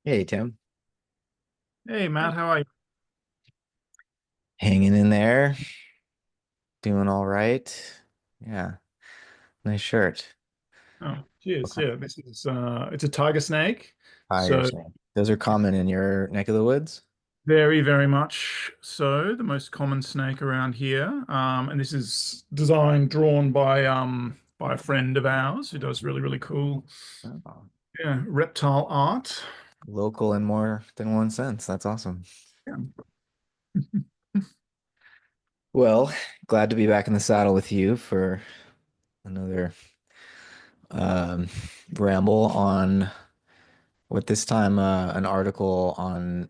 Hey, Tim. Hey Matt, how are you? Hanging in there, doing all right. Yeah, nice shirt. Oh, What cheers. kind Yeah, this is it's a tiger snake. of So tires? Those are common in your neck of the woods? very, very much so, the most common snake around here. And this is designed, drawn by a friend of ours who does really, really cool Oh, reptile art. local in more than one sense. That's awesome. Yeah. Well, glad to be back in the saddle with you for another um, ramble on what this time an article on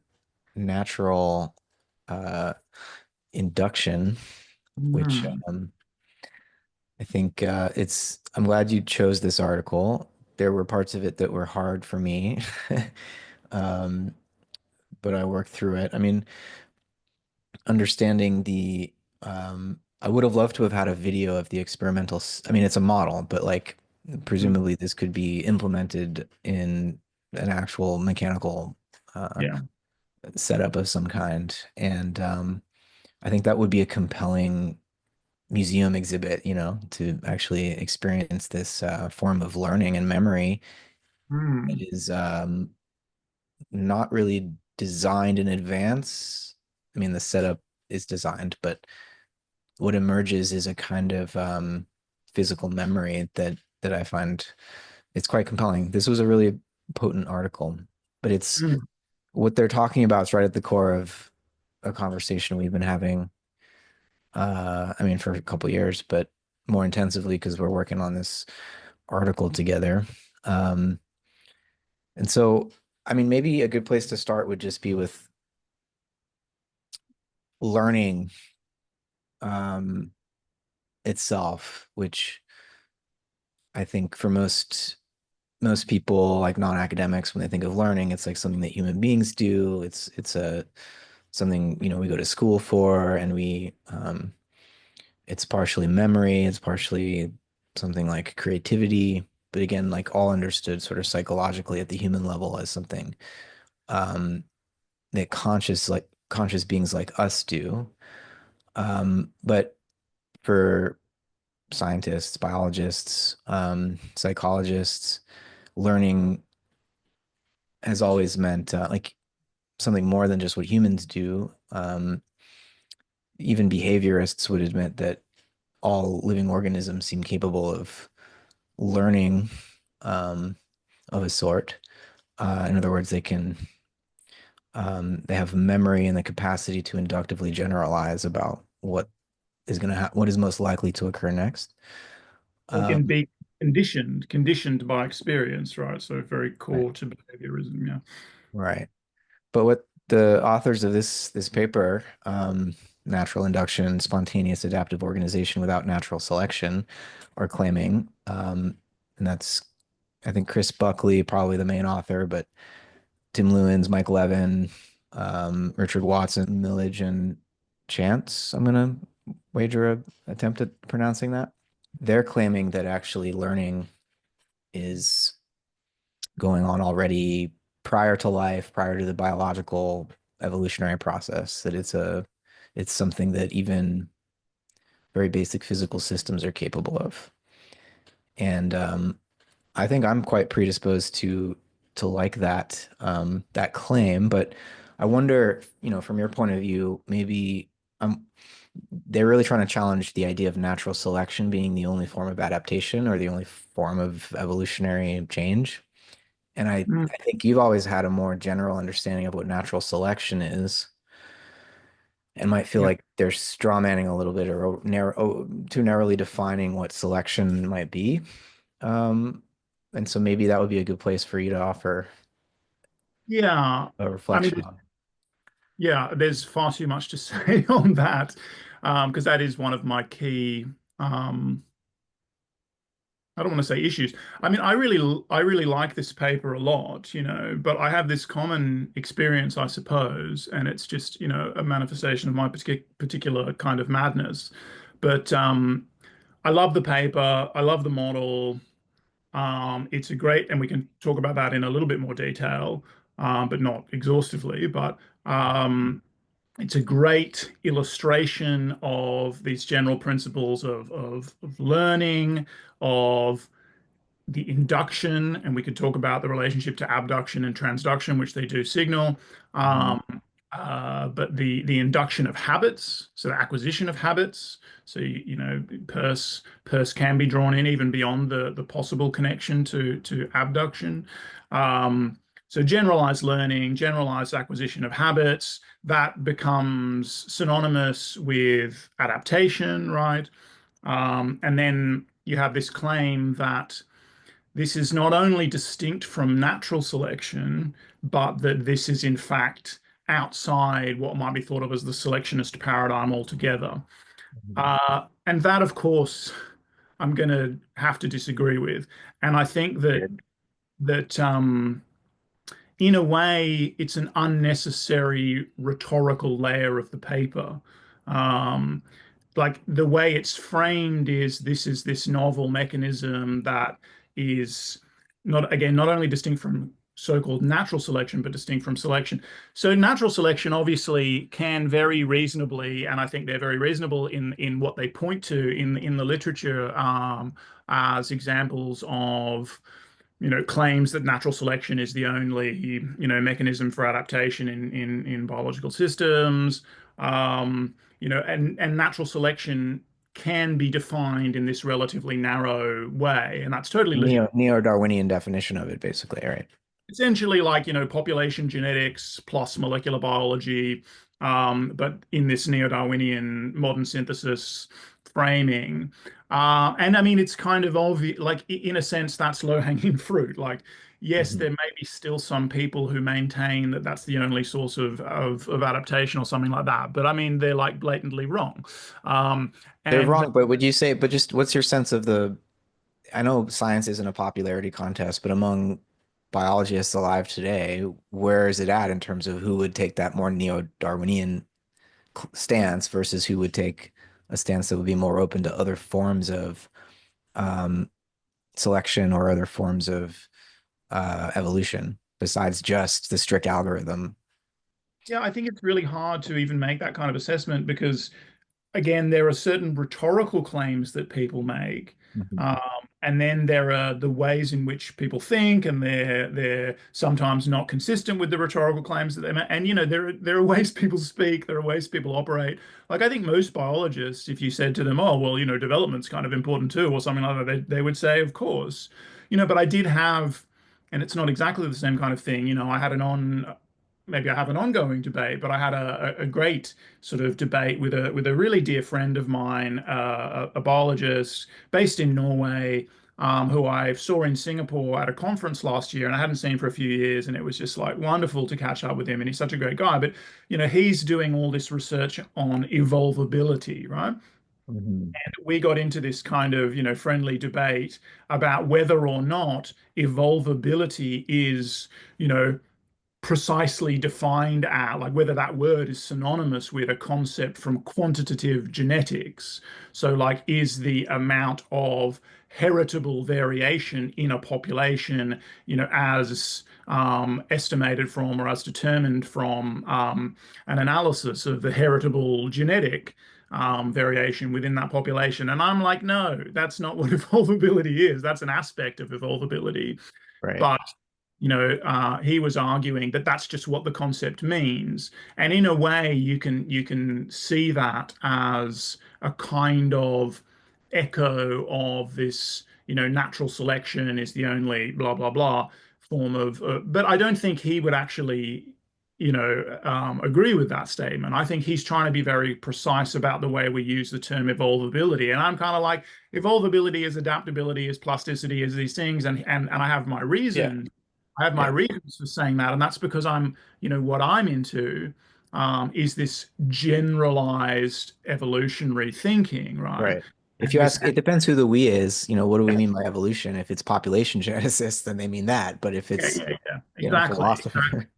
natural uh, induction, which Mm, I think I'm glad you chose this article. There were parts of it that were hard for me, um, but I worked through it. I mean, understanding I would have loved to have had a video of the I mean, it's a model, but like, mm, presumably this could be implemented in an actual mechanical yeah. setup of some kind. And I think that would be a compelling museum exhibit, to actually experience this form of learning and memory. It Mm, is not really designed in advance. I mean, the setup is designed, but what emerges is a kind of physical memory that I find it's quite compelling. This was a really potent article, but it's mm. what they're talking about is right at the core of a conversation we've been having. I mean, for a couple years, but more intensively because we're working on this article together. Um, and so, I mean, maybe a good place to start would just be with learning um, itself, which I think for most people, like non-academics, when they think of learning, it's like something that human beings do. It's a something, we go to school for, and it's partially memory, it's partially something like creativity, but again, like all understood sort of psychologically at the human level as something um, that conscious beings like us do. But for scientists, biologists, psychologists, learning has always meant like something more than just what humans do. Even behaviorists would admit that all living organisms seem capable of learning um, of a sort. In other words, they have memory and the capacity to inductively generalize about what is most likely to occur next. They can Um, be conditioned by experience, right? So very right, core to behaviorism, yeah. right. But what the authors of this paper, Natural Induction, Spontaneous Adaptive Organization Without Natural Selection, are claiming, and that's I think Chris Buckley, probably the main author, but Tim Lewins, Mike Levin, Richard Watson, Millage, and Chance. I'm gonna wager a attempt at pronouncing that. They're claiming that actually learning is going on already prior to life, prior to the biological evolutionary process, that it's something that even very basic physical systems are capable of. And I think I'm quite predisposed to like that claim, but I wonder, from your point of view, maybe um they're really trying to challenge the idea of natural selection being the only form of adaptation or the only form of evolutionary change. And Mm, I think you've always had a more general understanding of what natural selection is and might feel yeah. like they're straw manning a little bit or too narrowly defining what selection might be. Um, and so maybe that would be a good place for you to offer Yeah. a I mean, reflection on. yeah, there's far too much to say on that, because that is one of my key, um, I don't want to say issues. I mean, I really like this paper a lot, but I have this common experience, I suppose, and it's just, a manifestation of my particular kind of madness. But I love the paper. I love the model. It's a great, and we can talk about that in a little bit more detail. but not exhaustively. But um, it's a great illustration of these general principles of learning, of the induction, and we could talk about the relationship to abduction and transduction, which they do signal. Mhm. Um, but the induction of habits, so the acquisition of habits. So you know, purse can be drawn in even beyond the possible connection to abduction. Um, so generalized learning, generalized acquisition of habits, that becomes synonymous with adaptation, right? And then you have this claim that this is not only distinct from natural selection, but that this is in fact outside what might be thought of as the selectionist paradigm altogether. Mhm. And that, of course, I'm going to have to disagree with. And I think Weird. that in a way, it's an unnecessary rhetorical layer of the paper. Um, like the way it's framed is this novel mechanism that is not only distinct from so-called natural selection, but distinct from selection. So natural selection obviously can very reasonably, and I think they're very reasonable in what they point to in the literature as examples of claims that natural selection is the only, mechanism for adaptation in biological systems. And natural selection can be defined in this relatively narrow way, and that's totally legitimate. Neo-Darwinian definition of it, basically, right? Essentially like, population genetics plus molecular biology, but in this neo-Darwinian modern synthesis framing. And I mean, it's kind of obvious, like in a sense, that's low-hanging fruit. Like, yes, Mhm. there may be still some people who maintain that that's the only source of adaptation or something like that, but I mean, they're like blatantly wrong. Um, They're and wrong, but would you say, but just what's your sense of the, I know science isn't a popularity contest, but among biologists alive today, where is it at in terms of who would take that more neo-Darwinian stance versus who would take a stance that would be more open to other forms of um, selection or other forms of evolution besides just the strict algorithm? yeah, I think it's really hard to even make that kind of assessment because again, there are certain rhetorical claims that people make, Mhm. um, and then there are the ways in which people think, and they're sometimes not consistent with the rhetorical claims that they make. And there are ways people speak, there are ways people operate. Like I think most biologists, if you said to them, "Oh, well, development's kind of important too," or something like that, they would say, "Of course." But I did have, and it's not exactly the same kind of thing. I had maybe I have an ongoing debate, but I had a great sort of debate with a really dear friend of mine, a biologist based in Norway, who I saw in Singapore at a conference last year, and I hadn't seen for a few years, and it was just like wonderful to catch up with him, and he's such a great guy. But he's doing all this research on evolvability, right? Mhm. And we got into this kind of friendly debate about whether or not evolvability is you know precisely defined at, like whether that word is synonymous with a concept from quantitative genetics. So, like, is the amount of heritable variation in a population, as estimated from or as determined from an analysis of the heritable genetic variation within that population? And I'm like, no, that's not what evolvability is. That's an aspect of evolvability. Right. But he was arguing that that's just what the concept means, and in a way, you can see that as a kind of echo of this, natural selection is the only blah blah blah form of. But I don't think he would actually, agree with that statement. I think he's trying to be very precise about the way we use the term evolvability, and I'm kind of like evolvability is adaptability, is plasticity, is these things, and I have my Yeah. reason. I have my Yeah. reasons for saying that, and that's because what I'm into is this generalized evolutionary thinking, right? Right. If And you this, ask, it depends who the we is, what do we mean by evolution? If it's population geneticists, then they mean that. But if yeah, it's, yeah, yeah, exactly. philosopher, And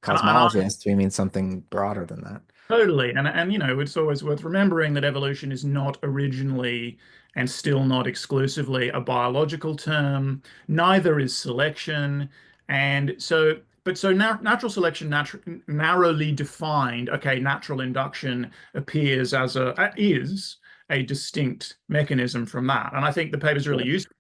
I cosmologists, we mean something broader than that. totally, and it's always worth remembering that evolution is not originally and still not exclusively a biological term. Neither is selection, and so but so natural selection, narrowly defined, okay, natural induction appears as a is a distinct mechanism from that, and I think the paper is really Sure.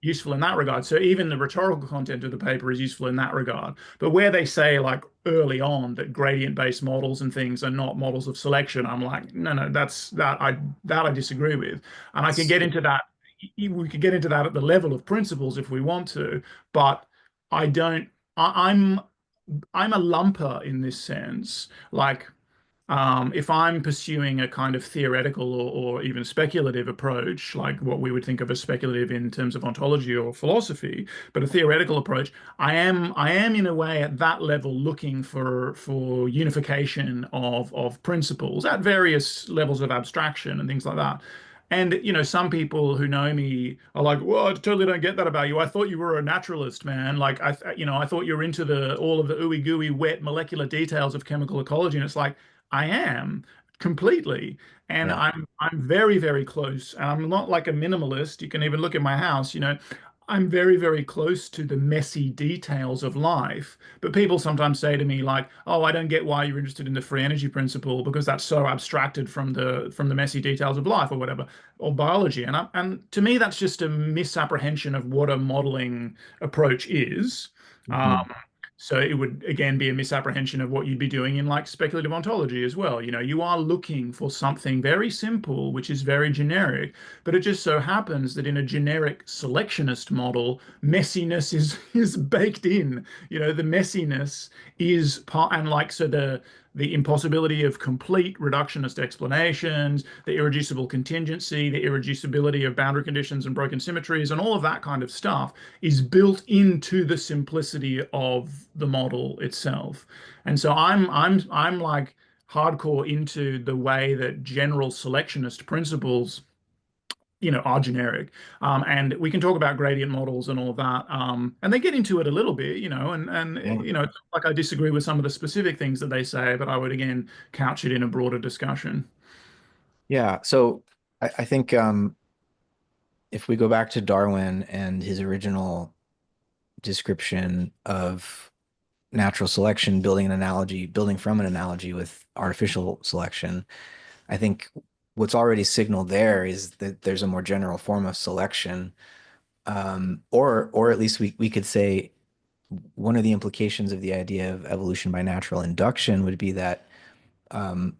useful in that regard. So even the rhetorical content of the paper is useful in that regard. But where they say like early on that gradient-based models and things are not models of selection, I'm like, no, no, that I disagree with. And I can get into that. We could get into that at the level of principles if we want to, but I don't. I'm a lumper in this sense. Like if I'm pursuing a kind of theoretical or even speculative approach, like what we would think of as speculative in terms of ontology or philosophy, but a theoretical approach, I am in a way at that level looking for unification of principles at various levels of abstraction and things like that. And some people who know me are like, "Well, I totally don't get that about you. I thought you were a naturalist, man. Like I thought you were into the all of the ooey gooey wet molecular details of chemical ecology." And it's like, I am completely. And Yeah. I'm very, very close. And I'm not like a minimalist. You can even look at my house, I'm very, very close to the messy details of life. But people sometimes say to me like, "Oh, I don't get why you're interested in the free energy principle because that's so abstracted from the messy details of life or whatever, or biology." And to me, that's just a misapprehension of what a modeling approach is. Um, Mhm. so it would again be a misapprehension of what you'd be doing in like speculative ontology as well. You are looking for something very simple, which is very generic, but it just so happens that in a generic selectionist model, messiness is baked in. The messiness is part, and like so the impossibility of complete reductionist explanations, the irreducible contingency, the irreducibility of boundary conditions and broken symmetries, and all of that kind of stuff is built into the simplicity of the model itself. And so I'm like hardcore into the way that general selectionist principles are generic. And we can talk about gradient models and all of that. And they get into it a little bit, and Yeah. it's not like I disagree with some of the specific things that they say, but I would again couch it in a broader discussion. Yeah. So I think if we go back to Darwin and his original description of natural selection, building from an analogy with artificial selection, I think what's already signaled there is that there's a more general form of selection, or at least we could say one of the implications of the idea of evolution by natural induction would be that um,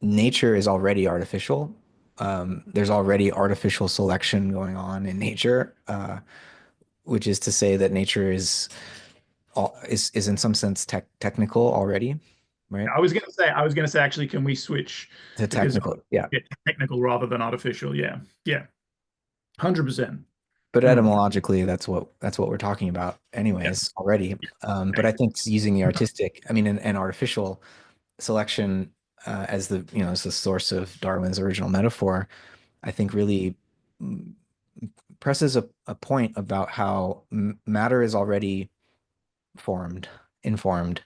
nature is already artificial. There's already artificial selection going on in nature, which is to say that nature is in some sense technical already, right? I was gonna say, actually, can we switch To because technical, yeah. yeah, technical rather than artificial? Yeah, yeah, 100%. But Mm. etymologically, that's what we're talking about, Yeah, anyways, already. yeah, But I think using the artistic, I mean, an artificial selection as the source of Darwin's original metaphor, I think really mm, presses a point about how matter is already informed,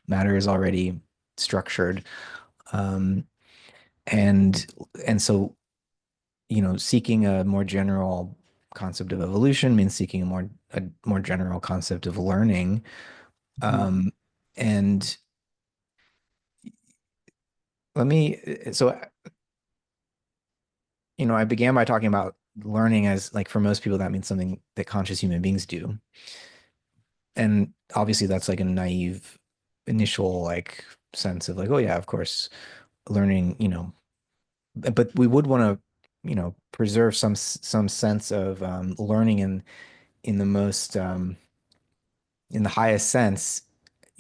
matter is already structured, um, and so seeking a more general concept of evolution means seeking a more general concept of learning. Mhm. Um, and let me, so, I began by talking about learning as like for most people, that means something that conscious human beings do. And obviously that's like a naive initial like sense of like, oh yeah, of course, learning, but we would want to, preserve some sense of learning in the most in the highest sense,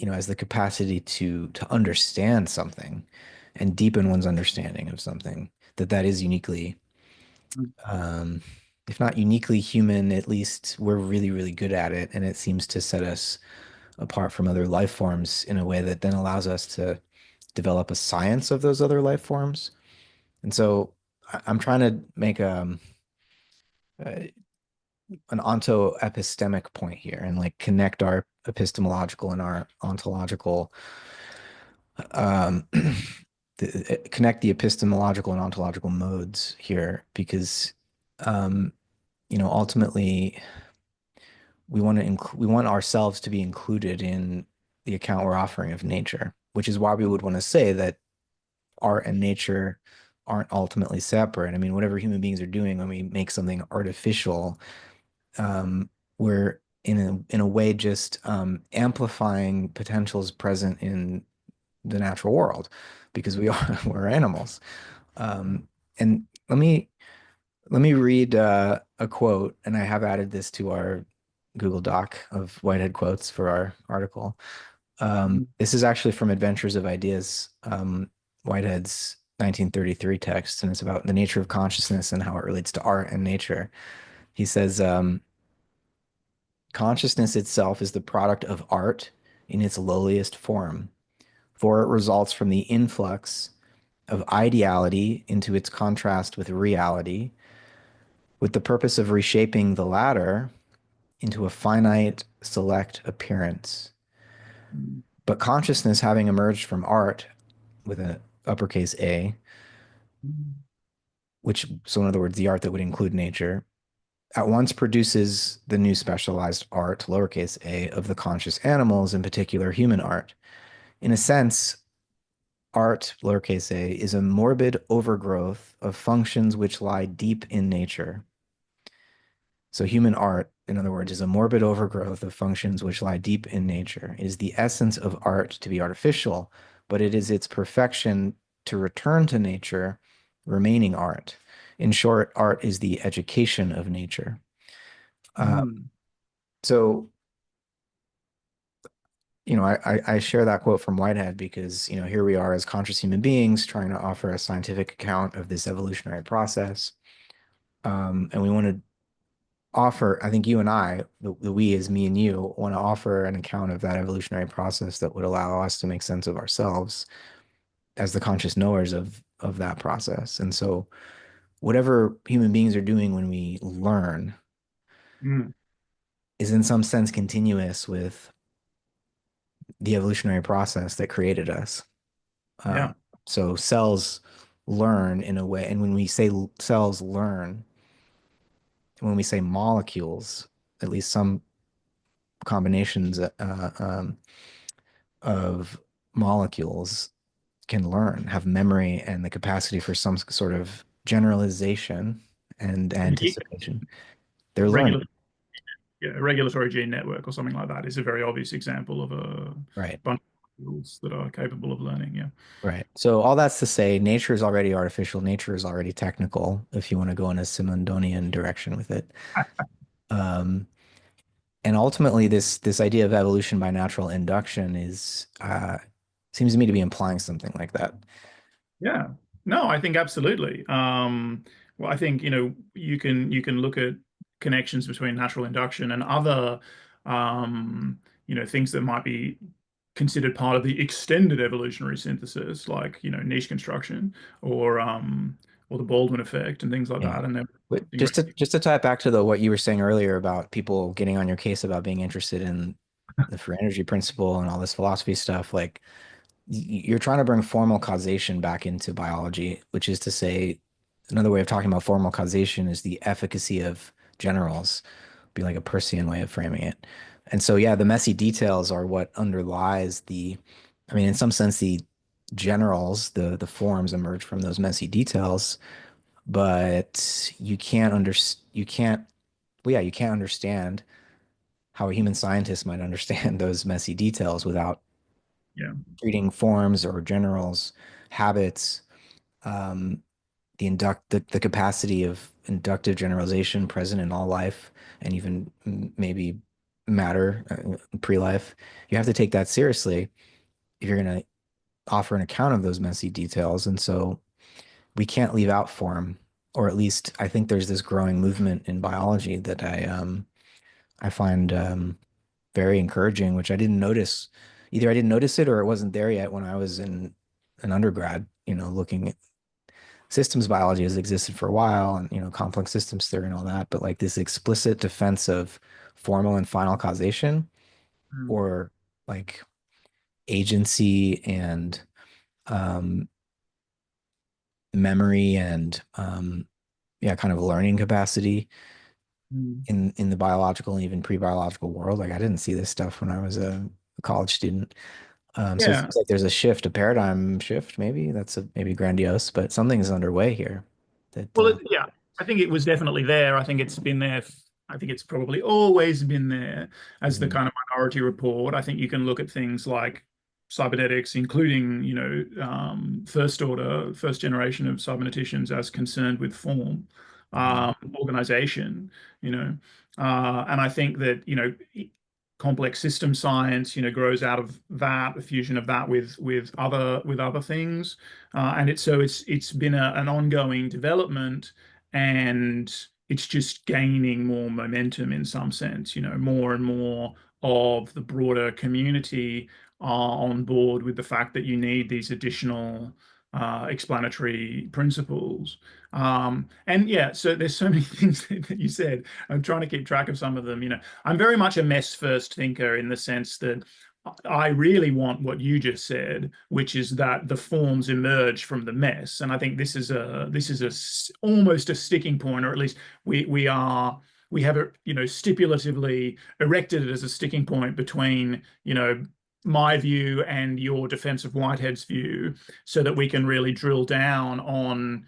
as the capacity to understand something and deepen one's understanding of something that is uniquely, um, if not uniquely human, at least we're really, really good at it, and it seems to set us apart from other life forms in a way that then allows us to develop a science of those other life forms. And so I'm trying to make an onto-epistemic point here and like connect our epistemological and our ontological um, connect the epistemological and ontological modes here because um, ultimately we want ourselves to be included in the account we're offering of nature, which is why we would want to say that art and nature aren't ultimately separate. I mean, whatever human beings are doing when we make something artificial, we're in a way just amplifying potentials present in the natural world because we are we're animals. And let me read a quote, and I have added this to our Google Doc of Whitehead quotes for our article. Mm. This is actually from Adventures of Ideas, Whitehead's 1933 text, and it's about the nature of consciousness and how it relates to art and nature. He says, consciousness itself is the product of art in its lowliest form, for it results from the influx of ideality into its contrast with reality, with the purpose of reshaping the latter into a finite, select appearance. Mm. But consciousness having emerged from art with an uppercase A, Mm. which, so in other words, the art that would include nature, at once produces the new specialized art, lowercase a, of the conscious animals, in particular human art. In a sense, art, lowercase a, is a morbid overgrowth of functions which lie deep in nature. So human art, in other words, is a morbid overgrowth of functions which lie deep in nature. It is the essence of art to be artificial, but it is its perfection to return to nature, remaining art. In short, art is the education of nature. Uh, Mm. so, I share that quote from Whitehead because, here we are as conscious human beings trying to offer a scientific account of this evolutionary process. And we want to offer, I think you and I, the we is me and you, want to offer an account of that evolutionary process that would allow us to make sense of ourselves as the conscious knowers of that process. And so whatever human beings are doing when we learn Mm. is in some sense continuous with the evolutionary process that created us. Yeah. Um, so cells learn in a way, and when we say cells learn, when we say molecules, at least some combinations of molecules can learn, have memory and the capacity for some sort of generalization and I mean, anticipation. They're regular, learning. yeah, a regulatory gene network or something like that is a very obvious example of a Right. bunch of tools that are capable of learning. Yeah. Right. So all that's to say, nature is already artificial. Nature is already technical, if you want to go in a Simondonian direction with it. Um, and ultimately, this idea of evolution by natural induction is seems to me to be implying something like that. Yeah. No, I think absolutely. Well, I think, you can look at connections between natural induction and other, things that might be considered part of the extended evolutionary synthesis, like, niche construction or the Baldwin effect and things like Yeah. that. And then But just to tie it back to the what you were saying earlier about people getting on your case about being interested in the free energy principle and all this philosophy stuff, like you're trying to bring formal causation back into biology, which is to say, another way of talking about formal causation is the efficacy of generals, be like a Peircean way of framing it. And so, yeah, the messy details are what underlies I mean, in some sense, the generals, the forms emerge from those messy details, but you can't, well, yeah, you can't understand how a human scientist might understand those messy details without yeah. treating forms or generals, habits, um, the capacity of inductive generalization present in all life and even maybe matter pre-life. You have to take that seriously if you're going to offer an account of those messy details. And so we can't leave out form, or at least I think there's this growing movement in biology that I find very encouraging, which I didn't notice. Either I didn't notice it or it wasn't there yet when I was in an undergrad, looking at systems biology has existed for a while and, complex systems theory and all that. But like this explicit defense of formal and final causation Mm. or like agency and um, memory and yeah, kind of learning capacity Mm. in the biological and even pre-biological world. Like I didn't see this stuff when I was a a college student. So it Yeah. seems like there's a shift, a paradigm shift, maybe. That's a maybe grandiose, but something's underway here. That Well, yeah, I think it was definitely there. I think it's been there. I think it's probably always been there as the Mhm. kind of minority report. I think you can look at things like cybernetics, including, first generation of cyberneticians as concerned with form, Mhm. organization, you know, and I think that, complex system science, grows out of that, the fusion of that with other things. And it's been an ongoing development, and it's just gaining more momentum in some sense. More and more of the broader community are on board with the fact that you need these additional explanatory principles. And yeah, so there's so many things that you said. I'm trying to keep track of some of them. I'm very much a mess first thinker in the sense that I really want what you just said, which is that the forms emerge from the mess. And I think almost a sticking point, or at least we have it, stipulatively erected it as a sticking point between, my view and your defense of Whitehead's view, so that we can really drill down on,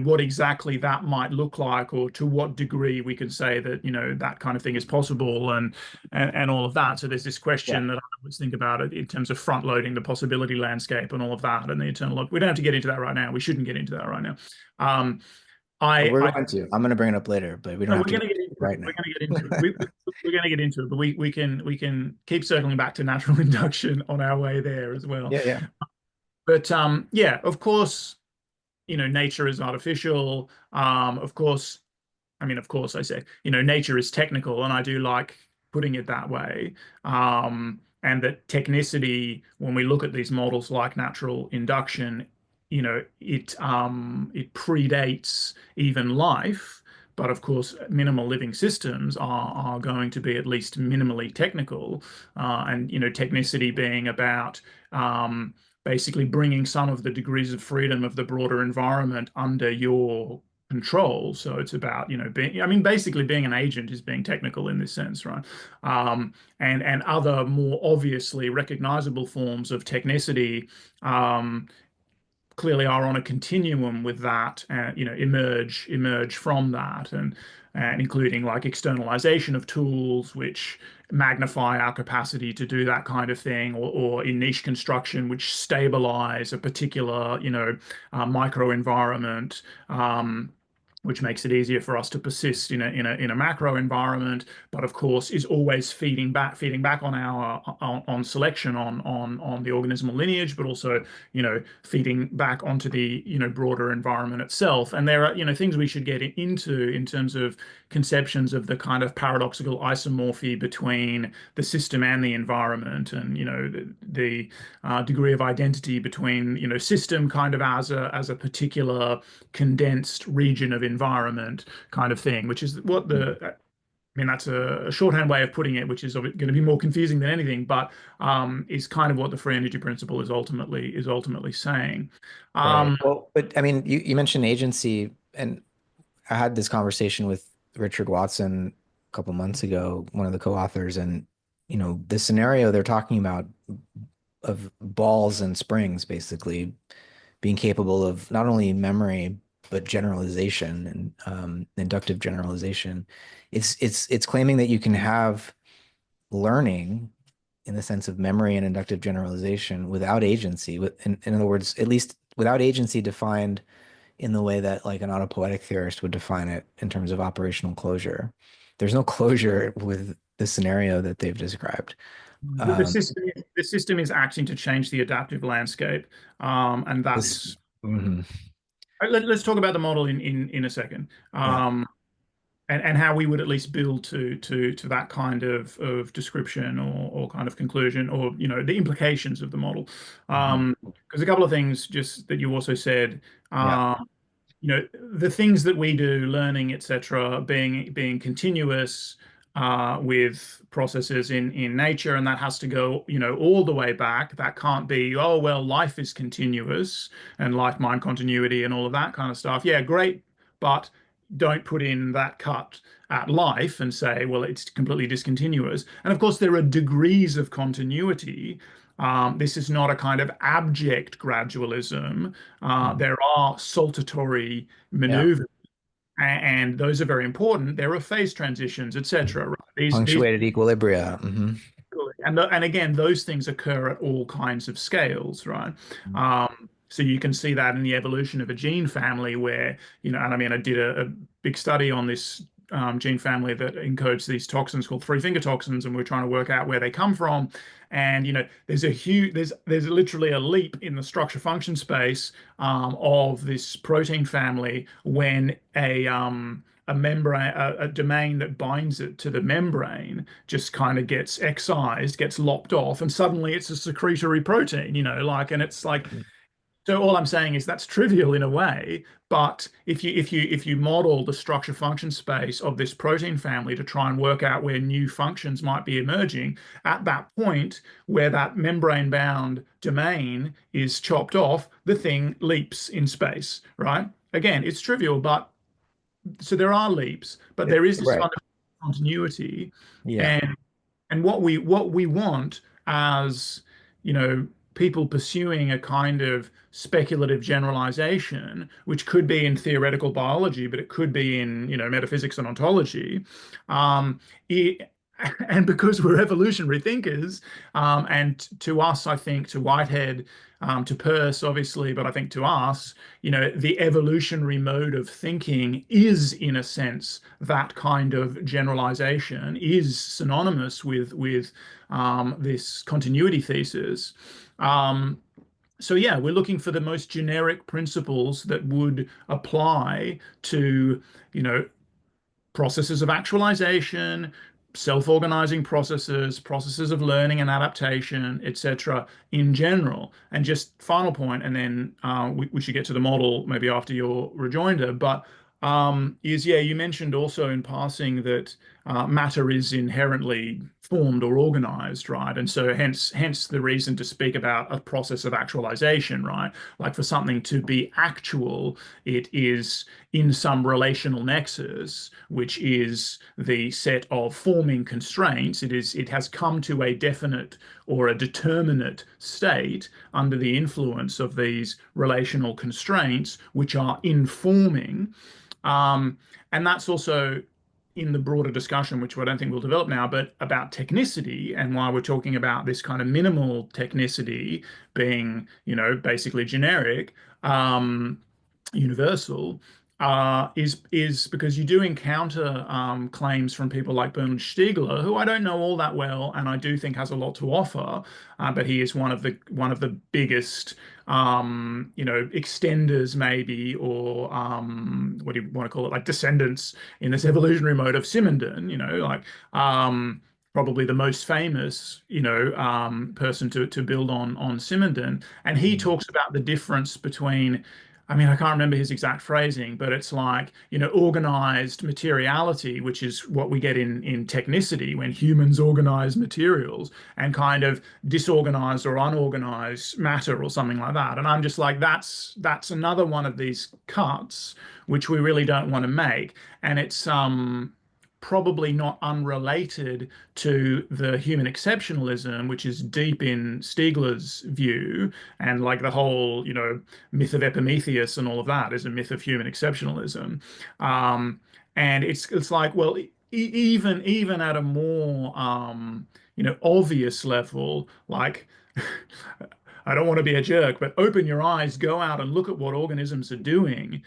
what exactly that might look like, or to what degree we can say that, that kind of thing is possible, and all of that. So there's this Yeah. question that I always think about it in terms of front loading the possibility landscape and all of that, and the eternal. We don't have to get into that right now. We shouldn't get into that right now. Um, But I, we're I going to. I'm going to bring it up later, but we don't no, have we're to going get to get into it into it. right We're now. going to get into it. We're going to get into it, but we can keep circling back to natural induction on our way there as well. Yeah, yeah. But yeah, of course, nature is artificial. Of course, of course, I say, nature is technical, and I do like putting it that way. And that technicity, when we look at these models like natural induction, it predates even life. But of course, minimal living systems are going to be at least minimally technical, and technicity being about basically bringing some of the degrees of freedom of the broader environment under your control. So it's about, basically being an agent is being technical in this sense, right? And other more obviously recognizable forms of technicity clearly are on a continuum with that, emerge from that, and including like externalization of tools, which magnify our capacity to do that kind of thing, or in niche construction, which stabilize a particular, microenvironment, which makes it easier for us to persist in a macro environment, but of course is always feeding back on our on selection, on the organismal lineage, but also, feeding back onto the, broader environment itself. And there are, things we should get into in terms of conceptions of the kind of paradoxical isomorphy between the system and the environment, and, the degree of identity between, system kind of as a particular condensed region of environment kind of thing, which is what that's a shorthand way of putting it, which is going to be more confusing than anything, but is kind of what the free energy principle is ultimately saying. Right. Um, Well, but I mean, you mentioned agency, and I had this conversation with Richard Watson a couple months ago, one of the co-authors, and the scenario they're talking about of balls and springs basically being capable of not only memory but generalization and inductive generalization. It's claiming that you can have learning in the sense of memory and inductive generalization without agency. In other words, at least without agency defined in the way that like an autopoietic theorist would define it in terms of operational closure. There's no closure with the scenario that they've described. the Um, system is acting to change the adaptive landscape, and this, that's mhm, let's talk about the model in a second. yeah. And how we would at least build to that kind of description, or kind of conclusion, or the implications of the model. Mhm. Because a couple of things just that you also said, Yeah. um, the things that we do, learning, etc., being continuous with processes in nature, and that has to go, all the way back. That can't be, oh well, life is continuous, and life mind continuity and all of that kind of stuff. Yeah, great, but don't put in that cut at life and say, well, it's completely discontinuous. And of course, there are degrees of continuity. This is not a kind of abject gradualism. Mm. There are saltatory Yeah. maneuvers, and those are very important. There are phase transitions, etc. Right? These Punctuated equilibria. and again, those things occur at all kinds of scales, right? So you can see that in the evolution of a gene family where, and I mean, I did a big study on this gene family that encodes these toxins called three finger toxins, and we're trying to work out where they come from. And there's a huge, there's literally a leap in the structure function space of this protein family when a membrane, a domain that binds it to the membrane just kind of gets excised, gets lopped off, and suddenly it's a secretory protein, and it's like, so all I'm saying is that's trivial in a way, but if you model the structure function space of this protein family to try and work out where new functions might be emerging, at that point where that membrane bound domain is chopped off, the thing leaps in space, right? Again, it's trivial, but so there are leaps, but there is this Right. fundamental continuity, Yeah. and what we want as people pursuing a kind of speculative generalization, which could be in theoretical biology, but it could be in metaphysics and ontology. It, and because we're evolutionary thinkers, and to us, I think, to Whitehead, to Peirce, obviously, but I think to us, the evolutionary mode of thinking is, in a sense, that kind of generalization is synonymous with this continuity thesis. Um, so yeah, we're looking for the most generic principles that would apply to, you know, processes of actualization, self-organizing processes, processes of learning and adaptation, etc. in general. And just final point, and then we should get to the model maybe after your rejoinder, but yeah, you mentioned also in passing that matter is inherently formed or organized, right? And so hence the reason to speak about a process of actualization, right? Like for something to be actual, it is in some relational nexus, which is the set of forming constraints. It has come to a definite or a determinate state under the influence of these relational constraints, which are informing. Um, and that's also in the broader discussion, which I don't think we'll develop now, but about technicity and why we're talking about this kind of minimal technicity being, basically generic, universal, is because you do encounter claims from people like Bernard Stiegler, who I don't know all that well, and I do think has a lot to offer, but he is one of the biggest extenders maybe, or what do you want to call it, like descendants in this evolutionary mode of Simondon, like probably the most famous, person to build on Simondon. And he Mhm. talks about the difference between, I mean, I can't remember his exact phrasing, but it's like, organized materiality, which is what we get in technicity when humans organize materials, and kind of disorganized or unorganized matter or something like that. And I'm just like, that's another one of these cuts which we really don't want to make. And it's probably not unrelated to the human exceptionalism, which is deep in Stiegler's view, and like the whole, myth of Epimetheus and all of that is a myth of human exceptionalism. Um, and it's like, well, even at a more obvious level, like I don't want to be a jerk, but open your eyes, go out and look at what organisms are doing,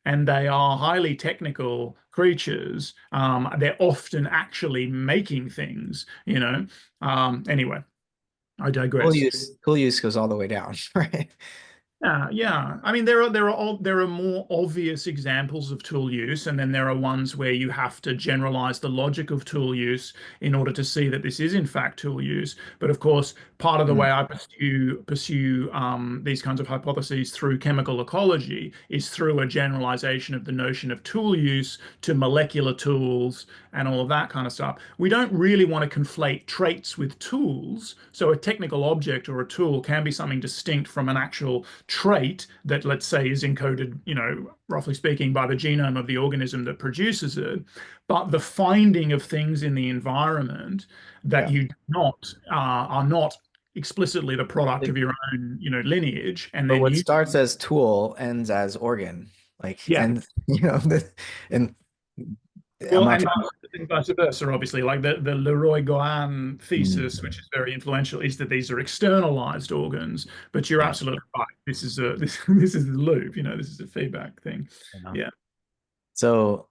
and they are highly technical creatures. They're often actually making things, Anyway, I digress. Cool use goes all the way down, right? Yeah, yeah. I mean, there are more obvious examples of tool use, and then there are ones where you have to generalize the logic of tool use in order to see that this is in fact tool use. But of course, part of the Mm. way I pursue these kinds of hypotheses through chemical ecology is through a generalization of the notion of tool use to molecular tools and all of that kind of stuff. We don't really want to conflate traits with tools. So a technical object or a tool can be something distinct from an actual trait that, let's say, is encoded, roughly speaking, by the genome of the organism that produces it, but the finding of things in the environment that Yeah. you do not are not explicitly the product Like, of your own, lineage, and but then what you, starts as tool ends as organ. Like, yeah. and and I'm Well, not and trying. vice versa, obviously. Like the Leroy-Goan thesis, Mm, which is very influential, is that these are externalized organs. But you're yeah. absolutely right. This is the loop. This is a feedback thing. Yeah. Yeah. So,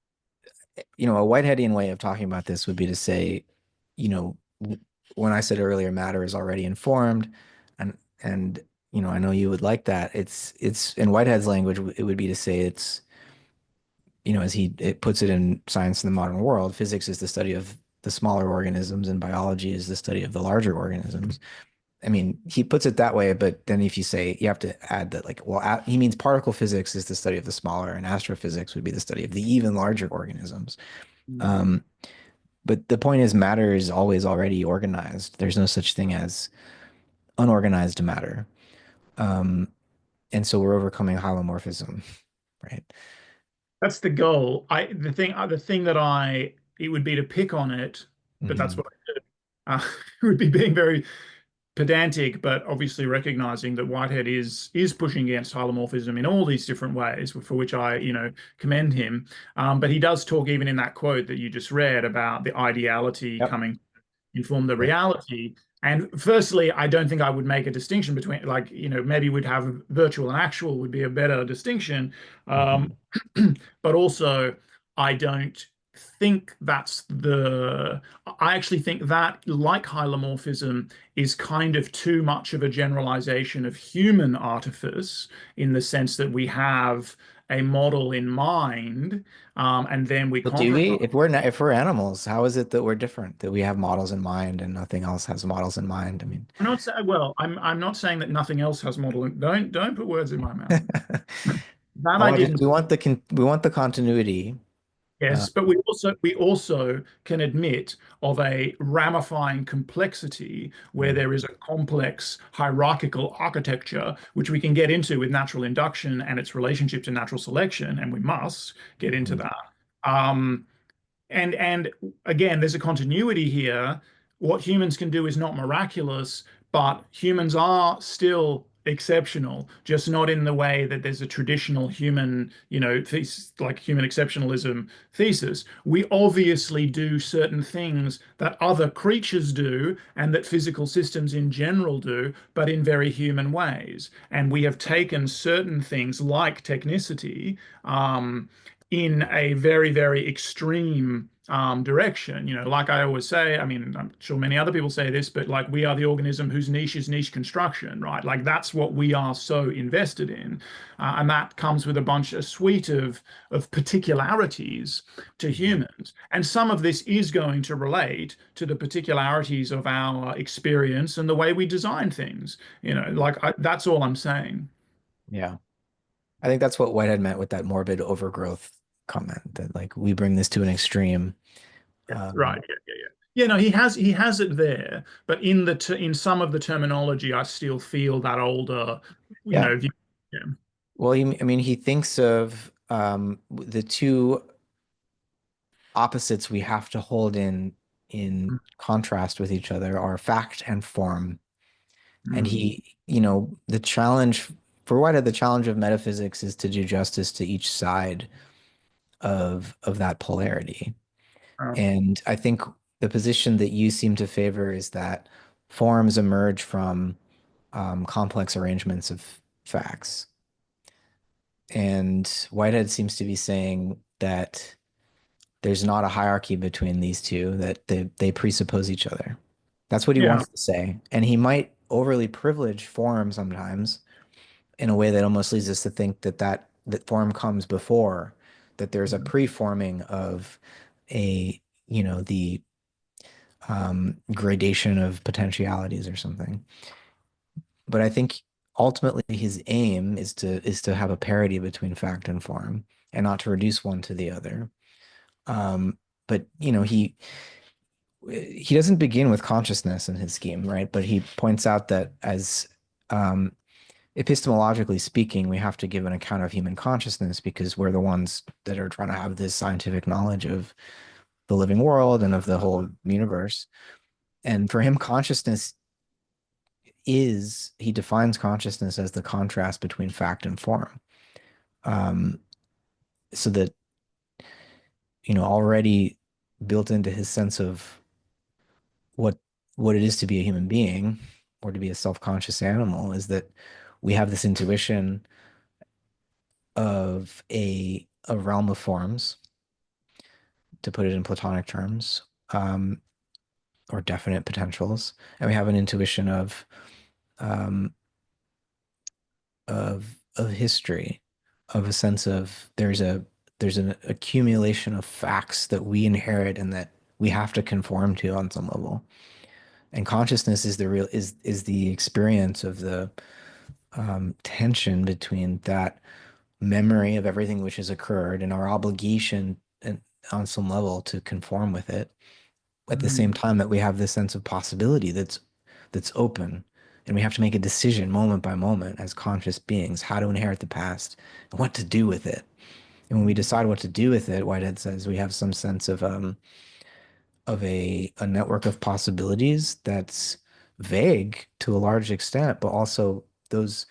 a Whiteheadian way of talking about this would be to say, you know, when I said earlier, matter is already informed, and I know you would like that. It's in Whitehead's language, it would be to say it's, as he it puts it in Science in the Modern World, physics is the study of the smaller organisms, and biology is the study of the larger organisms. I mean, he puts it that way, but then if you say you have to add that, like, well, he means particle physics is the study of the smaller, and astrophysics would be the study of the even larger organisms. Um, but the point is, matter is always already organized. There's no such thing as unorganized matter. Um, and so we're overcoming holomorphism, right? That's the goal. The thing that it would be to pick on it, but that's Hmm. what I do. It would be being very pedantic, but obviously recognizing that Whitehead is pushing against holomorphism in all these different ways, for which I, commend him. But he does talk even in that quote that you just read about the ideality Yep. coming inform the Right. reality. And firstly, I don't think I would make a distinction between, like, maybe we'd have virtual and actual would be a better distinction. Hmm. Um, but also, I don't think I actually think that, like hylomorphism, is kind of too much of a generalization of human artifice in the sense that we have a model in mind, and then we But do we? compromise. If we're animals, how is it that we're different? That we have models in mind and nothing else has models in mind? I mean, I'm not saying, well, I'm not saying that nothing else has modeling. Don't put words in my mouth. That oh, I didn't. we want we want the continuity. Uh, Yes, but we also can admit of a ramifying complexity where mm, there is a complex hierarchical architecture, which we can get into with natural induction and its relationship to natural selection, and we must get into mhm. that. Um, and again, there's a continuity here. What humans can do is not miraculous, but humans are still exceptional, just not in the way that there's a traditional human, thesis, like human exceptionalism thesis. We obviously do certain things that other creatures do and that physical systems in general do, but in very human ways. And we have taken certain things like technicity, in a very, very extreme direction. Like I always say, I mean, I'm sure many other people say this, but like we are the organism whose niche is niche construction, right? Like that's what we are so invested in. And that comes with a suite of particularities to humans. And some of this is going to relate to the particularities of our experience and the way we design things. That's all I'm saying. Yeah. I think that's what Whitehead meant with that morbid overgrowth comment, that like we bring this to an extreme. Yeah, Um, right. Yeah, yeah, yeah. Yeah, no, he has it there, but in some of the terminology, I still feel that older, yeah. view. Yeah. Well, I mean, he thinks of the two opposites we have to hold in contrast with each other are fact and form. And Mm. he, the challenge for Whitehead, the challenge of metaphysics is to do justice to each side of that polarity. Uh, And I think the position that you seem to favor is that forms emerge from complex arrangements of facts. And Whitehead seems to be saying that there's not a hierarchy between these two, that they presuppose each other. That's what he yeah. wants to say. And he might overly privilege form sometimes in a way that almost leads us to think that form comes before, that there's a preforming of a, the gradation of potentialities or something. But I think ultimately his aim is to have a parity between fact and form and not to reduce one to the other. But he doesn't begin with consciousness in his scheme, right? But he points out that as um, epistemologically speaking, we have to give an account of human consciousness because we're the ones that are trying to have this scientific knowledge of the living world and of the whole universe. And for him, consciousness he defines consciousness as the contrast between fact and form. Um, so that, already built into his sense of what what it is to be a human being or to be a self-conscious animal is that we have this intuition of a realm of forms, to put it in Platonic terms, or definite potentials, and we have an intuition um, of history, of a sense of there's an accumulation of facts that we inherit and that we have to conform to on some level. And consciousness is the real is the experience of the tension between that memory of everything which has occurred and our obligation and on some level to conform with it at the same Mm, time that we have this sense of possibility that's open, and we have to make a decision moment by moment as conscious beings how to inherit the past and what to do with it. And when we decide what to do with it, Whitehead says we have some sense of a network of possibilities that's vague to a large extent, but also those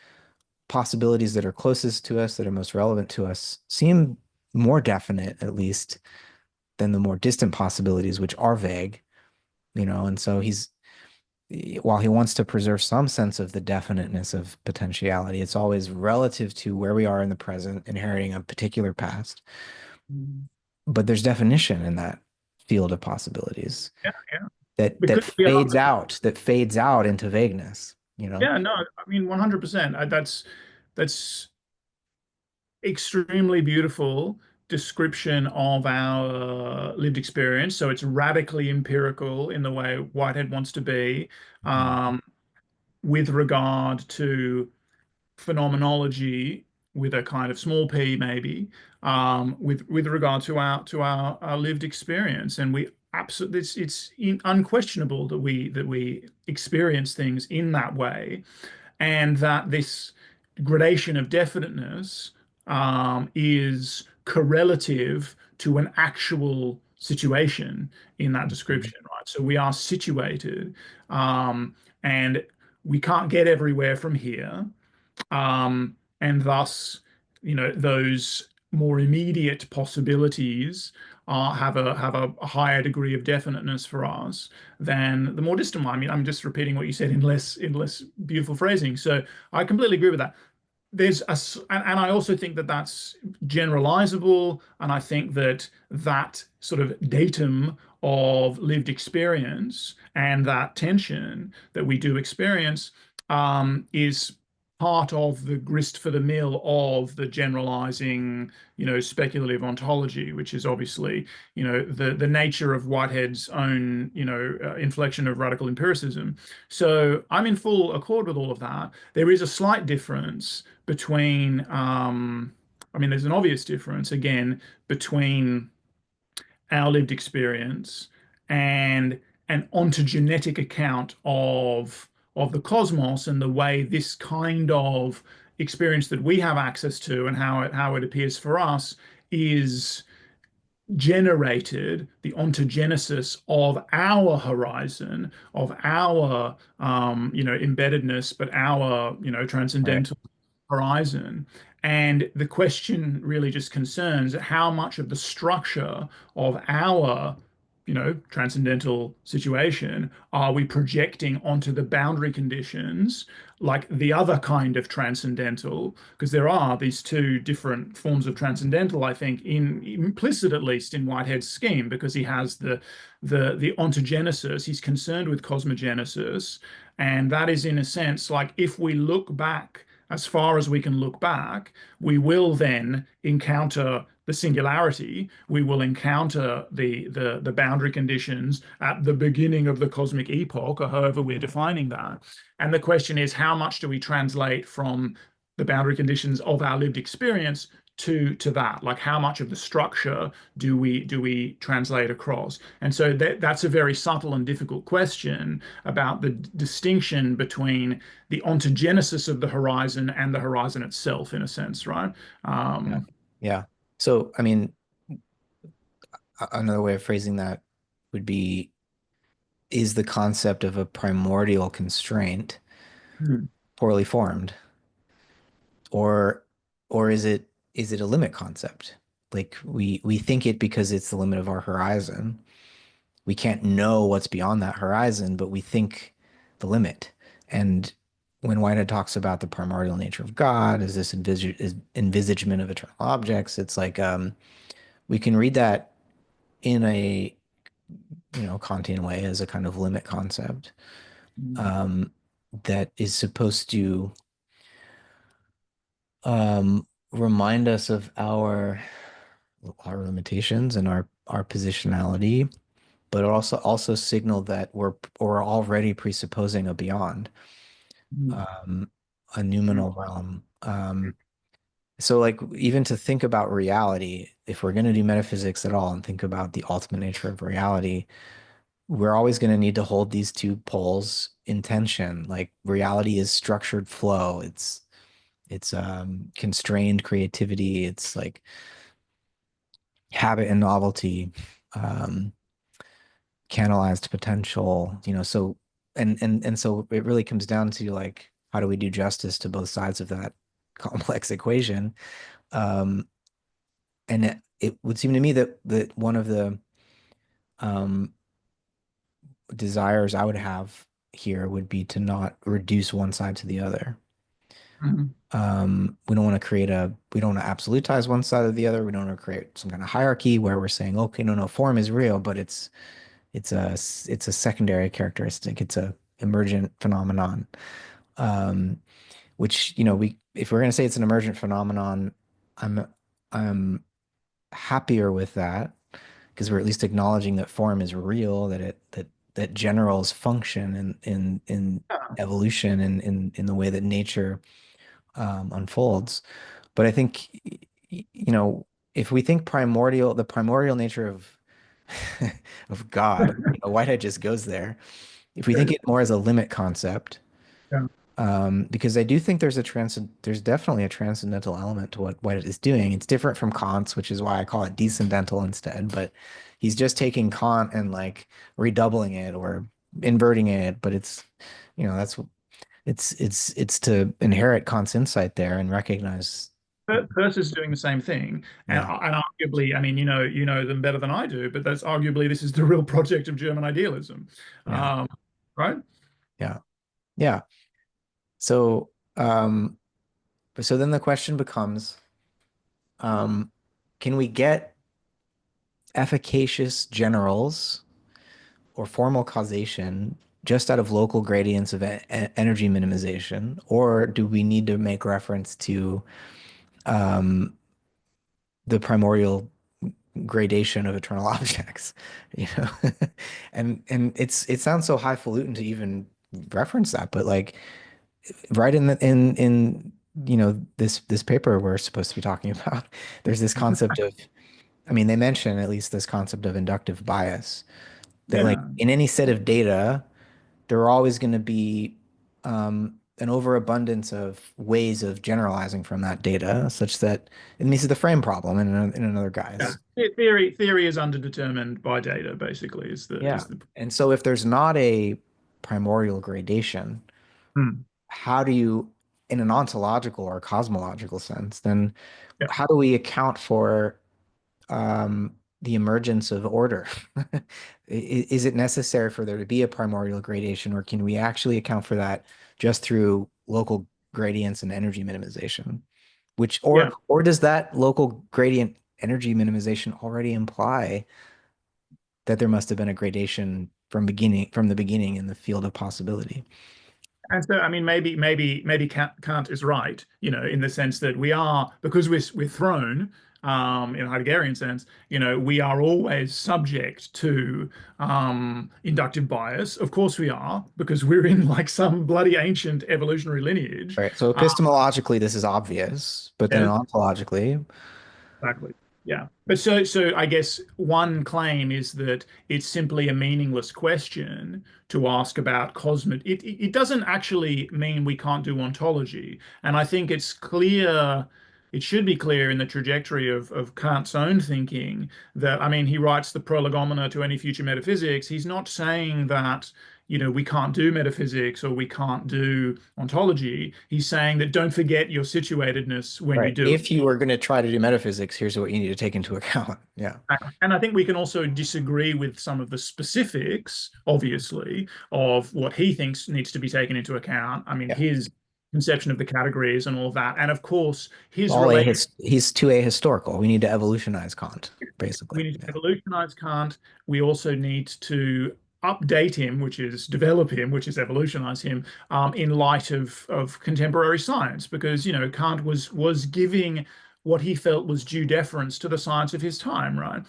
possibilities that are closest to us, that are most relevant to us, seem more definite, at least, than the more distant possibilities, which are vague, And so while he wants to preserve some sense of the definiteness of potentiality, it's always relative to where we are in the present, inheriting a particular past. mm. But there's definition in that field of possibilities Yeah, yeah. that Because we are, fades out into vagueness. yeah, no, I mean, 100%. That's extremely beautiful description of our lived experience. So it's radically empirical in the way Whitehead wants to be, Mhm. um, with regard to phenomenology with a kind of small p maybe, with regard to our lived experience. And we absolutely unquestionable that we experience things in that way, and that this gradation of definiteness is correlative to an actual situation in that Mhm. description, right? So we are situated, and we can't get everywhere from here, and thus, those more immediate possibilities have a higher degree of definiteness for us than the more distant one. I mean, I'm just repeating what you said in less beautiful phrasing. So I completely agree with that. And I also think that that's generalizable, and I think that that sort of datum of lived experience and that tension that we do experience is part of the grist for the mill of the generalizing, speculative ontology, which is obviously, the nature of Whitehead's own, inflection of radical empiricism. So I'm in full accord with all of that. There is a slight difference between, I mean, there's an obvious difference again between our lived experience and an ontogenetic account of the cosmos and the way this kind of experience that we have access to and how it appears for us is generated, the ontogenesis of our horizon, of our embeddedness, but our Right. transcendental horizon. And the question really just concerns how much of the structure of our, transcendental situation are we projecting onto the boundary conditions, like the other kind of transcendental? Because there are these two different forms of transcendental, I think, implicit at least in Whitehead's scheme, because he has the ontogenesis, he's concerned with cosmogenesis, and that is in a sense like if we look back as far as we can look back, we will then encounter the singularity. We will encounter the boundary conditions at the beginning of the cosmic epoch, or however we're defining that. And the question is, how much do we translate from the boundary conditions of our lived experience to that? Like how much of the structure do we translate across? And so that's a very subtle and difficult question about the distinction between the ontogenesis of the horizon and the horizon itself, in a sense, right? Yeah. Um, Yeah. So, I mean, another way of phrasing that would be, is the concept of a primordial constraint hmm, poorly formed, or is it a limit concept? Like we think it because it's the limit of our horizon. We can't know what's beyond that horizon, but we think the limit. And when Whitehead talks about the primordial nature of God, is this envisagement of eternal objects, it's like we can read that in a Kantian way as a kind of limit concept um, that is supposed to remind us of our limitations and our positionality, but also signal that we're already presupposing a beyond, um, a noumenal realm. So like even to think about reality, if we're going to do metaphysics at all and think about the ultimate nature of reality, we're always going to need to hold these two poles in tension. Like reality is structured flow. It's constrained creativity. It's like habit and novelty, um, canalized potential, so and so it really comes down to like how do we do justice to both sides of that complex equation? Um, and it would seem to me that one of the um, desires I would have here would be to not reduce one side to the other. mhm. We don't want to we don't want to absolutize one side or the other. We don't want to create some kind of hierarchy where we're saying, okay, no, no, form is real, but it's a secondary characteristic. It's a emergent phenomenon. Um, which, if we're going to say it's an emergent phenomenon, I'm I'm happier with that because we're at least acknowledging that form is real, that generals function in evolution and in the way that nature unfolds. But I think, if we think the primordial nature of of God, Whitehead just goes there. If we think Yeah, it more as a limit concept, yeah, because I do think there's definitely a transcendental element to what Whitehead is doing. It's different from Kant's, which is why I call it descendental instead. But he's just taking Kant and like redoubling it or inverting it. But that's it's to inherit Kant's insight there and recognize. Peirce is doing the same thing, and Yeah, arguably, I mean, you know them better than I do, but that's arguably this is the real project of German idealism, yeah, um, right? yeah, yeah. So, so then the question becomes, um, can we get efficacious generals or formal causation just out of local gradients of energy minimization, or do we need to make reference to um, the primordial gradation of eternal objects? You know, and it sounds so highfalutin to even reference that, but like right in this paper we're supposed to be talking about, there's this concept of, I mean, they mention at least this concept of inductive bias that like Yeah. in any set of data, there are always going to be an overabundance of ways of generalizing from that data, such that, and this is the frame problem in another Yeah. guise. Theory is underdetermined by data, basically, is the Yeah. And so if there's not a primordial gradation, Hmm. how do you, in an ontological or cosmological sense, then Yeah. how do we account for the emergence of order? Is it necessary for there to be a primordial gradation, or can we actually account for that just through local gradients and energy minimization? Which, Yeah. or does that local gradient energy minimization already imply that there must have been a gradation from the beginning in the field of possibility? And so, I mean, maybe Kant is right, in the sense that we are because we're thrown. in a Heideggerian sense, we are always subject to inductive bias. Of course we are, because we're in like some bloody ancient evolutionary lineage. Right. So Um, epistemologically, this is obvious, but then ontologically, Exactly. Yeah. But so I guess one claim is that it's simply a meaningless question to ask about cosmic. It doesn't actually mean we can't do ontology. And I think it's clear, it should be clear in the trajectory of Kant's own thinking that, I mean, he writes the prolegomena to any future metaphysics. He's not saying that, we can't do metaphysics or we can't do ontology. He's saying that don't forget your situatedness when you right. do it. If you were going to try to do metaphysics, here's what you need to take into account. Yeah. And I think we can also disagree with some of the specifics, obviously, of what he thinks needs to be taken into account. I mean, Yeah. his conception of the categories and all of that. And of course, It's his all relation, he's too ahistorical. We need to evolutionize Kant, basically. we need to Yeah. evolutionize Kant. We also need to update him, which is develop him, which is evolutionize him, in light of contemporary science, because Kant was giving what he felt was due deference to the science of his time, right?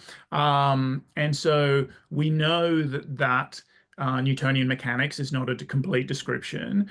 And so we know that Newtonian mechanics is not a complete description,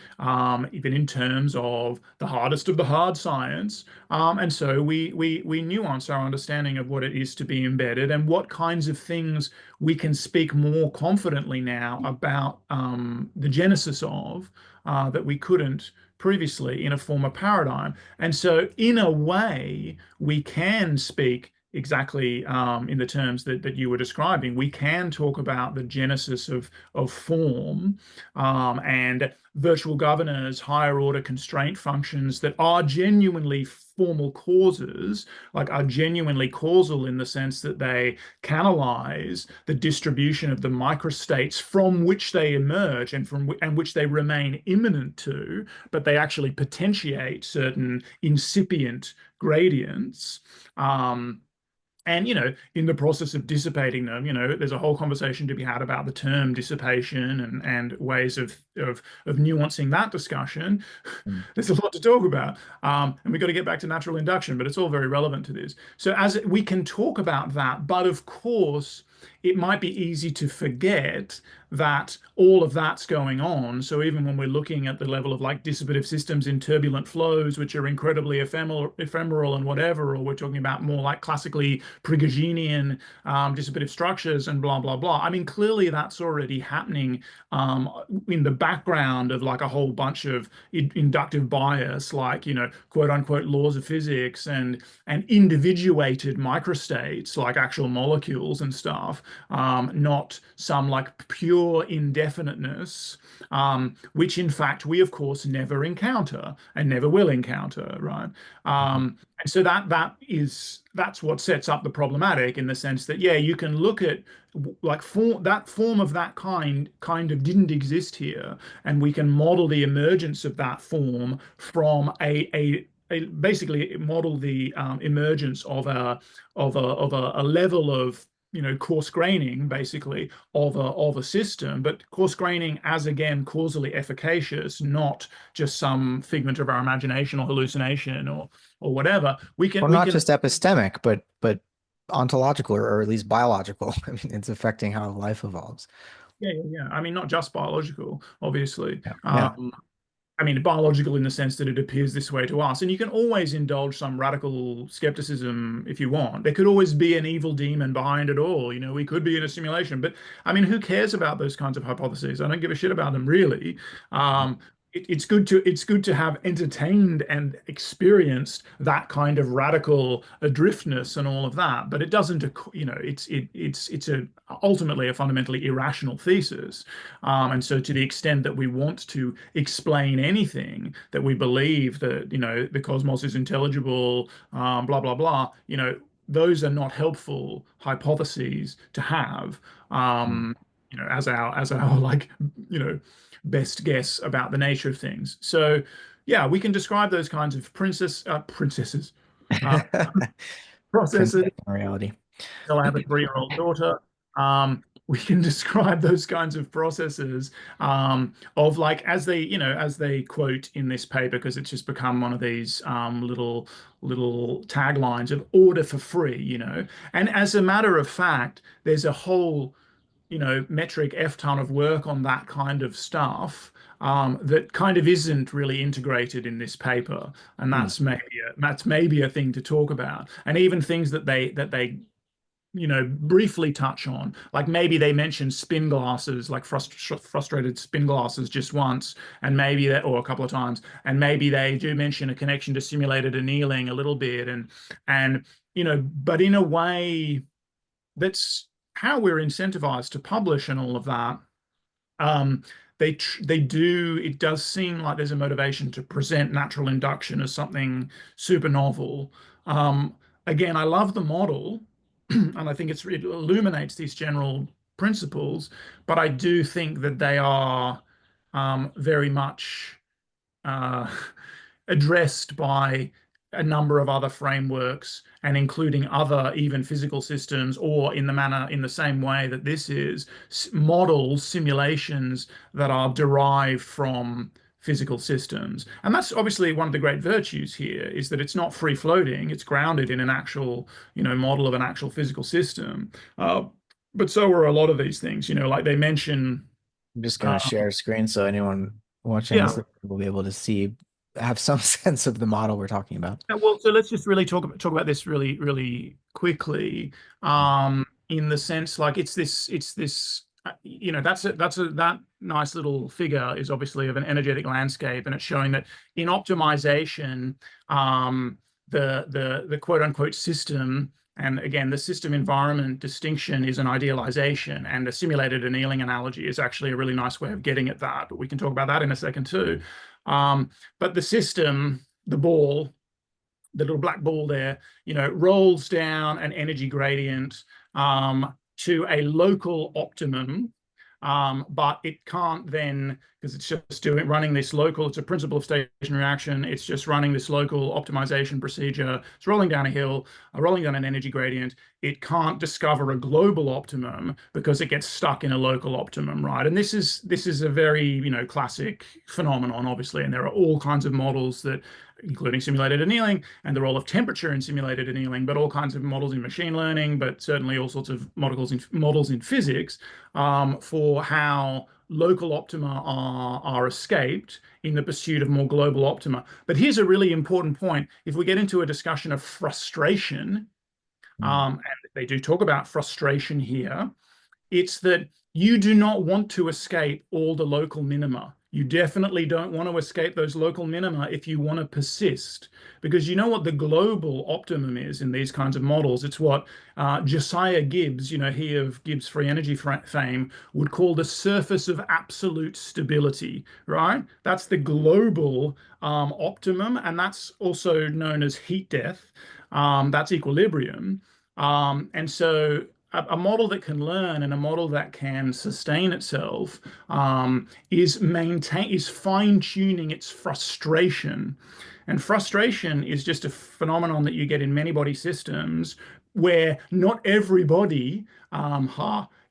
even in terms of the hardest of the hard science. And so we nuance our understanding of what it is to be embedded and what kinds of things we can speak more confidently now about the genesis of that we couldn't previously in a former paradigm. And so, in a way, we can speak exactly in the terms that you were describing. We can talk about the genesis of form and virtual governors, higher order constraint functions that are genuinely formal causes, like are genuinely causal in the sense that they canalize the distribution of the microstates from which they emerge and which they remain immanent to, but they actually potentiate certain incipient gradients. And in the process of dissipating them, there's a whole conversation to be had about the term dissipation and ways of nuancing that discussion. Mm. There's a lot to talk about, and we've got to get back to natural induction, but it's all very relevant to this. So as we can talk about that, but of course, it might be easy to forget that all of that's going on. So even when we're looking at the level of like dissipative systems in turbulent flows, which are incredibly ephemeral and whatever, or we're talking about more like classically Prigoginian dissipative structures and blah, blah, blah. I mean, clearly that's already happening in the background of like a whole bunch of inductive bias, like, quote unquote laws of physics and individuated microstates like actual molecules and stuff, not some like pure indefiniteness, which in fact we of course never encounter and never will encounter, right? And so that's what sets up the problematic in the sense that yeah, you can look at like form of that kind of didn't exist here, and we can model the emergence of that form from basically model the emergence of a level of coarse graining basically of a system, but coarse graining as again causally efficacious, not just some figment of our imagination or hallucination or whatever. We can Or we not can just epistemic, but ontological or at least biological. I mean, it's affecting how life evolves. yeah, yeah, yeah. I mean, not just biological, obviously. Yeah. Yeah. I mean, biological in the sense that it appears this way to us. And you can always indulge some radical skepticism if you want. There could always be an evil demon behind it all. We could be in a simulation. But I mean, who cares about those kinds of hypotheses? I don't give a shit about them really. It's good to have entertained and experienced that kind of radical adriftness and all of that. But it doesn't, it's ultimately a fundamentally irrational thesis. And so, to the extent that we want to explain anything, that we believe that, the cosmos is intelligible, blah, blah, blah, those are not helpful hypotheses to have, Mm. as our like, you know, best guess about the nature of things. So, yeah, we can describe those kinds of princesses, uh, processes. Princess in reality. Still have a 3-year-old daughter. we can describe those kinds of processes of like as they, as they quote in this paper, because it's just become one of these little taglines of order for free, And as a matter of fact, there's a whole metric F ton of work on that kind of stuff that kind of isn't really integrated in this paper, and Hmm. that's maybe a thing to talk about, and even things that they briefly touch on, like maybe they mention spin glasses, like frustrated spin glasses just once, and maybe that, or a couple of times, and maybe they do mention a connection to simulated annealing a little bit, and but in a way that's how we're incentivized to publish and all of that. Um, they do. It does seem like there's a motivation to present natural induction as something super novel. Um, Again, I love the model, and I think it illuminates these general principles, but I do think that they are very much uh, addressed by a number of other frameworks and including other even physical systems, or in the same way that this is models, simulations that are derived from physical systems. And that's obviously one of the great virtues here, is that it's not free floating, it's grounded in an actual, model of an actual physical system. Uh, but so are a lot of these things, like they mention, I'm just going uh, to share a screen so anyone watching yeah. this will be able to see, have some sense of the model we're talking about. Well, so let's just really talk about this really, really quickly. In the sense, like it's this, that nice little figure is obviously of an energetic landscape, and it's showing that in optimization, the quote unquote system, and again, the system environment distinction is an idealization, and the simulated annealing analogy is actually a really nice way of getting at that. But we can talk about that in a second too. But the system, the ball, the little black ball there, rolls down an energy gradient to a local optimum. But it can't then, because it's just running this local, it's a principle of station reaction. It's just running this local optimization procedure. It's rolling down a hill, rolling down an energy gradient. It can't discover a global optimum because it gets stuck in a local optimum, right? And this is a very, classic phenomenon, obviously. And there are all kinds of models that, including simulated annealing and the role of temperature in simulated annealing, but all kinds of models in machine learning, but certainly all sorts of models in physics, for how local optima are escaped in the pursuit of more global optima. But here's a really important point. If we get into a discussion of frustration, Mm. and they do talk about frustration here, it's that you do not want to escape all the local minima. You definitely don't want to escape those local minima if you want to persist, because you know what the global optimum is in these kinds of models. It's what Josiah Gibbs, he of Gibbs free energy fame, would call the surface of absolute stability, right? That's the global optimum, and that's also known as heat death. That's equilibrium. And so a model that can learn and a model that can sustain itself is fine-tuning its frustration. And frustration is just a phenomenon that you get in many body systems where not everybody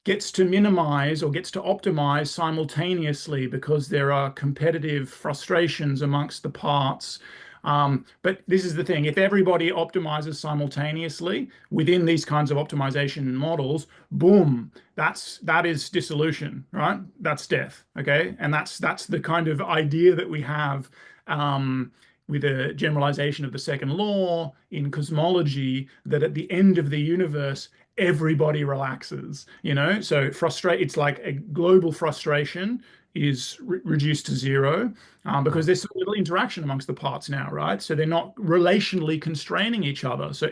gets to minimize or gets to optimize simultaneously, because there are competitive frustrations amongst the parts. But this is the thing, if everybody optimizes simultaneously within these kinds of optimization models, boom, that is dissolution, right? That's death, okay? And that's the kind of idea that we have with a generalization of the second law in cosmology, that at the end of the universe, everybody relaxes, So it's like a global frustration is reduced to zero, because there's so little interaction amongst the parts now, right? So they're not relationally constraining each other. So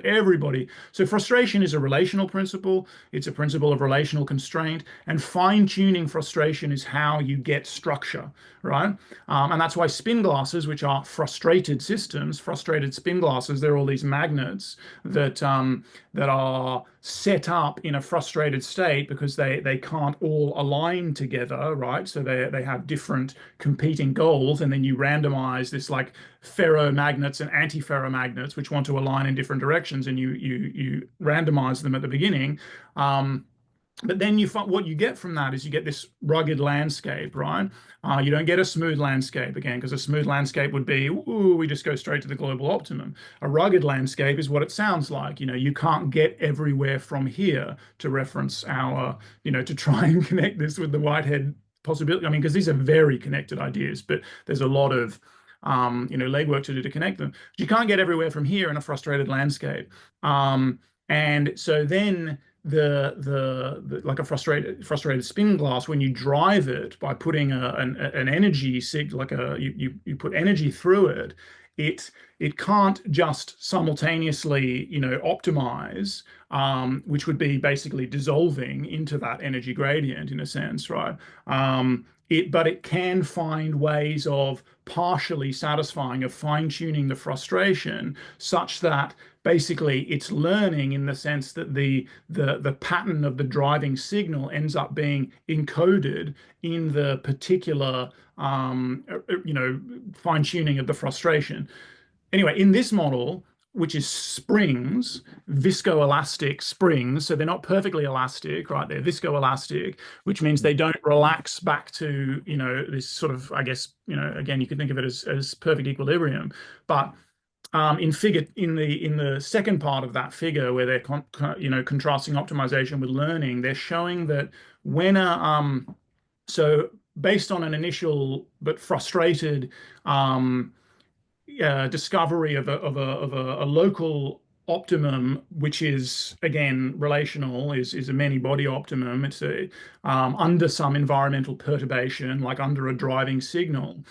frustration is a relational principle. It's a principle of relational constraint, and fine-tuning frustration is how you get structure, right? And that's why spin glasses, which are frustrated systems, frustrated spin glasses, they're all these magnets that are set up in a frustrated state because they can't all align together, right? So they have different competing goals, and then you randomize this, like ferromagnets and anti-ferromagnets which want to align in different directions, and you randomize them at the beginning. But then you find what you get from that is you get this rugged landscape, right? You don't get a smooth landscape again, because a smooth landscape would be, ooh, we just go straight to the global optimum. A rugged landscape is what it sounds like. You can't get everywhere from here, to reference our, to try and connect this with the Whitehead possibility. I mean, because these are very connected ideas, but there's a lot of legwork to do to connect them. But you can't get everywhere from here in a frustrated landscape. And so then the like a frustrated spin glass, when you drive it by putting an energy like you put energy through it, it can't just simultaneously optimize, which would be basically dissolving into that energy gradient in a sense, right? But it can find ways of partially satisfying, of fine-tuning the frustration such that basically it's learning, in the sense that the pattern of the driving signal ends up being encoded in the particular fine-tuning of the frustration. Anyway, in this model, which is springs, viscoelastic springs, so they're not perfectly elastic, right? They're viscoelastic, which means they don't relax back to, this sort of, I guess, again, you could think of it as perfect equilibrium. But in the second part of that figure, where they're contrasting optimization with learning, they're showing that when so based on an initial but frustrated um, discovery of a local optimum, which is again relational, is a many body optimum. It's under some environmental perturbation, like under a driving signal.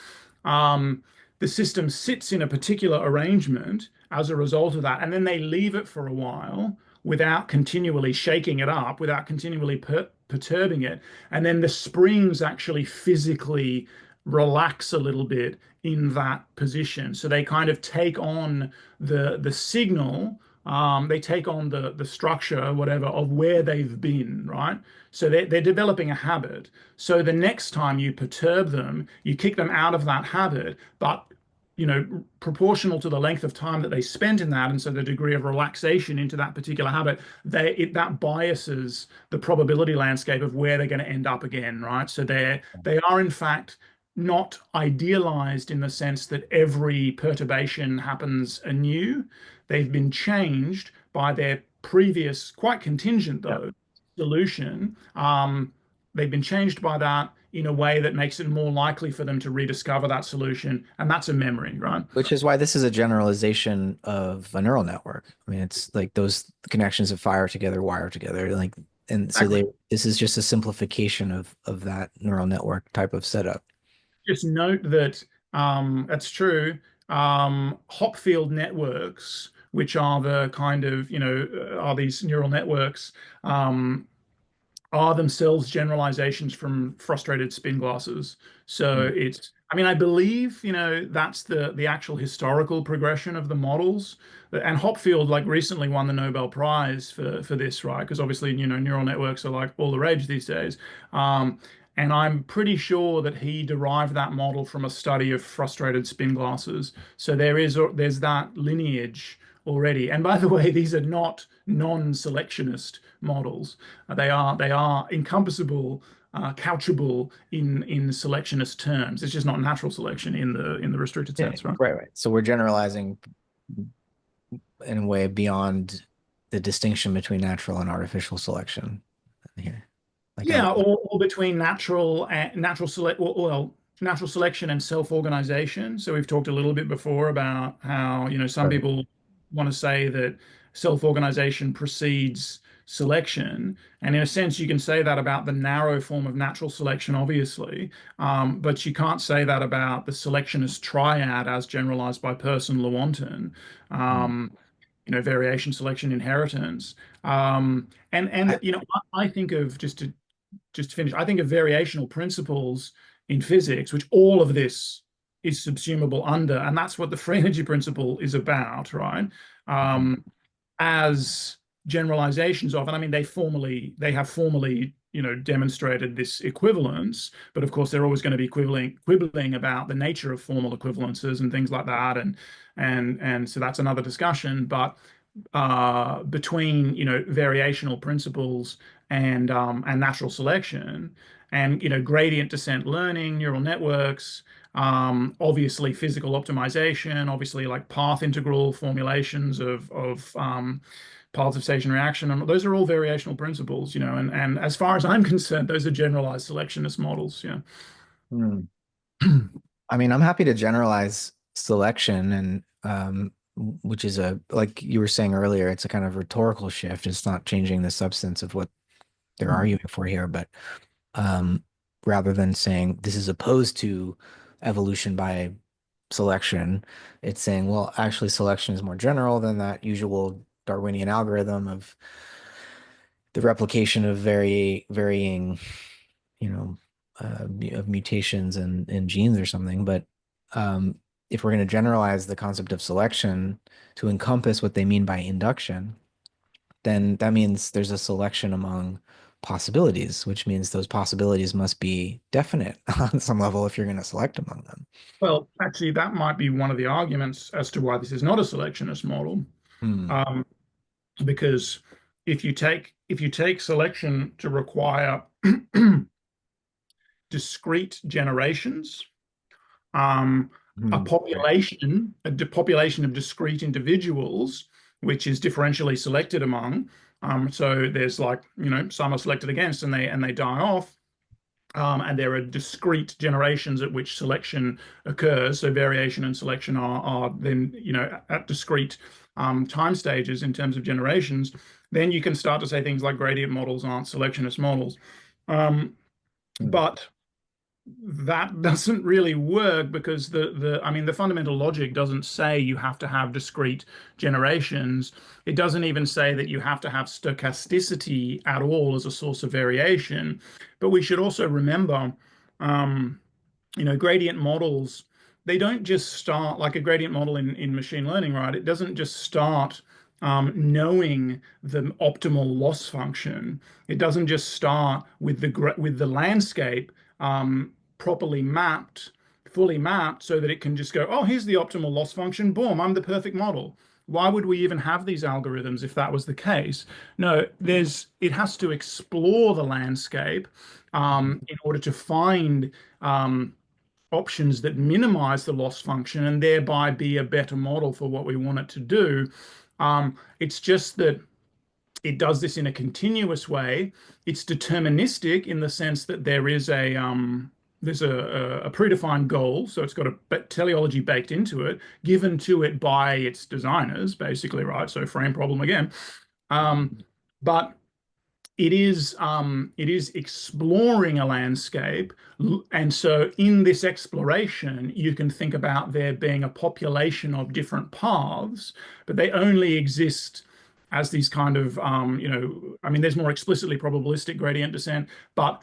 Um, the system sits in a particular arrangement as a result of that, and then they leave it for a while without continually shaking it up, without continually perturbing it. And then the springs actually physically relax a little bit in that position. So they kind of take on the signal, they take on the structure, whatever, of where they've been, right? So they're developing a habit. So the next time you perturb them, you kick them out of that habit, but proportional to the length of time that they spent in that, and so the degree of relaxation into that particular habit, that biases the probability landscape of where they're going to end up again, right? So they are in fact not idealized in the sense that every perturbation happens anew. They've been changed by their previous, quite contingent Yeah. though, solution. They've been changed by that in a way that makes it more likely for them to rediscover that solution, and that's a memory, right? Which is why this is a generalization of a neural network. I mean, it's like those connections that fire together, wire together, like, and so Exactly. this is just a simplification of that neural network type of setup. Just note that that's true. Hopfield networks, which are the kind of, are these neural networks, um, are themselves generalizations from frustrated spin glasses. So Mm. I mean, I believe, that's the actual historical progression of the models. And Hopfield, like, recently won the Nobel Prize for this, right? Because obviously, neural networks are like all the rage these days. Um, and I'm pretty sure that he derived that model from a study of frustrated spin glasses. So there's that lineage already. And by the way, these are not non-selectionist models. They are encompassable, couchable in selectionist terms. It's just not natural selection in the restricted Yeah, sense, right? right, right. So we're generalizing in a way beyond the distinction between natural and artificial selection here. Like I, Yeah, or between natural and natural select, well, natural selection and self-organization. So we've talked a little bit before about how, some right. people want to say that self-organization precedes selection. And in a sense, you can say that about the narrow form of natural selection, obviously. But you can't say that about the selectionist triad as generalized by Person-Lewontin. Mm. Um, variation, selection, inheritance. And I, I think of, just to finish, I think of variational principles in physics, which all of this is subsumable under, and that's what the free energy principle is about, right? Mhm. Um, as generalizations of, and I mean, they have formally, demonstrated this equivalence, but of course they're always going to be quibbling about the nature of formal equivalences and things like that, and so that's another discussion. But between variational principles and natural selection, and gradient descent learning, neural networks, obviously physical optimization, obviously like path integral formulations of paths of station reaction, and those are all variational principles, and as far as I'm concerned, those are generalized selectionist models. Yeah. Hmm. I mean, I'm happy to generalize selection and which is a like you were saying earlier, it's a kind of rhetorical shift. It's not changing the substance of what they're arguing for here, but um rather than saying this is opposed to evolution by selection, it's saying, well, actually selection is more general than that usual Darwinian algorithm of the replication of varying of mutations in genes or something. But um, if we're going to generalize the concept of selection to encompass what they mean by induction, then that means there's a selection among possibilities, which means those possibilities must be definite on some level if you're going to select among them. Well, actually, that might be one of the arguments as to why this is not a selectionist model, Hmm. um, because if you take selection to require discrete generations, um, a Hmm. Right. population, population of discrete individuals, which is differentially selected among. So there's like, some are selected against and they die off. And there are discrete generations at which selection occurs. So variation and selection are then, at discrete time stages in terms of generations. Then you can start to say things like gradient models aren't selectionist models. Um, Hmm. but that doesn't really work because the fundamental logic doesn't say you have to have discrete generations. It doesn't even say that you have to have stochasticity at all as a source of variation. But we should also remember, um, gradient models, they don't just start like a gradient model in machine learning, right? It doesn't just start knowing the optimal loss function. It doesn't just start with the landscape properly mapped, fully mapped, so that it can just go, oh, here's the optimal loss function. Boom, I'm the perfect model. Why would we even have these algorithms if that was the case? No, it has to explore the landscape in order to find um, options that minimize the loss function and thereby be a better model for what we want it to do. It's just that it does this in a continuous way. It's deterministic in the sense that there's a predefined goal, so it's got a teleology baked into it, given to it by its designers, basically, right? So frame problem again. Um, but it is exploring a landscape, and so in this exploration you can think about there being a population of different paths, but they only exist as these kind of I mean there's more explicitly probabilistic gradient descent, but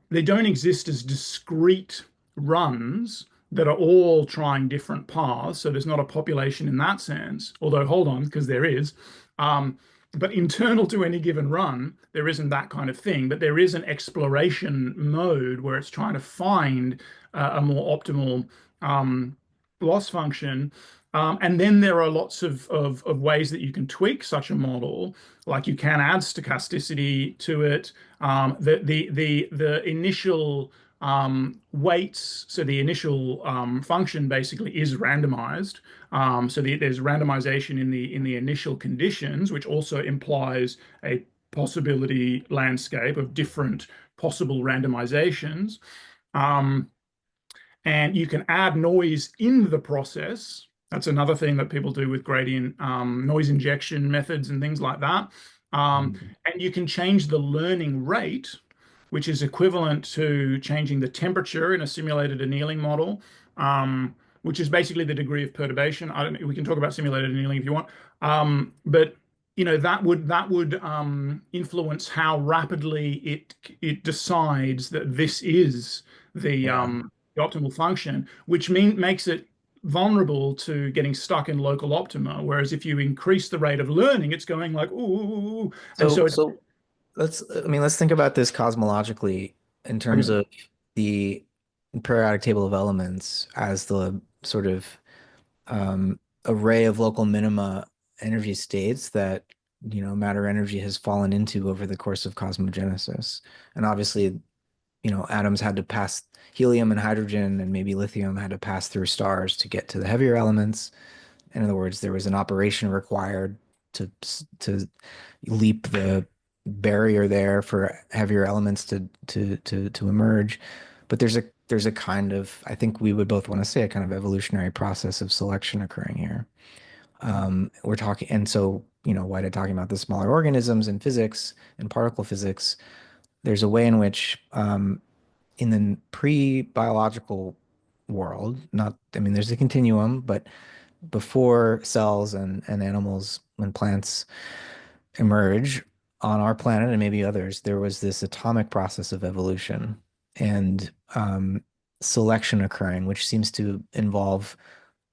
they don't exist as discrete runs that are all trying different paths, so there's not a population in that sense, although hold on, because there is. um, but internal to any given run, there isn't that kind of thing. But there is an exploration mode where it's trying to find a more optimal um, loss function. And then there are lots of ways that you can tweak such a model, like you can add stochasticity to it. The initial weights, so the initial function basically is randomized. There's randomization in the initial conditions, which also implies a possibility landscape of different possible randomizations. Um, and you can add noise in the process. That's another thing that people do with gradient noise injection methods and things like that. And you can change the learning rate, which is equivalent to changing the temperature in a simulated annealing model, which is basically the degree of perturbation. I don't. We can talk about simulated annealing if you want, but that would influence how rapidly it decides that this is the Yeah. um, the optimal function, which makes it vulnerable to getting stuck in local optima. Whereas if you increase the rate of learning, it's going like ooh, and So, so it. so let's think about this cosmologically in terms Okay. of the periodic table of elements as the sort of array of local minima energy states that, matter energy has fallen into over the course of cosmogenesis. And obviously, atoms had to pass helium and hydrogen and maybe lithium had to pass through stars to get to the heavier elements. In other words, there was an operation required to leap the barrier there for heavier elements to emerge. But there's a kind of, I think we would both want to say, a kind of evolutionary process of selection occurring here. We're talking, and so, Whitehead talking about the smaller organisms in physics and particle physics, there's a way in which, in the pre-biological world, not, I mean, there's a continuum, but before cells and animals and plants emerge on our planet and maybe others, there was this atomic process of evolution and selection occurring, which seems to involve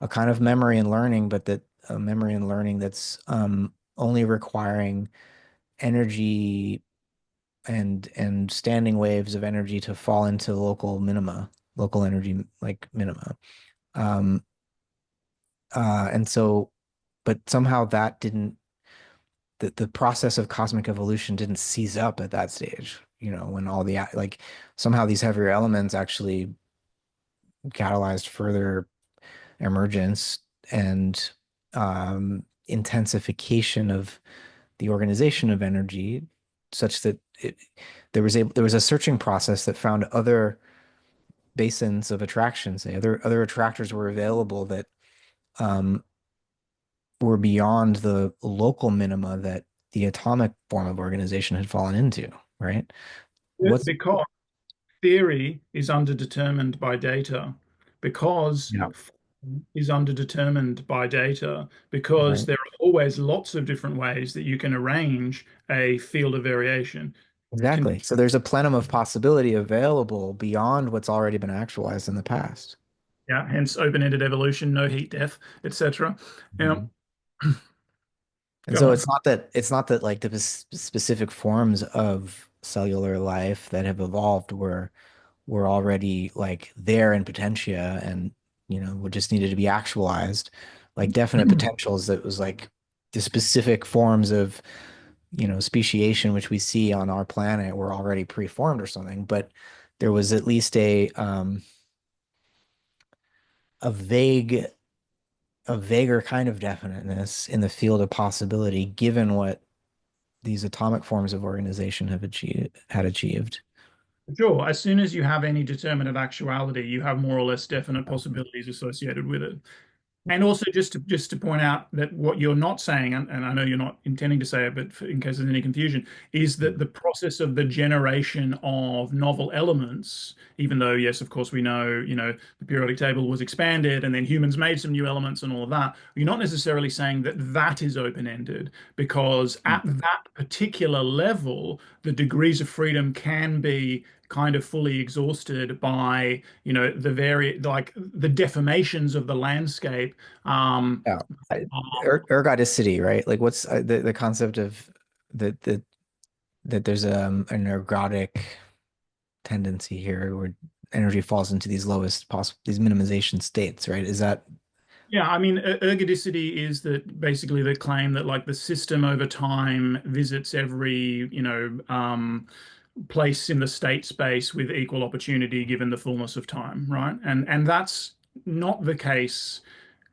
a kind of memory and learning, but that a memory and learning that's only requiring energy and standing waves of energy to fall into local minima, local energy like minima. Um, and so, but somehow that didn't, the process of cosmic evolution didn't seize up at that stage, when all the, like, somehow these heavier elements actually catalyzed further emergence and intensification of the organization of energy, such that there was a searching process that found other basins of attraction, say other attractors were available that um, were beyond the local minima that the atomic form of organization had fallen into, right? What's Because theory is underdetermined by data, because Yeah, form is underdetermined by data, because right. there are always lots of different ways that you can arrange a field of variation. Exactly. Can, So there's a plenum of possibility available beyond what's already been actualized in the past. yeah, hence open-ended evolution, no heat death, etc. Now, Mhm. And go so on. it's not that like the specific forms of cellular life that have evolved were already like there in potentia and would just needed to be actualized, like definite potentials that was like the specific forms of speciation which we see on our planet were already preformed or something, but there was at least a vague a vaguer kind of definiteness in the field of possibility given what these atomic forms of organization had achieved. Sure, as soon as you have any determinate actuality, you have more or less definite possibilities associated with it. And also, just to point out that what you're not saying, and I know you're not intending to say it, but in case there's any confusion, is that the process of the generation of novel elements, even though, yes, of course, we know, the periodic table was expanded and then humans made some new elements and all of that, you're not necessarily saying that that is open-ended, because at that particular level, the degrees of freedom can be kind of fully exhausted by, like the deformations of the landscape. Yeah. Ergodicity, right? Like what's the concept of that that there's an ergodic tendency here where energy falls into these lowest possible these minimization states, right? Is that Yeah, I mean, ergodicity is that basically the claim that like the system over time visits every, place in the state space with equal opportunity given the fullness of time, right? And that's not the case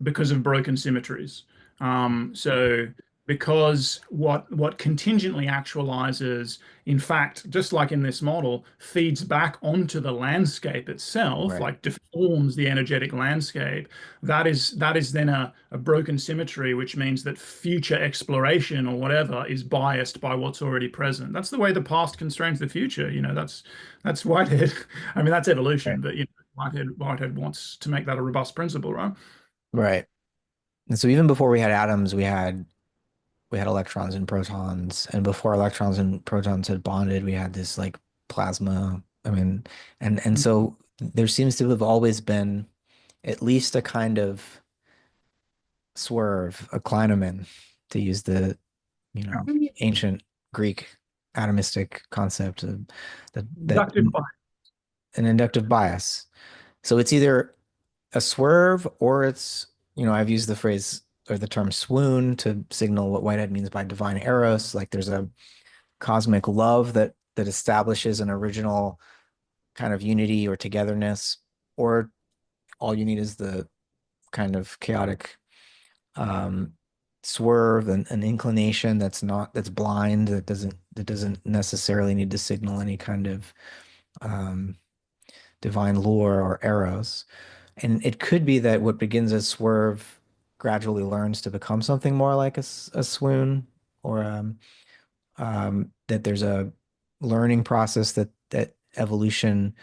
because of broken symmetries. So because what contingently actualizes, in fact, just like in this model, feeds back onto the landscape itself, right? like deforms the energetic landscape, that is then a broken symmetry, which means that future exploration or whatever is biased by what's already present. That's the way the past constrains the future. That's Whitehead. I mean, that's Right. evolution, but Whitehead wants to make that a robust principle, right? Right. And so even before we had atoms, we had electrons and protons, and before electrons and protons had bonded, we had this like plasma. I mean, and so there seems to have always been at least a kind of swerve, a Kleineman, to use the, ancient Greek atomistic concept of that Inductive bias. an inductive bias. So it's either a swerve or it's, I've used the phrase or the term swoon to signal what Whitehead means by divine eros. Like there's a cosmic love that establishes an original kind of unity or togetherness, or all you need is the kind of chaotic um, swerve and an inclination that's blind, that doesn't necessarily need to signal any kind of um, divine lore or eros. And it could be that what begins as swerve gradually learns to become something more like a swoon, or that there's a learning process that evolution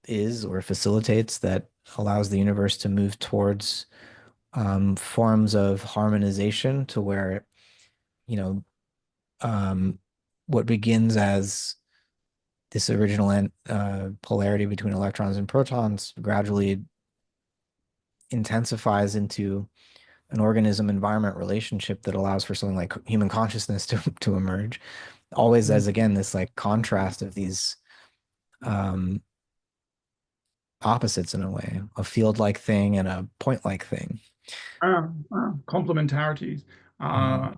is or facilitates that allows the universe to move towards forms of harmonization to where, you know, um, what begins as this original polarity between electrons and protons gradually intensifies into an organism environment relationship that allows for something like human consciousness to emerge, always Mm. as again this like contrast of these um, opposites in a way, a field-like thing and a point-like thing. Complementarities. Mhm. Uh,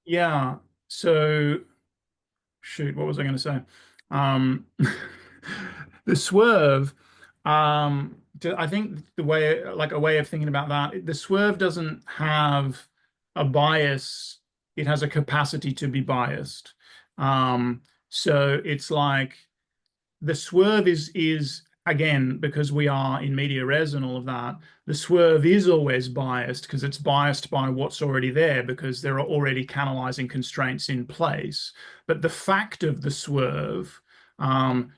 yeah. So, shoot, what was I going to say? Um, the swerve. I think the way, like a way of thinking about that, the swerve doesn't have a bias. It has a capacity to be biased. So it's like the swerve is again because we are in media res and all of that. The swerve is always biased because it's biased by what's already there because there are already canalizing constraints in place. But the fact of the swerve,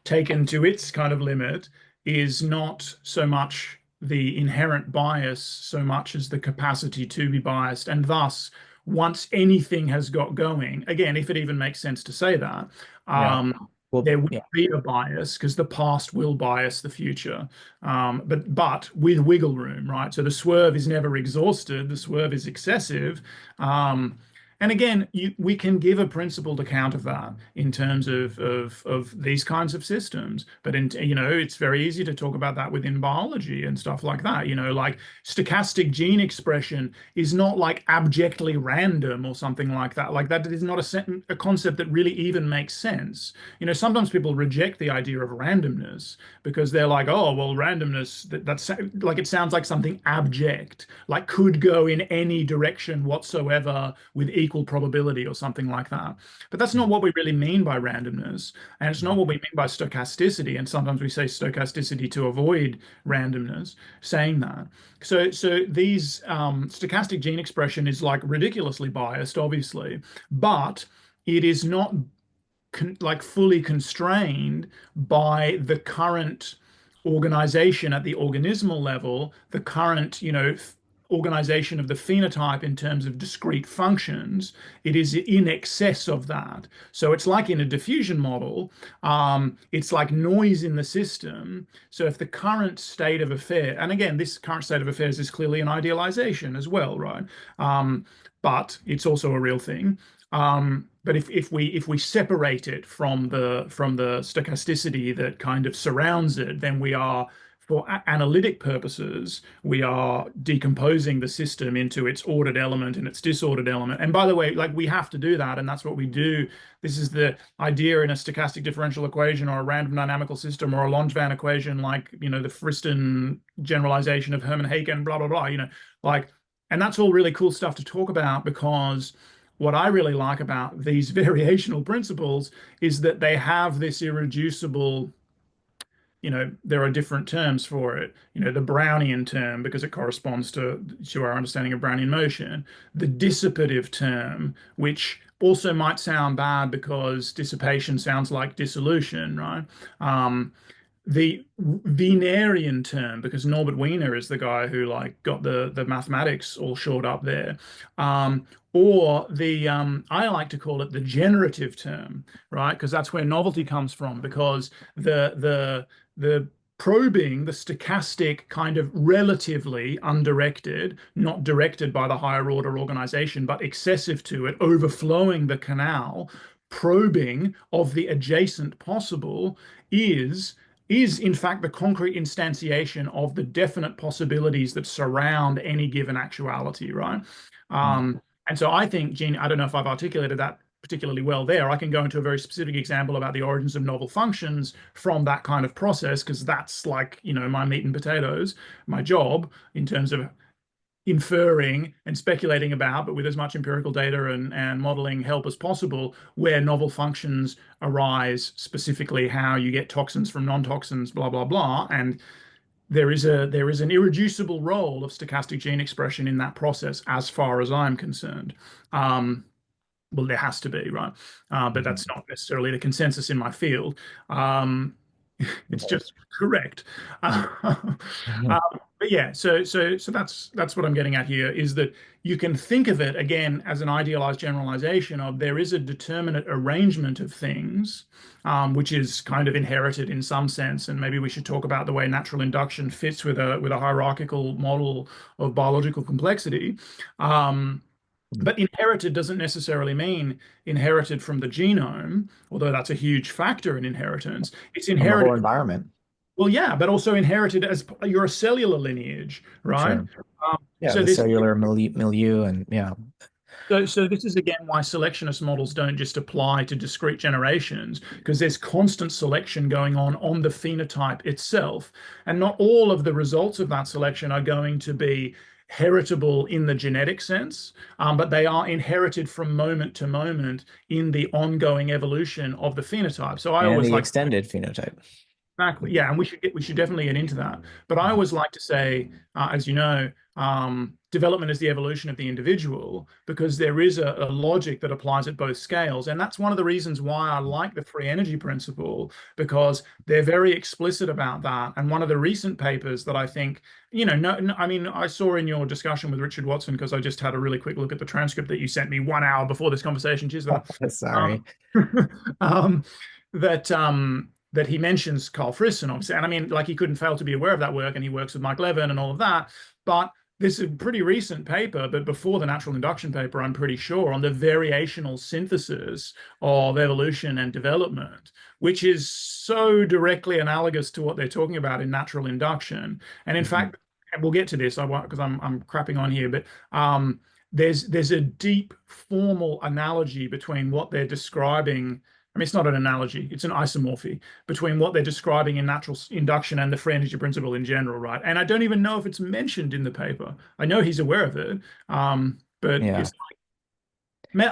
taken to its kind of limit, is not so much the inherent bias so much as the capacity to be biased, and thus. Once anything has got going, again, if it even makes sense to say that, Yeah. um, Well, there will yeah. be a bias because the past will bias the future, but with wiggle room, right? So the swerve is never exhausted. The swerve is excessive, um, and again, we can give a principled account of that in terms of these kinds of systems. But it's very easy to talk about that within biology and stuff like that. Like stochastic gene expression is not like abjectly random or something like that. Like that is not a concept that really even makes sense. Sometimes people reject the idea of randomness because they're like, oh, well, randomness, that's like it sounds like something abject, like could go in any direction whatsoever with equal probability or something like that. But that's not what we really mean by randomness. And it's not Mhm. what we mean by stochasticity. And sometimes we say stochasticity to avoid randomness, saying that. So these stochastic gene expression is like ridiculously biased, obviously, but it is not like fully constrained by the current organization at the organismal level, the current, organization of the phenotype in terms of discrete functions. It is in excess of that. So it's like in a diffusion model, it's like noise in the system. So if the current state of affair, and again, this current state of affairs is clearly an idealization as well, right? Um, but it's also a real thing. But if we separate it from the stochasticity that kind of surrounds it, then we are, for analytic purposes, we are decomposing the system into its ordered element and its disordered element. And by the way, like we have to do that, and that's what we do. This is the idea in a stochastic differential equation or a random dynamical system or a Langevin equation, like the Friston generalization of Hermann Haken, blah blah blah. Like, and that's all really cool stuff to talk about because what I really like about these variational principles is that they have this irreducible, there are different terms for it. The Brownian term, because it corresponds to our understanding of Brownian motion, the dissipative term, which also might sound bad because dissipation sounds like dissolution, right? The Wienerian term, because Norbert Wiener is the guy who like got the mathematics all shored up there, or the I like to call it the generative term, right? Because that's where novelty comes from. Because the probing, the stochastic kind of relatively undirected, not directed by the higher order organization, but excessive to it, overflowing the canal, probing of the adjacent possible is is in fact the concrete instantiation of the definite possibilities that surround any given actuality, right? Mm. And so I think, Gene, I don't know if I've articulated that particularly well there. I can go into a very specific example about the origins of novel functions from that kind of process, because that's like, my meat and potatoes, my job in terms of inferring and speculating about, but with as much empirical data and modeling help as possible, where novel functions arise, specifically how you get toxins from non-toxins, blah, blah, blah. And there is an irreducible role of stochastic gene expression in that process, as far as I'm concerned. Um, well, there has to be, right? But that's Mhm. not necessarily the consensus in my field. Um, it's Right. just correct. Mhm. But yeah, so that's what I'm getting at here is that you can think of it again as an idealized generalization of there is a determinate arrangement of things, which is kind of inherited in some sense, and maybe we should talk about the way natural induction fits with a hierarchical model of biological complexity. Um, but inherited doesn't necessarily mean inherited from the genome, although that's a huge factor in inheritance. It's From the whole inherited, environment. well, yeah, but also inherited as you're a cellular lineage, right? Sure. Um, Yeah, so the this cellular milieu and yeah. so this is again why selectionist models don't just apply to discrete generations, because there's constant selection going on the phenotype itself, and not all of the results of that selection are going to be heritable in the genetic sense, but they are inherited from moment to moment in the ongoing evolution of the phenotype. So I And always the like. extended phenotype. Exactly. Yeah, and we should definitely get into that. But I always like to say, as you know, development is the evolution of the individual, because there is a logic that applies at both scales, and that's one of the reasons why I like the free energy principle, because they're very explicit about that. And one of the recent papers that I think, no, no, I mean, I saw in your discussion with Richard Watson, because I just had a really quick look at the transcript that you sent me 1 hour before this conversation. Cheers for that. Sorry. Um, that he mentions Carl Frisson, obviously. And I mean, like, he couldn't fail to be aware of that work, and he works with Mike Levin and all of that. But this is a pretty recent paper, but before the natural induction paper, I'm pretty sure, on the variational synthesis of evolution and development, which is so directly analogous to what they're talking about in natural induction. And in Mhm. fact, and we'll get to this, I won't, because I'm crapping on here, but there's a deep formal analogy between what they're describing. I mean, it's not an analogy, it's an isomorphy between what they're describing in natural induction and the free energy principle in general, right? And I don't even know if it's mentioned in the paper. I know he's aware of it, but Yeah. it's, and Uh,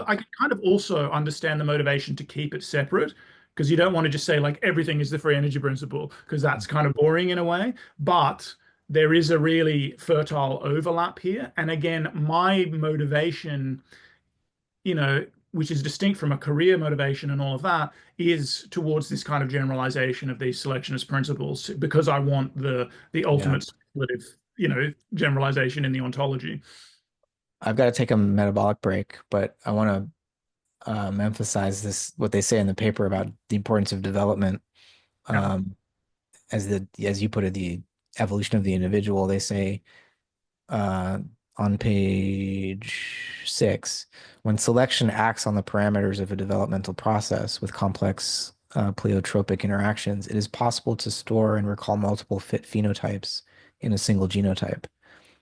I can kind of also understand the motivation to keep it separate, because you don't want to just say like everything is the free energy principle, because that's kind of boring in a way. But there is a really fertile overlap here. And again, my motivation, which is distinct from a career motivation and all of that, is towards this kind of generalization of these selectionist principles, because I want the yeah. ultimate speculative, generalization in the ontology. I've got to take a metabolic break, but I want to emphasize this, what they say in the paper about the importance of development. Yeah. Um, as you put it, the evolution of the individual. They say uh, on page 6, when selection acts on the parameters of a developmental process with complex pleiotropic interactions, it is possible to store and recall multiple fit phenotypes in a single genotype.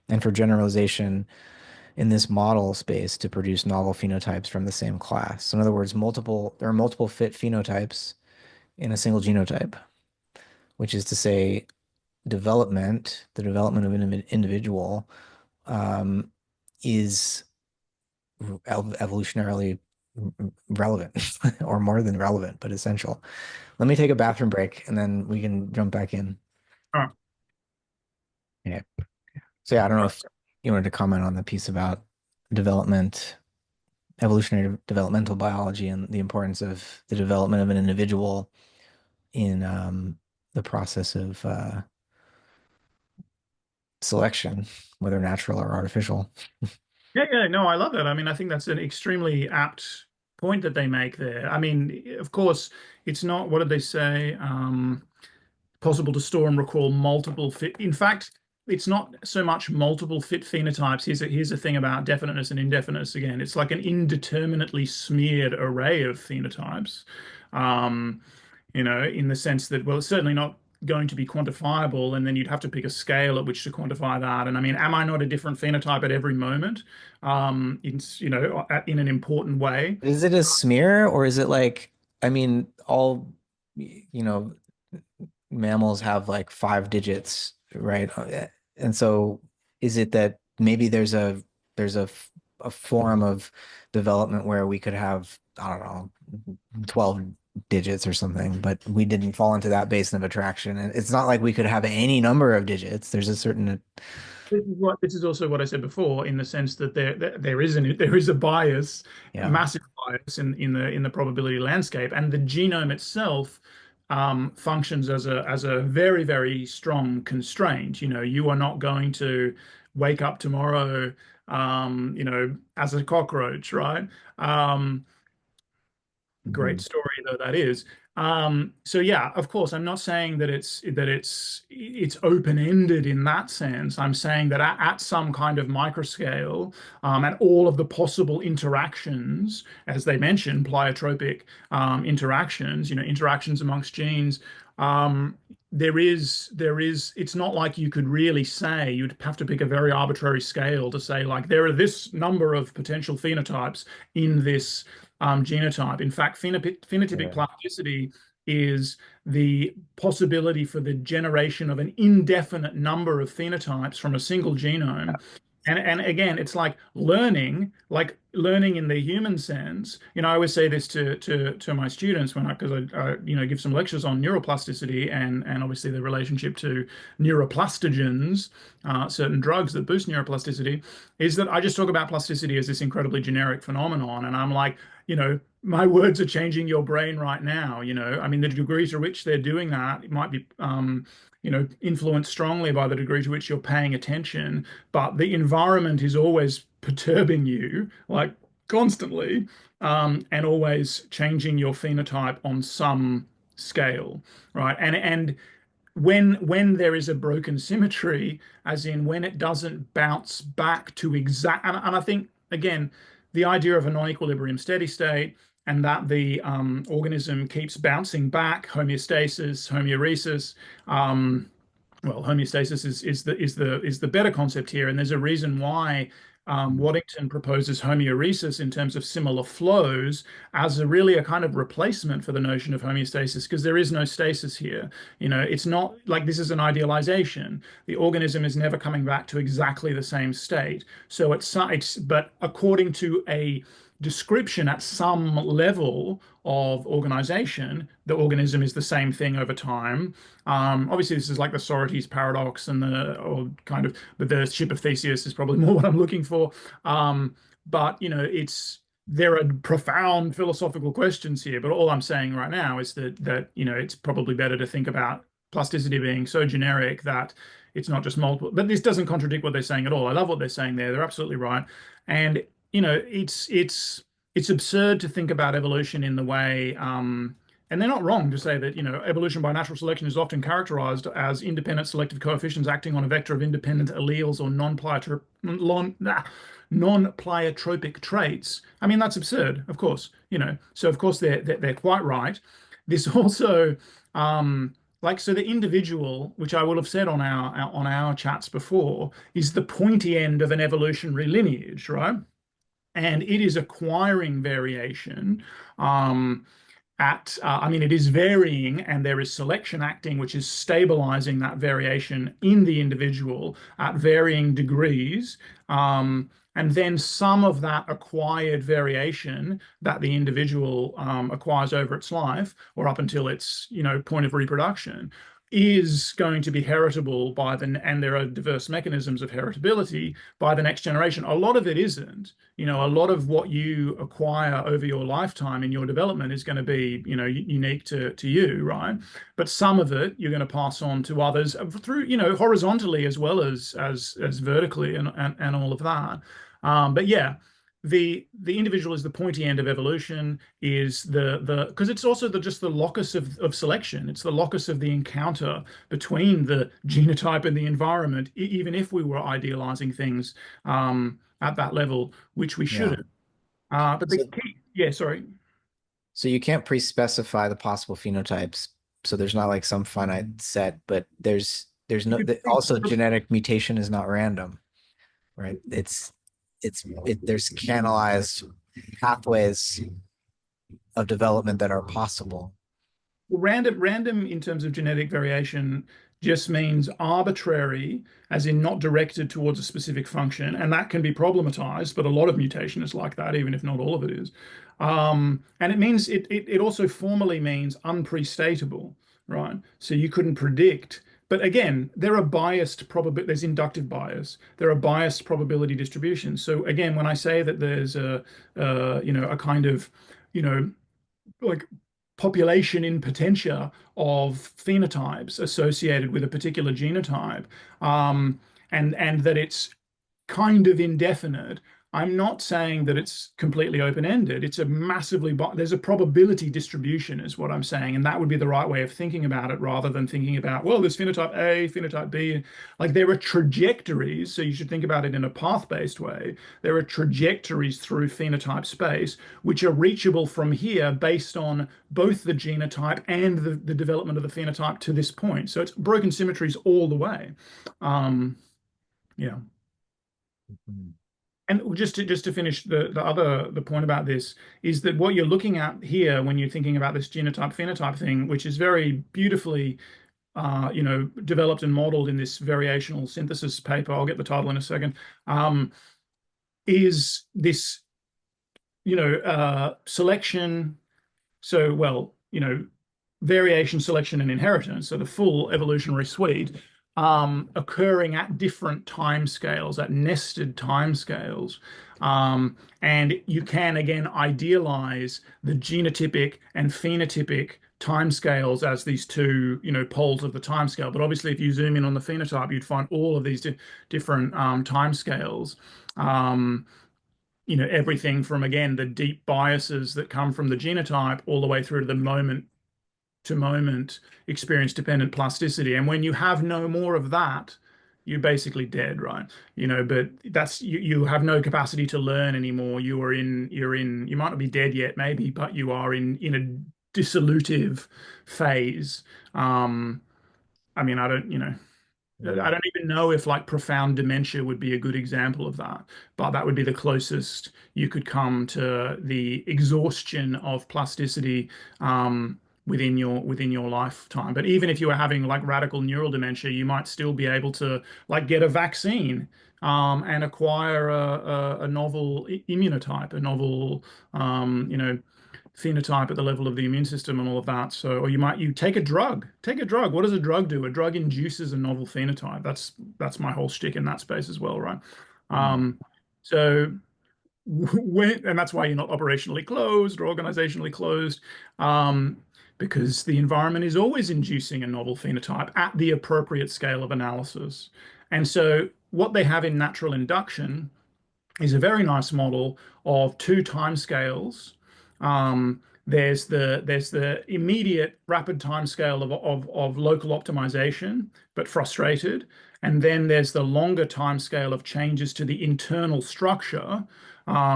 And for generalization in this model space to produce novel phenotypes from the same class. So in other words, there are multiple fit phenotypes in a single genotype, which is to say the development of an individual um, is evolutionarily relevant or more than relevant, but essential. Let me take a bathroom break and then we can jump back in. All right. Yeah. So yeah, I don't know if you wanted to comment on the piece about development, evolutionary developmental biology and the importance of the development of an individual in the process of selection, whether natural or artificial. Yeah, yeah, no, I love that. I mean, I think that's an extremely apt point that they make there. I mean, of course, it's not, what did they say? Possible to store and recall multiple fit. In fact, it's not so much multiple fit phenotypes. Here's a thing about definiteness and indefiniteness again. It's like an indeterminately smeared array of phenotypes. Um, in the sense that, well, it's certainly not going to be quantifiable, and then you'd have to pick a scale at which to quantify that. And I mean, am I not a different phenotype at every moment, in an important way? Is it a smear or is it like, I mean, all, mammals have like 5 digits, right? And so is it that maybe there's a form of development where we could have, I don't know, 12 digits or something, but we didn't fall into that basin of attraction. And it's not like we could have any number of digits. There's a certain, This is also what I said before, in the sense that there is a bias, a yeah. massive bias in the probability landscape, and the genome itself functions as a very, very strong constraint. You are not going to wake up tomorrow, as a cockroach, right? Um, Great Mhm. story though that is. So yeah, of course, I'm not saying that it's open-ended in that sense. I'm saying that at some kind of microscale, and all of the possible interactions, as they mentioned, pleiotropic interactions, interactions amongst genes, it's not like you could really say, you'd have to pick a very arbitrary scale to say, like, there are this number of potential phenotypes in this genotype. In fact, phenotypic Yeah. plasticity is the possibility for the generation of an indefinite number of phenotypes from a single genome. And again, it's like learning in the human sense. I always say this to my students when because I give some lectures on neuroplasticity and obviously the relationship to neuroplastogens, certain drugs that boost neuroplasticity, is that I just talk about plasticity as this incredibly generic phenomenon, and I'm like, my words are changing your brain right now. I mean, the degree to which they're doing that, it might be, influenced strongly by the degree to which you're paying attention, but the environment is always perturbing you, like constantly, and always changing your phenotype on some scale, right? And when there is a broken symmetry, as in when it doesn't bounce back to exact, and I think again, the idea of a non-equilibrium steady state, and that the organism keeps bouncing back, homeostasis, homeoresis. Well, homeostasis is the better concept here, and there's a reason why Waddington proposes homeoresis in terms of similar flows as really a kind of replacement for the notion of homeostasis, because there is no stasis here. It's not like this is an idealization. The organism is never coming back to exactly the same state. So but according to a description at some level of organization, the organism is the same thing over time. Obviously, this is like the Socrates paradox but the ship of Theseus is probably more what I'm looking for. But there are profound philosophical questions here. But all I'm saying right now is that it's probably better to think about plasticity being so generic that it's not just multiple. But this doesn't contradict what they're saying at all. I love what they're saying there. They're absolutely right. And it's absurd to think about evolution in the way. And they're not wrong to say that, evolution by natural selection is often characterized as independent selective coefficients acting on a vector of independent alleles or non-pleiotropic traits. I mean, that's absurd, of course, So of course they're quite right. This also, so the individual, which I will have said on our chats before, is the pointy end of an evolutionary lineage, right? And it is acquiring variation. I mean, it is varying, and there is selection acting, which is stabilizing that variation in the individual at varying degrees. And then some of that acquired variation that the individual acquires over its life, or up until its, point of reproduction, is going to be heritable and there are diverse mechanisms of heritability by the next generation. A lot of it isn't. A lot of what you acquire over your lifetime in your development is going to be, unique to you, right? But some of it you're going to pass on to others through, horizontally as well as vertically and all of that. But yeah, the individual is the pointy end of evolution, is the because it's also just the locus of selection. It's the locus of the encounter between the genotype and the environment, even if we were idealizing things at that level, which we Yeah. shouldn't. But the So, key, yeah, sorry. So you can't pre-specify the possible phenotypes. So there's not like some finite set, but there's You no could also genetic mutation is not random, right? There's canalized pathways of development that are possible. Well, random in terms of genetic variation just means arbitrary, as in not directed towards a specific function, and that can be problematized. But a lot of mutation is like that, even if not all of it is. And it means it also formally means unprestatable, right? So you couldn't predict. But again, there are biased probability. There's inductive bias. There are biased probability distributions. So again, when I say that there's a kind of you know like population in potentia of phenotypes associated with a particular genotype, um, and that it's kind of indefinite. I'm not saying that it's completely open-ended. It's a massively, there's a probability distribution, is what I'm saying. And that would be the right way of thinking about it rather than thinking about, well, there's phenotype A, phenotype B. Like there are trajectories. So you should think about it in a path-based way. There are trajectories through phenotype space, which are reachable from here based on both the genotype and the development of the phenotype to this point. So it's broken symmetries all the way. Um, yeah. Mhm. And just to finish the point about this is that what you're looking at here when you're thinking about this genotype phenotype thing, which is very beautifully developed and modeled in this variational synthesis paper, I'll get the title in a second, is this selection. So, well, variation, selection, and inheritance, so the full evolutionary suite, occurring at different time scales, at nested time scales. And you can again idealize the genotypic and phenotypic timescales as these two, poles of the timescale. But obviously, if you zoom in on the phenotype, you'd find all of these different timescales. Um, everything from again the deep biases that come from the genotype all the way through to the moment to moment experience dependent plasticity. And when you have no more of that, you're basically dead, right? But that's you have no capacity to learn anymore. You might not be dead yet, maybe, but you are in a dissolutive phase. Um, I mean, I Mm. don't even know if like profound dementia would be a good example of that, but that would be the closest you could come to the exhaustion of plasticity within your lifetime. But even if you were having like radical neural dementia, you might still be able to like get a vaccine and acquire a novel immunotype, a novel phenotype at the level of the immune system and all of that. So, or you take a drug. Take a drug. What does a drug do? A drug induces a novel phenotype. That's my whole shtick in that space as well, right? Mm. So and that's why you're not operationally closed or organizationally closed, um, because the environment is always inducing a novel phenotype at the appropriate scale of analysis. And so what they have in natural induction is a very nice model of two timescales. There's the immediate rapid timescale of local optimization, but frustrated. And then there's the longer timescale of changes to the internal structure,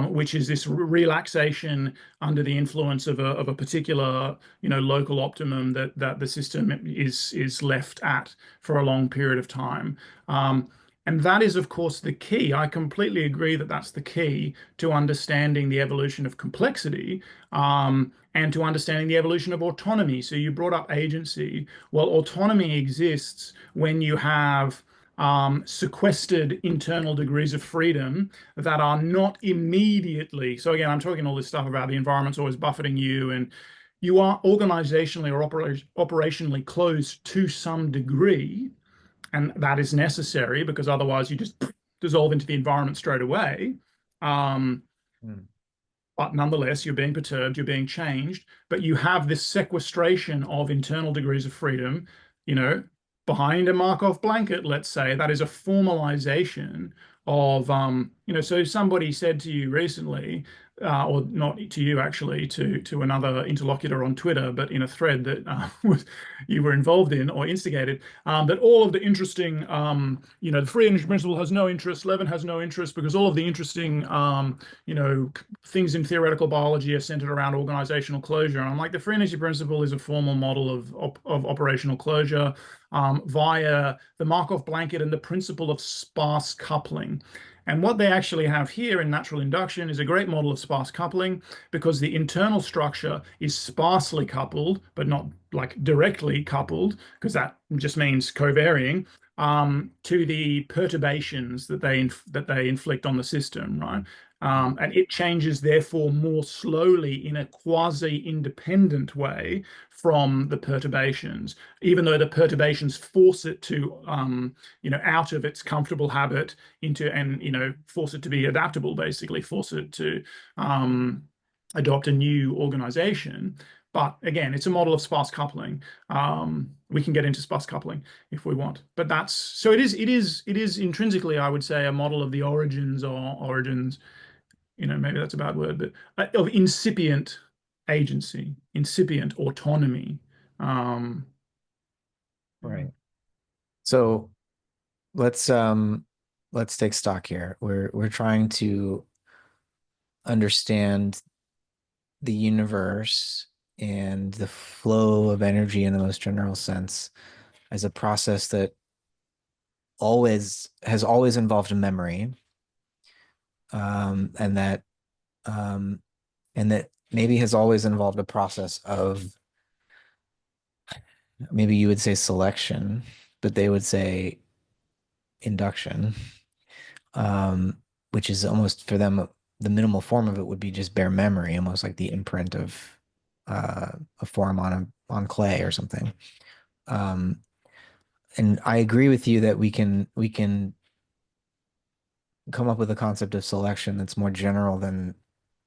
which is this relaxation under the influence of a particular, local optimum that the system is left at for a long period of time. And that is, of course, the key. I completely agree that that's the key to understanding the evolution of complexity, and to understanding the evolution of autonomy. So you brought up agency. Well, autonomy exists when you have sequestered internal degrees of freedom that are not immediately. So again, I'm talking all this stuff about the environment's always buffeting you, and you are organizationally or operationally closed to some degree, and that is necessary because otherwise you just dissolve into the environment straight away. Um, Mm. but nonetheless, you're being perturbed, you're being changed, but you have this sequestration of internal degrees of freedom, you know, behind a Markov blanket, let's say, that is a formalization of, so somebody said to you recently or not to you actually, to another interlocutor on Twitter, but in a thread that was, you were involved in or instigated, that all of the interesting, the free energy principle has no interest, Levin has no interest because all of the interesting, things in theoretical biology are centered around organizational closure. And I'm like, the free energy principle is a formal model of operational closure via the Markov blanket and the principle of sparse coupling. And what they actually have here in natural induction is a great model of sparse coupling because the internal structure is sparsely coupled, but not like directly coupled, because that just means covarying to the perturbations that they inflict on the system, right? And it changes therefore more slowly in a quasi-independent way from the perturbations, even though the perturbations force it to, out of its comfortable habit into, and force it to be adaptable, basically force it to adopt a new organization. But again, it's a model of sparse coupling. We can get into sparse coupling if we want, but that's so it is intrinsically, I would say, a model of the origins. Maybe that's a bad word, but of incipient agency, incipient autonomy. Um, Right. So let's take stock here. We're trying to understand the universe and the flow of energy in the most general sense as a process that always involved a memory, um, and that um, and that maybe has always involved a process of, maybe you would say selection, but they would say induction, um, which is almost for them the minimal form of it would be just bare memory, almost like the imprint of uh, a form on clay or something. Um, and I agree with you that we can come up with a concept of selection that's more general than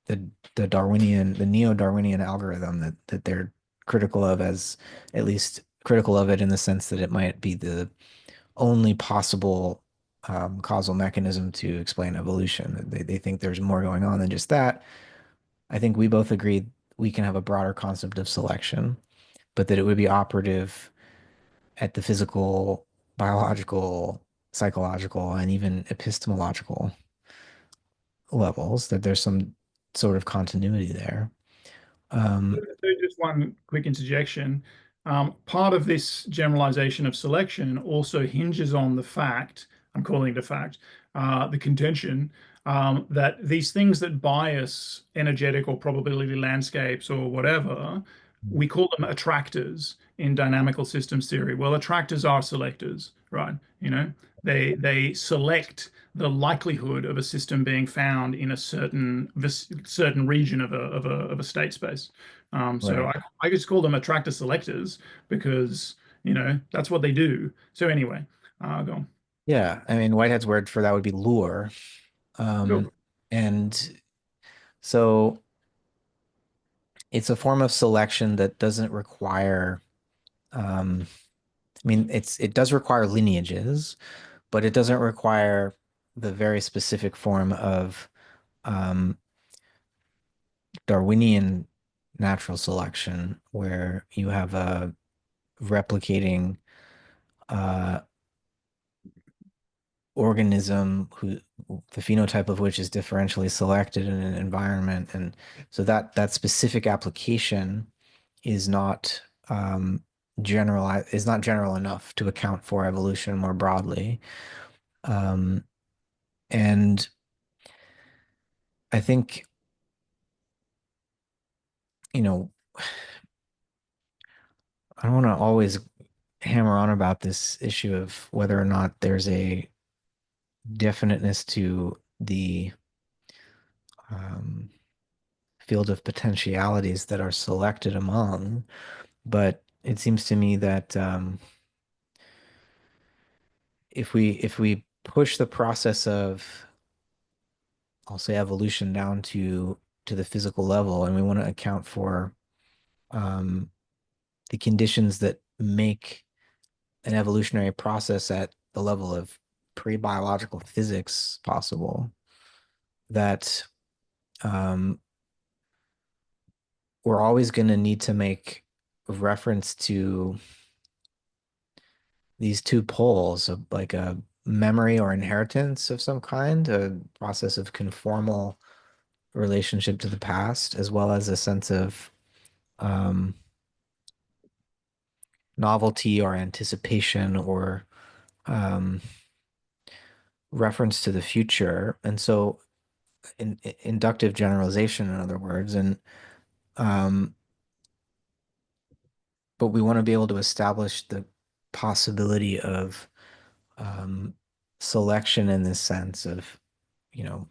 the the neo-Darwinian algorithm that they're critical of, as at least critical of it in the sense that it might be the only possible causal mechanism to explain evolution. They think there's more going on than just that. I think we both agree we can have a broader concept of selection, but that it would be operative at the physical, biological, psychological, and even epistemological levels, that there's some sort of continuity there. So Um, just one quick interjection. Part of this generalization of selection also hinges on the fact, I'm calling it a fact, the contention that these things that bias energetic or probability landscapes or whatever, we call them attractors in dynamical systems theory. Well, attractors are selectors, right? They select the likelihood of a system being found in a certain region of a state space. So right. I just call them attractor selectors because that's what they do. So anyway, go on. Yeah. I mean, Whitehead's word for that would be lure. Cool. And so it's a form of selection that doesn't require, um, I mean, it does require lineages, but it doesn't require the very specific form of um, Darwinian natural selection, where you have a replicating uh, organism who the phenotype of which is differentially selected in an environment, and so that specific application is not is not general enough to account for evolution more broadly. Um, and I think, you know, I don't want to always hammer on about this issue of whether or not there's a definiteness to the um, field of potentialities that are selected among, but it seems to me that if we push the process of, I'll say, evolution down to the physical level, and we want to account for um, the conditions that make an evolutionary process at the level of pre-biological physics possible, that um, we're always going to need to make reference to these two poles of like a memory or inheritance of some kind, a process of conformal relationship to the past, as well as a sense of um, novelty or anticipation or um, reference to the future. And so, inductive generalization, in other words, and um, but we want to be able to establish the possibility of um, selection in this sense of, you know,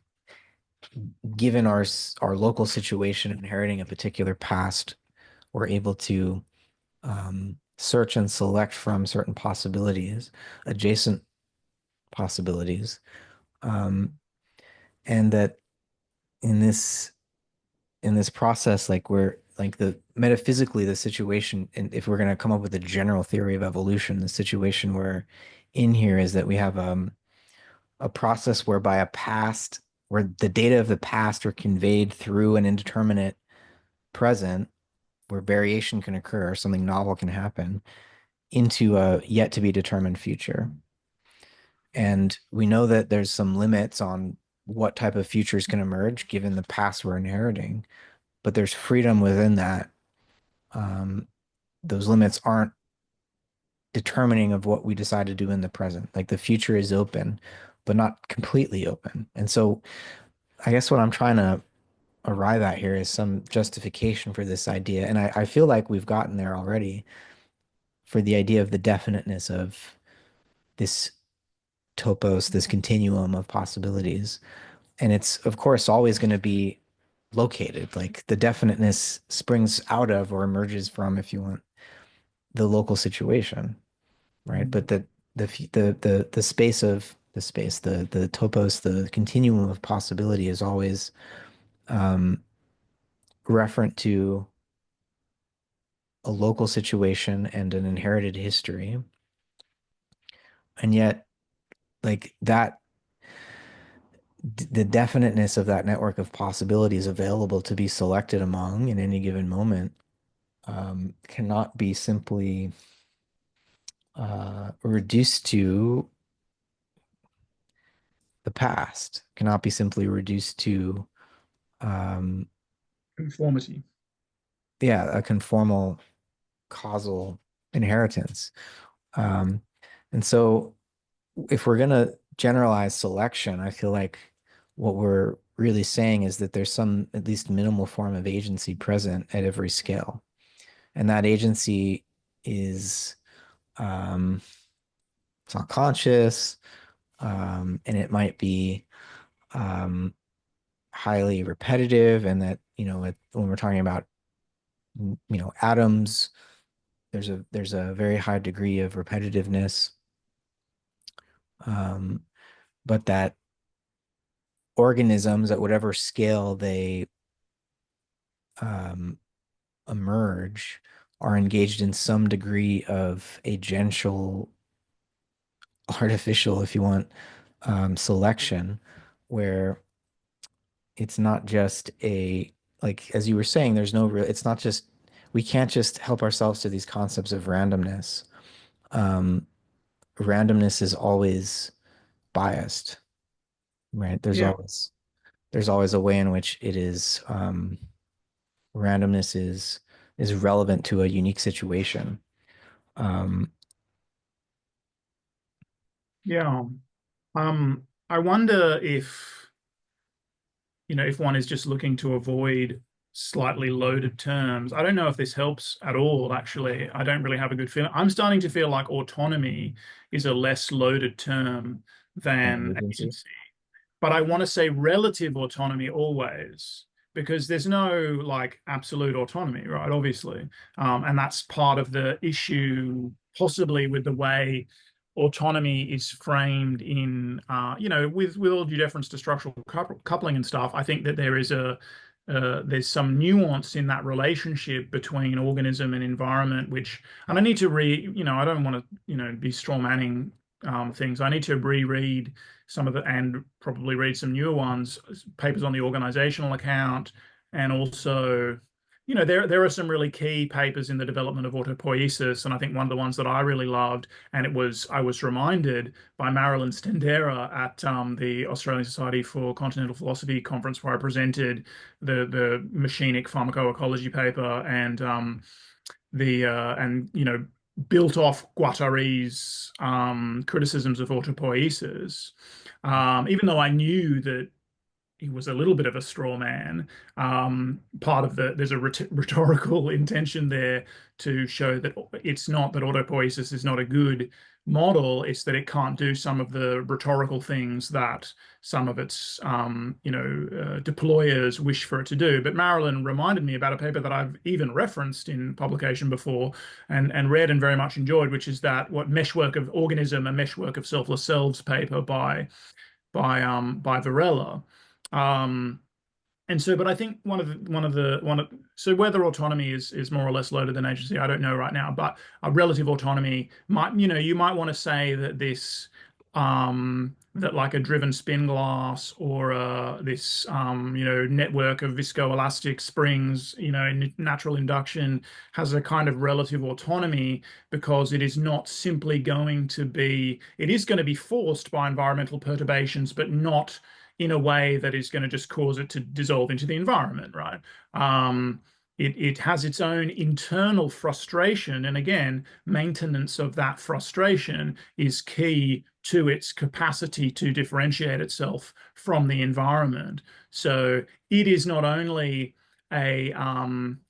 given our local situation, inheriting a particular past, we're able to search and select from certain possibilities, adjacent possibilities, um, and that in this process, like we're like the metaphysically the situation, and if we're going to come up with a general theory of evolution, the situation we're in here is that we have a process whereby a past, where the data of the past are conveyed through an indeterminate present, where variation can occur, something novel can happen, into a yet to be determined future. And we know that there's some limits on what type of futures can emerge given the past we're inheriting, but there's freedom within that. Um, those limits aren't determining of what we decide to do in the present. Like the future is open, but not completely open. And so I guess what I'm trying to arrive at here is some justification for this idea. And I feel like we've gotten there already for the idea of the definiteness of this topos, this continuum of possibilities. And it's, of course, always going to be located. Like the definiteness springs out of or emerges from, if you want, the local situation, right? But the space of the topos, the continuum of possibility is always um, referent to a local situation and an inherited history. And yet, like that, the definiteness of that network of possibilities available to be selected among in any given moment cannot be simply reduced to the past, cannot be simply reduced to, um, Conformity. yeah, a conformal causal inheritance. Um, and so if we're going to generalize selection, I feel like what we're really saying is that there's some at least minimal form of agency present at every scale. And that agency is um, it's not conscious, and it might be um, highly repetitive, and that, when we're talking about, atoms, there's a very high degree of repetitiveness, um, but that organisms at whatever scale they um, emerge are engaged in some degree of agential, artificial, if you want, selection, where it's not just like as you were saying, there's no real, it's not just, we can't just help ourselves to these concepts of randomness. Um, Randomness is always biased, right? Yeah. There's always a way in which it is randomness is relevant to a unique situation. Um, Yeah. I wonder if one is just looking to avoid slightly loaded terms. I don't know if this helps at all, actually. I don't really have a good feeling. I'm starting to feel like autonomy is a less loaded term and than agency. agency. But I want to say relative autonomy always, because there's no like absolute autonomy, right? Obviously. And that's part of the issue, possibly with the way autonomy is framed in, with all due deference to structural coupling and stuff. I think that there's some nuance in that relationship between organism and environment, which, and I need to I don't want to, be straw manning things. I need to reread some of the and probably read some newer ones, papers on the organizational account, and also, there are some really key papers in the development of autopoiesis, and I think one of the ones that I really loved, and I was reminded by Marilyn Stendera at the Australian Society for Continental Philosophy conference where I presented the machinic pharmacoecology paper, and built off Guattari's criticisms of autopoiesis. Even though I knew that he was a little bit of a straw man. Part of there's a rhetorical intention there to show that it's not that autopoiesis is not a good model, it's that it can't do some of the rhetorical things that some of its deployers wish for it to do. But Marilyn reminded me about a paper that I've even referenced in publication before and read and very much enjoyed, which is that what meshwork of organism, a meshwork of selfless selves paper by Varela. Um, and so, but I think so whether autonomy is more or less loaded than agency, I don't know right now. But a relative autonomy might, you might want to say that that like a driven spin glass or this network of viscoelastic springs, in natural induction has a kind of relative autonomy because it is not simply going to be, it is going to be forced by environmental perturbations, but not in a way that is going to just cause it to dissolve into the environment, right? It has its own internal frustration. And again, maintenance of that frustration is key to its capacity to differentiate itself from the environment. So it is not only a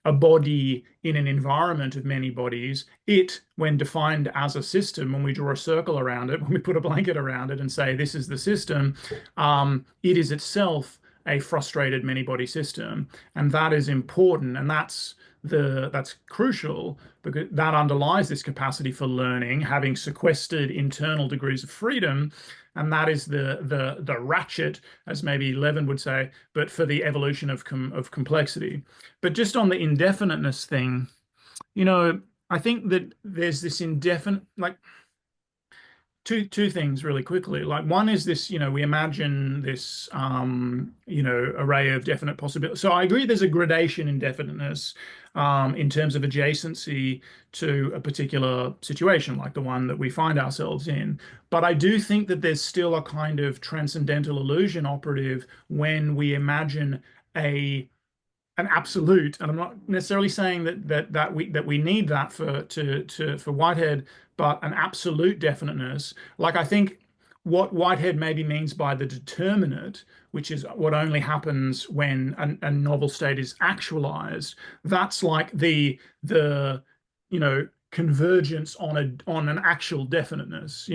body in an environment of many bodies. It, when defined as a system, when we draw a circle around it, when we put a blanket around it and say this is the system, it is itself a frustrated many-body system, and that is important, and that's crucial because that underlies this capacity for learning, having sequestered internal degrees of freedom, and that is the ratchet, as maybe Levin would say, but for the evolution of complexity. But just on the indefiniteness thing, I think that there's this indefinite, like two things really quickly. Like one is this, we imagine this array of definite possibilities. So I agree there's a gradation in definiteness in terms of adjacency to a particular situation, like the one that we find ourselves in. But I do think that there's still a kind of transcendental illusion operative when we imagine a an absolute, and I'm not necessarily saying that we need that for Whitehead, but an absolute definiteness. Like I think what Whitehead maybe means by the determinate, which is what only happens when a novel state is actualized. That's like convergence on an actual definiteness.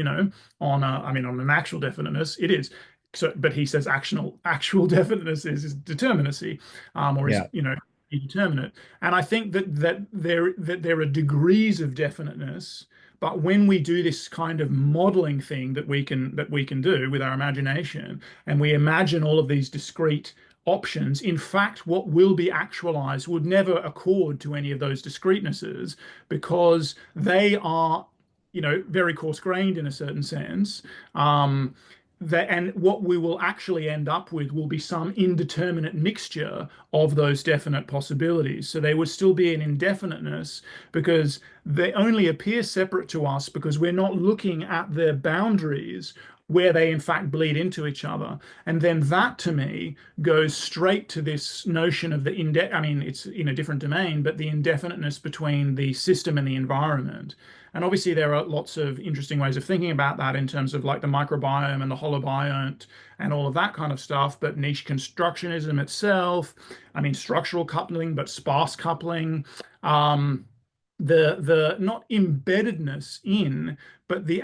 On an actual definiteness, it is. So, but he says actual definiteness is determinacy, or is Yeah. indeterminate. And I think that there are degrees of definiteness, but when we do this kind of modeling thing that we can do with our imagination, and we imagine all of these discrete options, in fact, what will be actualized would never accord to any of those discretenesses because they are, very coarse-grained in a certain sense. And what we will actually end up with will be some indeterminate mixture of those definite possibilities. So they would still be an indefiniteness because they only appear separate to us because we're not looking at their boundaries where they in fact bleed into each other. And then that to me goes straight to this notion of I mean, it's in a different domain, but the indefiniteness between the system and the environment. And obviously, there are lots of interesting ways of thinking about that in terms of like the microbiome and the holobiont and all of that kind of stuff. But niche constructionism itself, I mean, structural coupling, but sparse coupling, the not embeddedness in, but the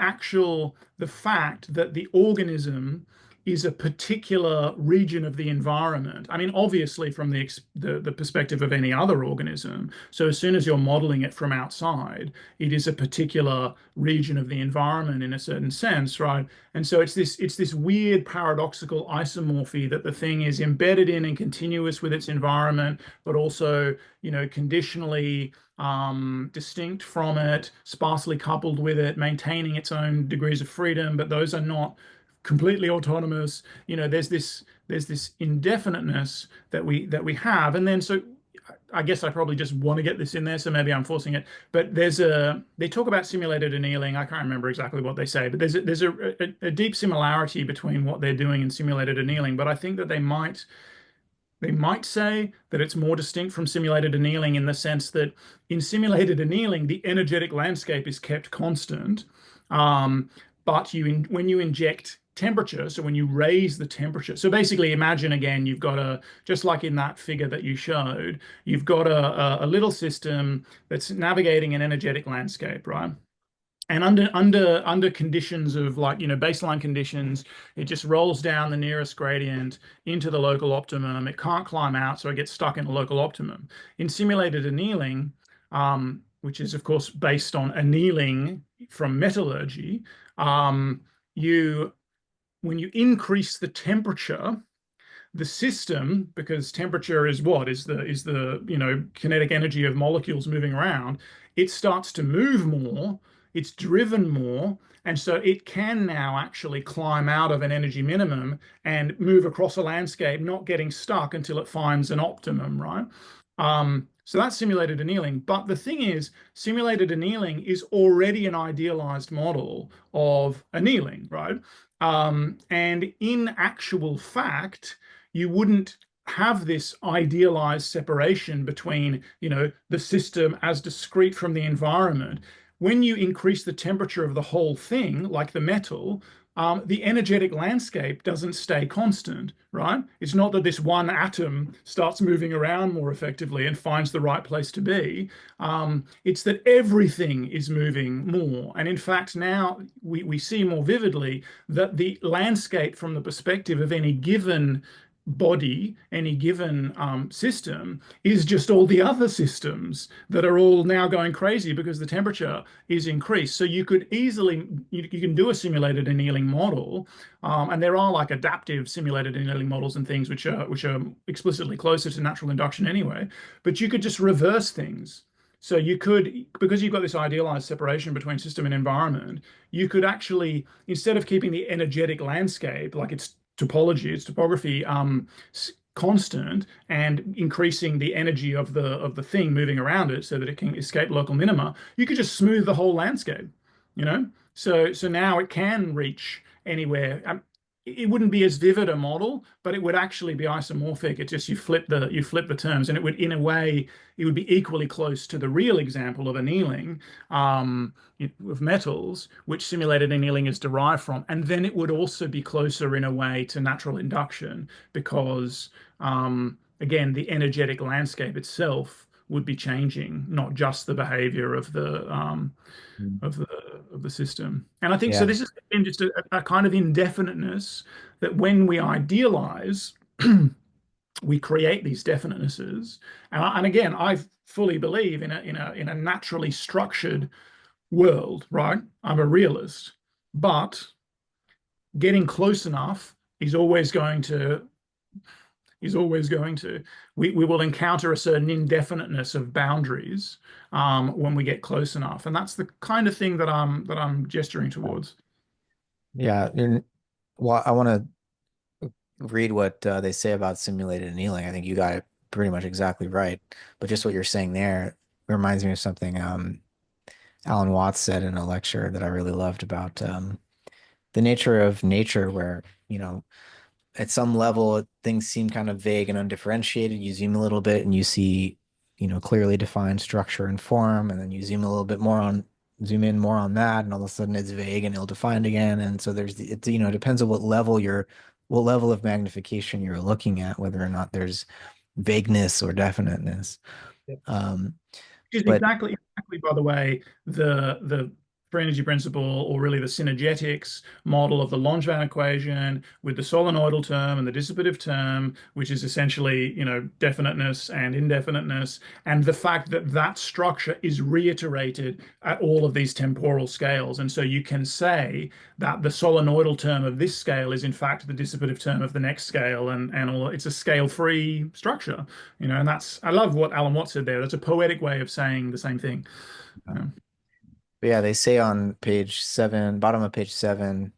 fact that the organism is a particular region of the environment. I mean, obviously from the perspective of any other organism. So as soon as you're modeling it from outside, it is a particular region of the environment in a certain sense, right? And so it's this weird paradoxical isomorphy that the thing is embedded in and continuous with its environment, but also, conditionally distinct from it, sparsely coupled with it, maintaining its own degrees of freedom, but those are not completely autonomous. There's this indefiniteness that we have, and then so I guess I probably just want to get this in there, so maybe I'm forcing it. But they talk about simulated annealing. I can't remember exactly what they say, but there's a deep similarity between what they're doing and simulated annealing. But I think that they might say that it's more distinct from simulated annealing in the sense that in simulated annealing, the energetic landscape is kept constant. Um, but when you inject temperature, so when you raise the temperature, so basically imagine again, you've got just like in that figure that you showed, you've got a little system that's navigating an energetic landscape, right? And under conditions of like, baseline conditions, it just rolls down the nearest gradient into the local optimum. It can't climb out, so it gets stuck in the local optimum. In simulated annealing, which is of course based on annealing from metallurgy, um, you when you increase the temperature, the system, because temperature is what is the kinetic energy of molecules moving around, it starts to move more, it's driven more, and so it can now actually climb out of an energy minimum and move across a landscape, not getting stuck until it finds an optimum, right? So that's simulated annealing. But the thing is, simulated annealing is already an idealized model of annealing, right? And in actual fact, you wouldn't have this idealized separation between, the system as discrete from the environment. When you increase the temperature of the whole thing, like the metal, the energetic landscape doesn't stay constant, right? It's not that this one atom starts moving around more effectively and finds the right place to be. It's that everything is moving more. And in fact, now we see more vividly that the landscape from the perspective of any given body, any given system, is just all the other systems that are all now going crazy because the temperature is increased. So you could easily, you can do a simulated annealing model, and there are like adaptive simulated annealing models and things which are explicitly closer to natural induction anyway. But you could just reverse things. So you could, because you've got this idealized separation between system and environment, you could actually, instead of keeping the energetic landscape like its topography, constant and increasing the energy of the thing moving around it so that it can escape local minima, you could just smooth the whole landscape, you know? So now it can reach anywhere. It wouldn't be as vivid a model, but it would actually be isomorphic. It just you flip the terms, and it would, in a way, it would be equally close to the real example of annealing, of metals, which simulated annealing is derived from. And then it would also be closer in a way to natural induction because, again, the energetic landscape itself would be changing, not just the behavior of the Mm. of the of the system. And I think so. Yeah. This is again just a kind of indefiniteness that when we idealize, we create these definitenesses. And again, I fully believe in a naturally structured world, right? I'm a realist, but getting close enough is always going to we will encounter a certain indefiniteness of boundaries when we get close enough, and that's the kind of thing that I'm gesturing towards. Yeah. Well, I want to read what they say about simulated annealing. I think you got it pretty much exactly right. But just what you're saying there reminds me of something Alan Watts said in a lecture that I really loved about the nature of nature, where, at some level things seem kind of vague and undifferentiated. You zoom a little bit and you see, clearly defined structure and form, and then you zoom in more on that, and all of a sudden it's vague and ill-defined again. And so it depends on what level of magnification you're looking at, whether or not there's vagueness or definiteness. Yeah. Um, Which is but exactly, by the way, the free energy principle, or really the synergetics model of the Langevin equation with the solenoidal term and the dissipative term, which is essentially, definiteness and indefiniteness, and the fact that that structure is reiterated at all of these temporal scales. And so you can say that the solenoidal term of this scale is in fact the dissipative term of the next scale, and all it's a scale-free structure, and that's I love what Alan Watts said there. That's a poetic way of saying the same thing. But yeah, they say on page 7, bottom of page 7,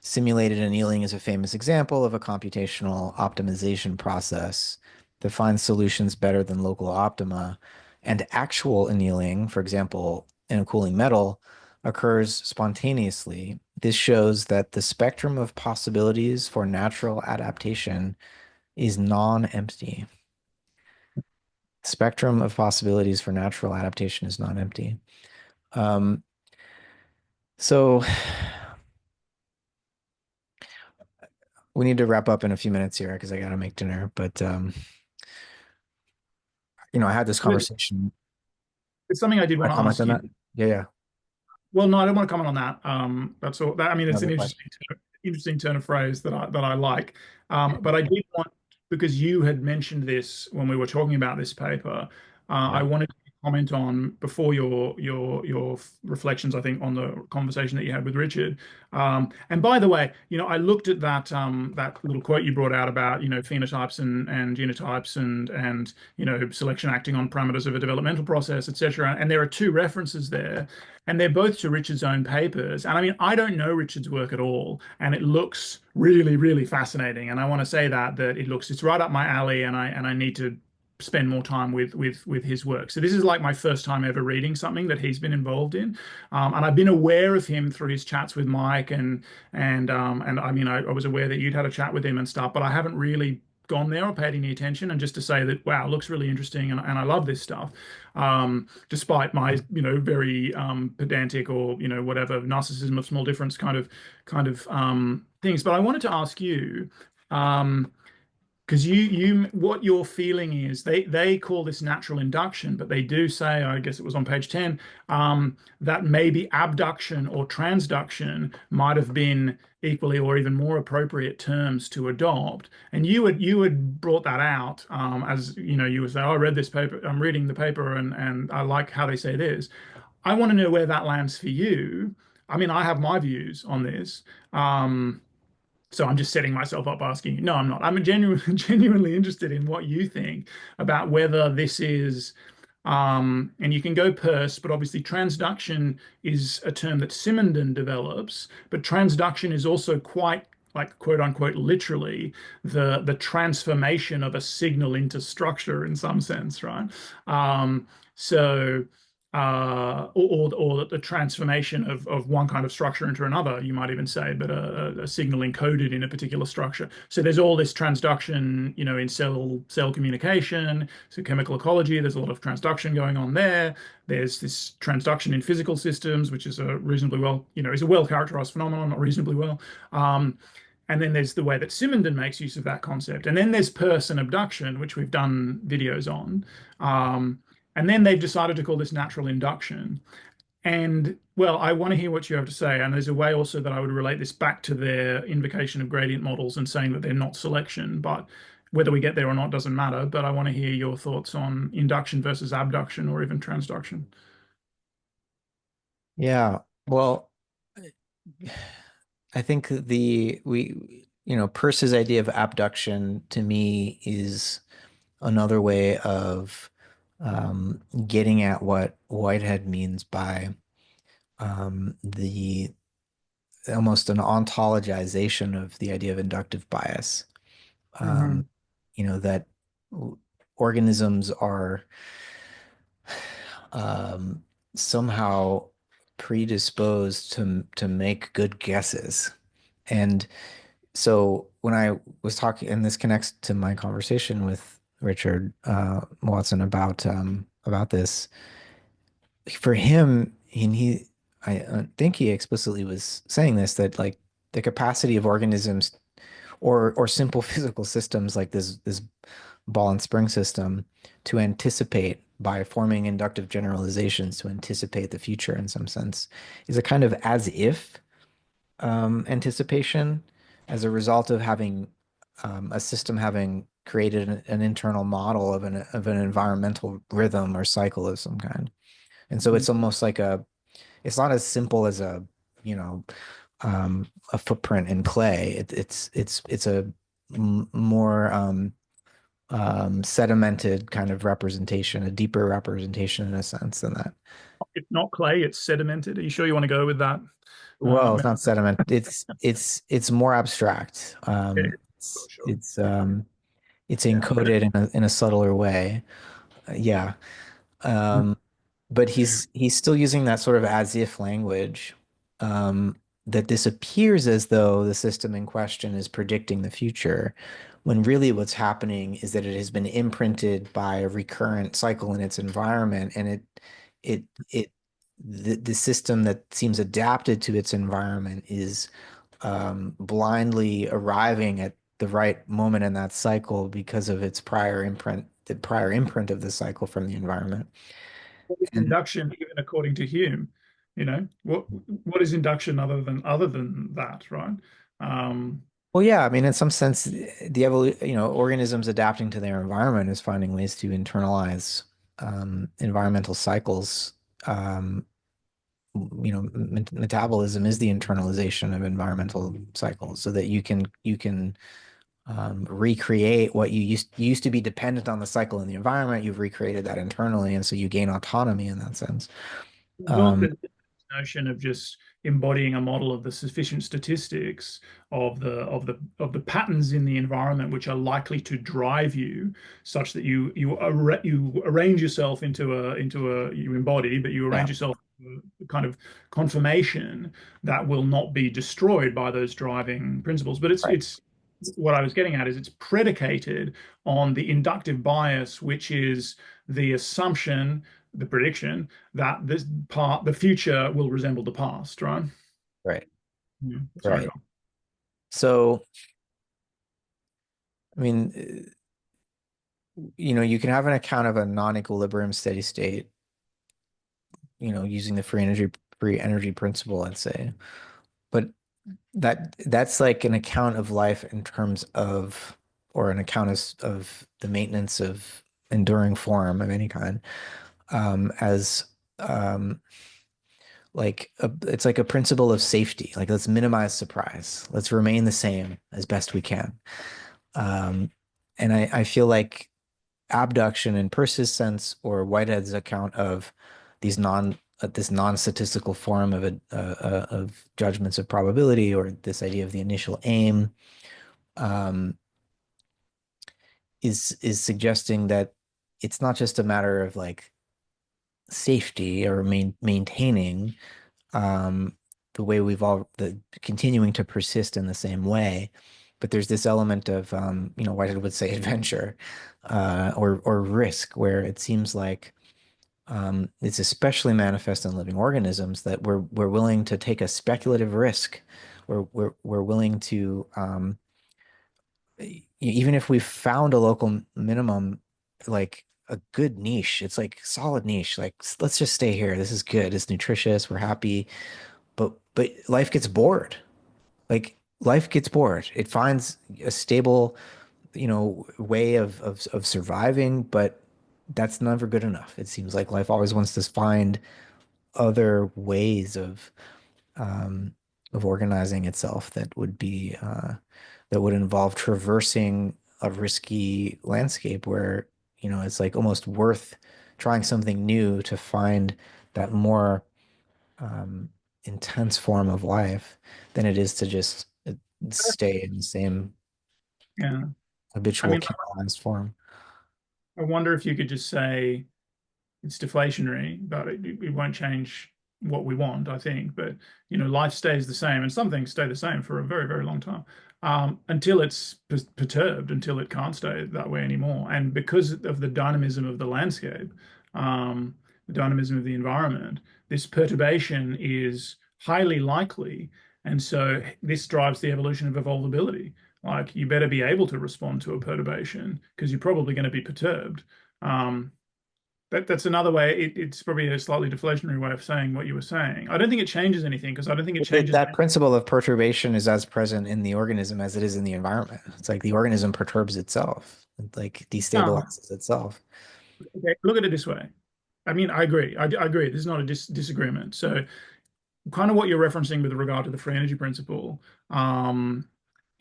simulated annealing is a famous example of a computational optimization process that finds solutions better than local optima. And actual annealing, for example, in a cooling metal, occurs spontaneously. This shows that the spectrum of possibilities for natural adaptation is non-empty. Spectrum of possibilities for natural adaptation is non-empty. Um, so we need to wrap up in a few minutes here because I got to make dinner. But I had this It's conversation. something I did I want to comment ask on you. that. Yeah, yeah. Well, no, I don't want to comment on that. That's all. I mean, it's an Another question. interesting turn of phrase that I like. But I did want, because you had mentioned this when we were talking about this paper. I Yeah. wanted to comment on before your reflections, I think, on the conversation that you had with Richard. And by the way, I looked at that little quote you brought out about phenotypes and genotypes and selection acting on parameters of a developmental process, etc. And there are two references there. And they're both to Richard's own papers. And I mean, I don't know Richard's work at all, and it looks really, really fascinating. And I want to say that it's right up my alley, and I need to spend more time with his work. So this is like my first time ever reading something that he's been involved in, and I've been aware of him through his chats with Mike, and I mean, I was aware that you'd had a chat with him and stuff, but I haven't really gone there or paid any attention. And just to say that, wow, it looks really interesting, and I love this stuff, despite my very pedantic or whatever narcissism of small difference kind of things. But I wanted to ask you, because what your feeling is, they call this natural induction, but they do say, I guess it was on page 10, that maybe abduction or transduction might have been equally or even more appropriate terms to adopt. And you had brought that out, as you would say, oh, I read this paper, I'm reading the paper, and I like how they say this. I want to know where that lands for you. I mean, I have my views on this. So I'm just setting myself up asking you. No, I'm not. I'm genuinely interested in what you think about whether this is, and you can go Peirce, but obviously transduction is a term that Simondon develops, but transduction is also quite like quote unquote literally the transformation of a signal into structure in some sense, right? So or the transformation of one kind of structure into another, you might even say, but a signal encoded in a particular structure. So there's all this transduction, in cell communication, so chemical ecology. There's a lot of transduction going on there. There's this transduction in physical systems, which is a reasonably well, is a well characterized phenomenon, not reasonably well. And then there's the way that Simondon makes use of that concept. And then there's Peirce and abduction, which we've done videos on. And then they've decided to call this natural induction. And well, I want to hear what you have to say. And there's a way also that I would relate this back to their invocation of gradient models and saying that they're not selection, but whether we get there or not doesn't matter. But I want to hear your thoughts on induction versus abduction or even transduction. Yeah. Well, I think Peirce's idea of abduction to me is another way of getting at what Whitehead means by the almost an ontologization of the idea of inductive bias. Um, Hmm. that organisms are um, somehow predisposed to make good guesses. And so when I was talking, and this connects to my conversation with Richard Watson about this, for him, and I think he explicitly was saying this, that like the capacity of organisms or simple physical systems like this ball and spring system to anticipate by forming inductive generalizations to anticipate the future in some sense is a kind of as if anticipation as a result of having a system having created an internal model of an environmental rhythm or cycle of some kind. And so it's almost like it's not as simple as you know, a footprint in clay. It's a more sedimented kind of representation, a deeper representation in a sense than that. It's not clay, it's sedimented. Are you sure you want to go with that? Well, it's Metaphor? not sediment. It's more abstract. Yeah, sure, It's sure. it's it's Yeah. encoded in a subtler way. Yeah. Um, but he's still using that sort of as if language, that this appears as though the system in question is predicting the future, when really what's happening is that it has been imprinted by a recurrent cycle in its environment, and it the system that seems adapted to its environment is blindly arriving at the right moment in that cycle because of its prior imprint, the prior imprint of the cycle from the environment. What is And induction, even according to Hume? What is induction other than that, right? Um, well, yeah, I mean, in some sense, organisms adapting to their environment is finding ways to internalize environmental cycles. Um, Metabolism is the internalization of environmental cycles, so that you can recreate what you used to be dependent on the cycle in the environment. You've recreated that internally, and so you gain autonomy in that sense. Well, Um, there's this notion of just embodying a model of the sufficient statistics of the patterns in the environment which are likely to drive you, such that you arrange yourself into a you embody, but you yeah, arrange yourself into a kind of conformation that will not be destroyed by those driving principles. But right, it's what I was getting at is it's predicated on the inductive bias, which is the assumption, the prediction that the future will resemble the past, right? right, Yeah. Sorry, right. John. So, I mean, you can have an account of a non-equilibrium steady state, using the free energy principle, I'd say. But that's like an account of life in terms of, or an account of the maintenance of enduring form of any kind, as um, it's like a principle of safety. Like, let's minimize surprise. Let's remain the same as best we can. Um, and I feel like abduction in Peirce's sense, or Whitehead's account of this non-statistical form of judgments of probability, or this idea of the initial aim, um, is suggesting that it's not just a matter of like safety or maintaining the way the continuing to persist in the same way, but there's this element of Whitehead would say adventure, or risk, where it seems like it's especially manifest in living organisms, that we're willing to take a speculative risk. We're willing to, even if we've found a local minimum, like a good niche, it's like solid niche. Like, let's just stay here. This is good. It's nutritious. We're happy. But life gets bored. Like, life gets bored. It finds a stable, way of surviving, but that's never good enough. It seems like life always wants to find other ways um, of organizing itself that would involve traversing a risky landscape, where it's like almost worth trying something new to find that more um, intense form of life than it is to just stay in the same Yeah. I habitual mean, canalized form. I wonder if you could just say it's deflationary, but it won't change what we want, I think. But life stays the same, and some things stay the same for a very, very long time, until it's perturbed, until it can't stay that way anymore. And because of the dynamism of the landscape, the dynamism of the environment, this perturbation is highly likely, and so this drives the evolution of evolvability. Like, you better be able to respond to a perturbation because you're probably going to be perturbed. Um, That's another way. It's probably a slightly deflationary way of saying what you were saying. I don't think it changes anything because I don't think it changes. That principle of perturbation is as present in the organism as it is in the environment. It's like the organism perturbs itself, it like No, destabilizes itself. okay, look at it this way. I mean, I agree. I agree. This is not a disagreement. So kind of what you're referencing with regard to the free energy principle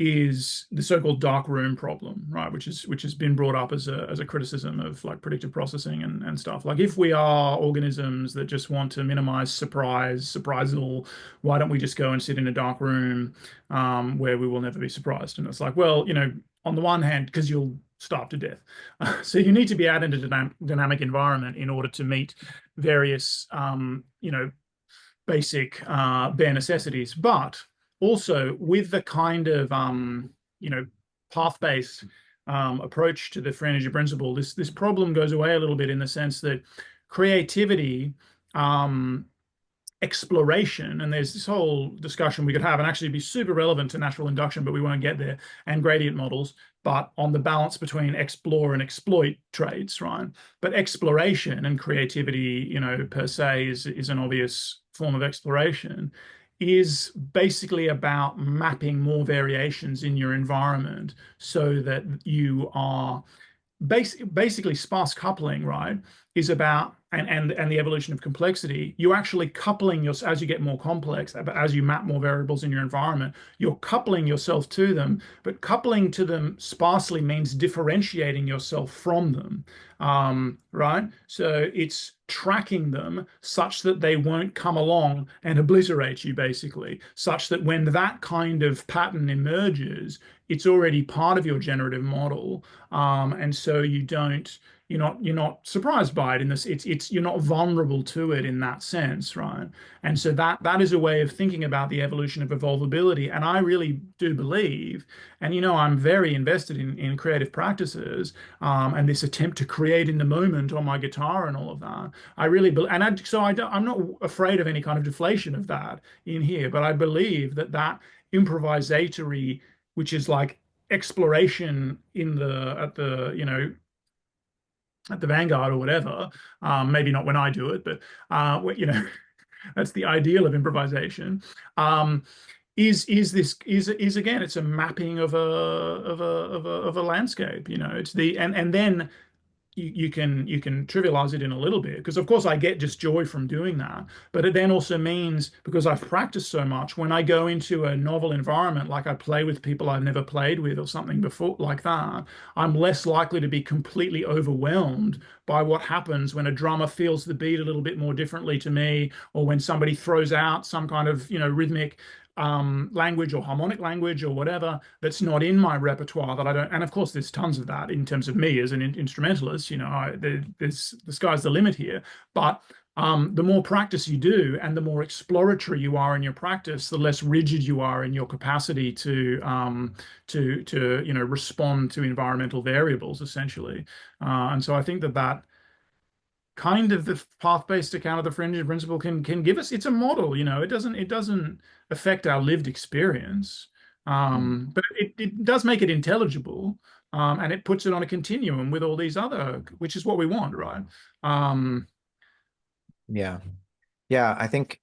is the so-called dark room problem, right? Which has been brought up as a criticism of like predictive processing and stuff. Like if we are organisms that just want to minimize surprisal, why don't we just go and sit in a dark room where we will never be surprised? And it's like, well, on the one hand, because you'll starve to death. So you need to be out in a dynamic environment in order to meet various basic bare necessities, but also with the kind of you know path-based approach to the free energy principle, this problem goes away a little bit in the sense that creativity, um, exploration, and there's this whole discussion we could have and actually be super relevant to natural induction, but we won't get there, and gradient models, but on the balance between explore and exploit traits, right? But exploration and creativity, per se is an obvious form of exploration, is basically about mapping more variations in your environment so that you are basically sparse coupling, right, is about and the evolution of complexity. You actually coupling your as you get more complex, as you map more variables in your environment, you're coupling yourself to them. But coupling to them sparsely means differentiating yourself from them, right? So it's tracking them such that they won't come along and obliterate you, basically, such that when that kind of pattern emerges, it's already part of your generative model, and so you're not surprised by it in this. It's you're not vulnerable to it in that sense, right? And so that is a way of thinking about the evolution of evolvability. And I really do believe, and I'm very invested in creative practices, and this attempt to create in the moment on my guitar and all of that. I really believe, and I'm not afraid of any kind of deflation of that in here, but I believe that improvisatory, which is like exploration in the at the at the vanguard or whatever. Maybe not when I do it, but that's the ideal of improvisation. Is again, it's a mapping of a landscape. It's the and then you can trivialize it in a little bit, because of course I get just joy from doing that, but it then also means, because I've practiced so much, when I go into a novel environment, like I play with people I've never played with or something before like that, I'm less likely to be completely overwhelmed by what happens when a drummer feels the beat a little bit more differently to me, or when somebody throws out some kind of rhythmic language or harmonic language or whatever that's not in my repertoire that I don't. And of course, there's tons of that in terms of me as an instrumentalist. There's the sky's the limit here. But the more practice you do and the more exploratory you are in your practice, the less rigid you are in your capacity to respond to environmental variables, essentially. And so I think that kind of the path-based account of the fringe principle can give us. It's a model. It doesn't affect our lived experience, but it does make it intelligible, and it puts it on a continuum with all these other, which is what we want, right? um Yeah. Yeah, I think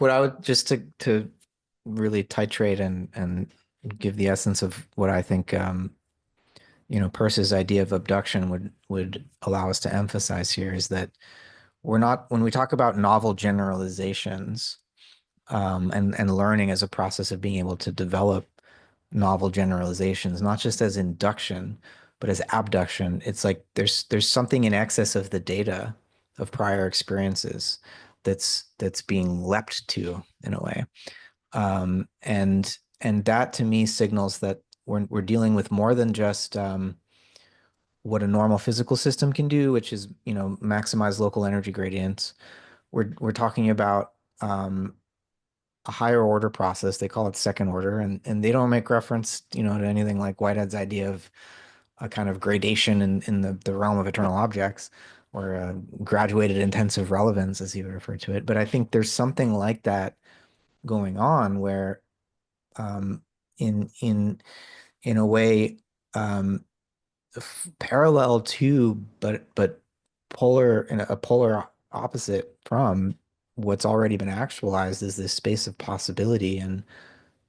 what I would, just to really titrate and give the essence of what I think Peirce's idea of abduction would allow us to emphasize here, is that we're not, when we talk about novel generalizations, and learning as a process of being able to develop novel generalizations, not just as induction, but as abduction. It's like there's something in excess of the data of prior experiences that's being leapt to in a way. And that to me signals that we're dealing with more than just what a normal physical system can do, which is, maximize local energy gradients. We're talking about a higher order process. They call it second order, and they don't make reference, to anything like Whitehead's idea of a kind of gradation in the realm of eternal objects, or graduated intensive relevance, as he would refer to it. But I think there's something like that going on where, um, in a way, um, parallel to, but polar in a polar opposite from what's already been actualized is this space of possibility. And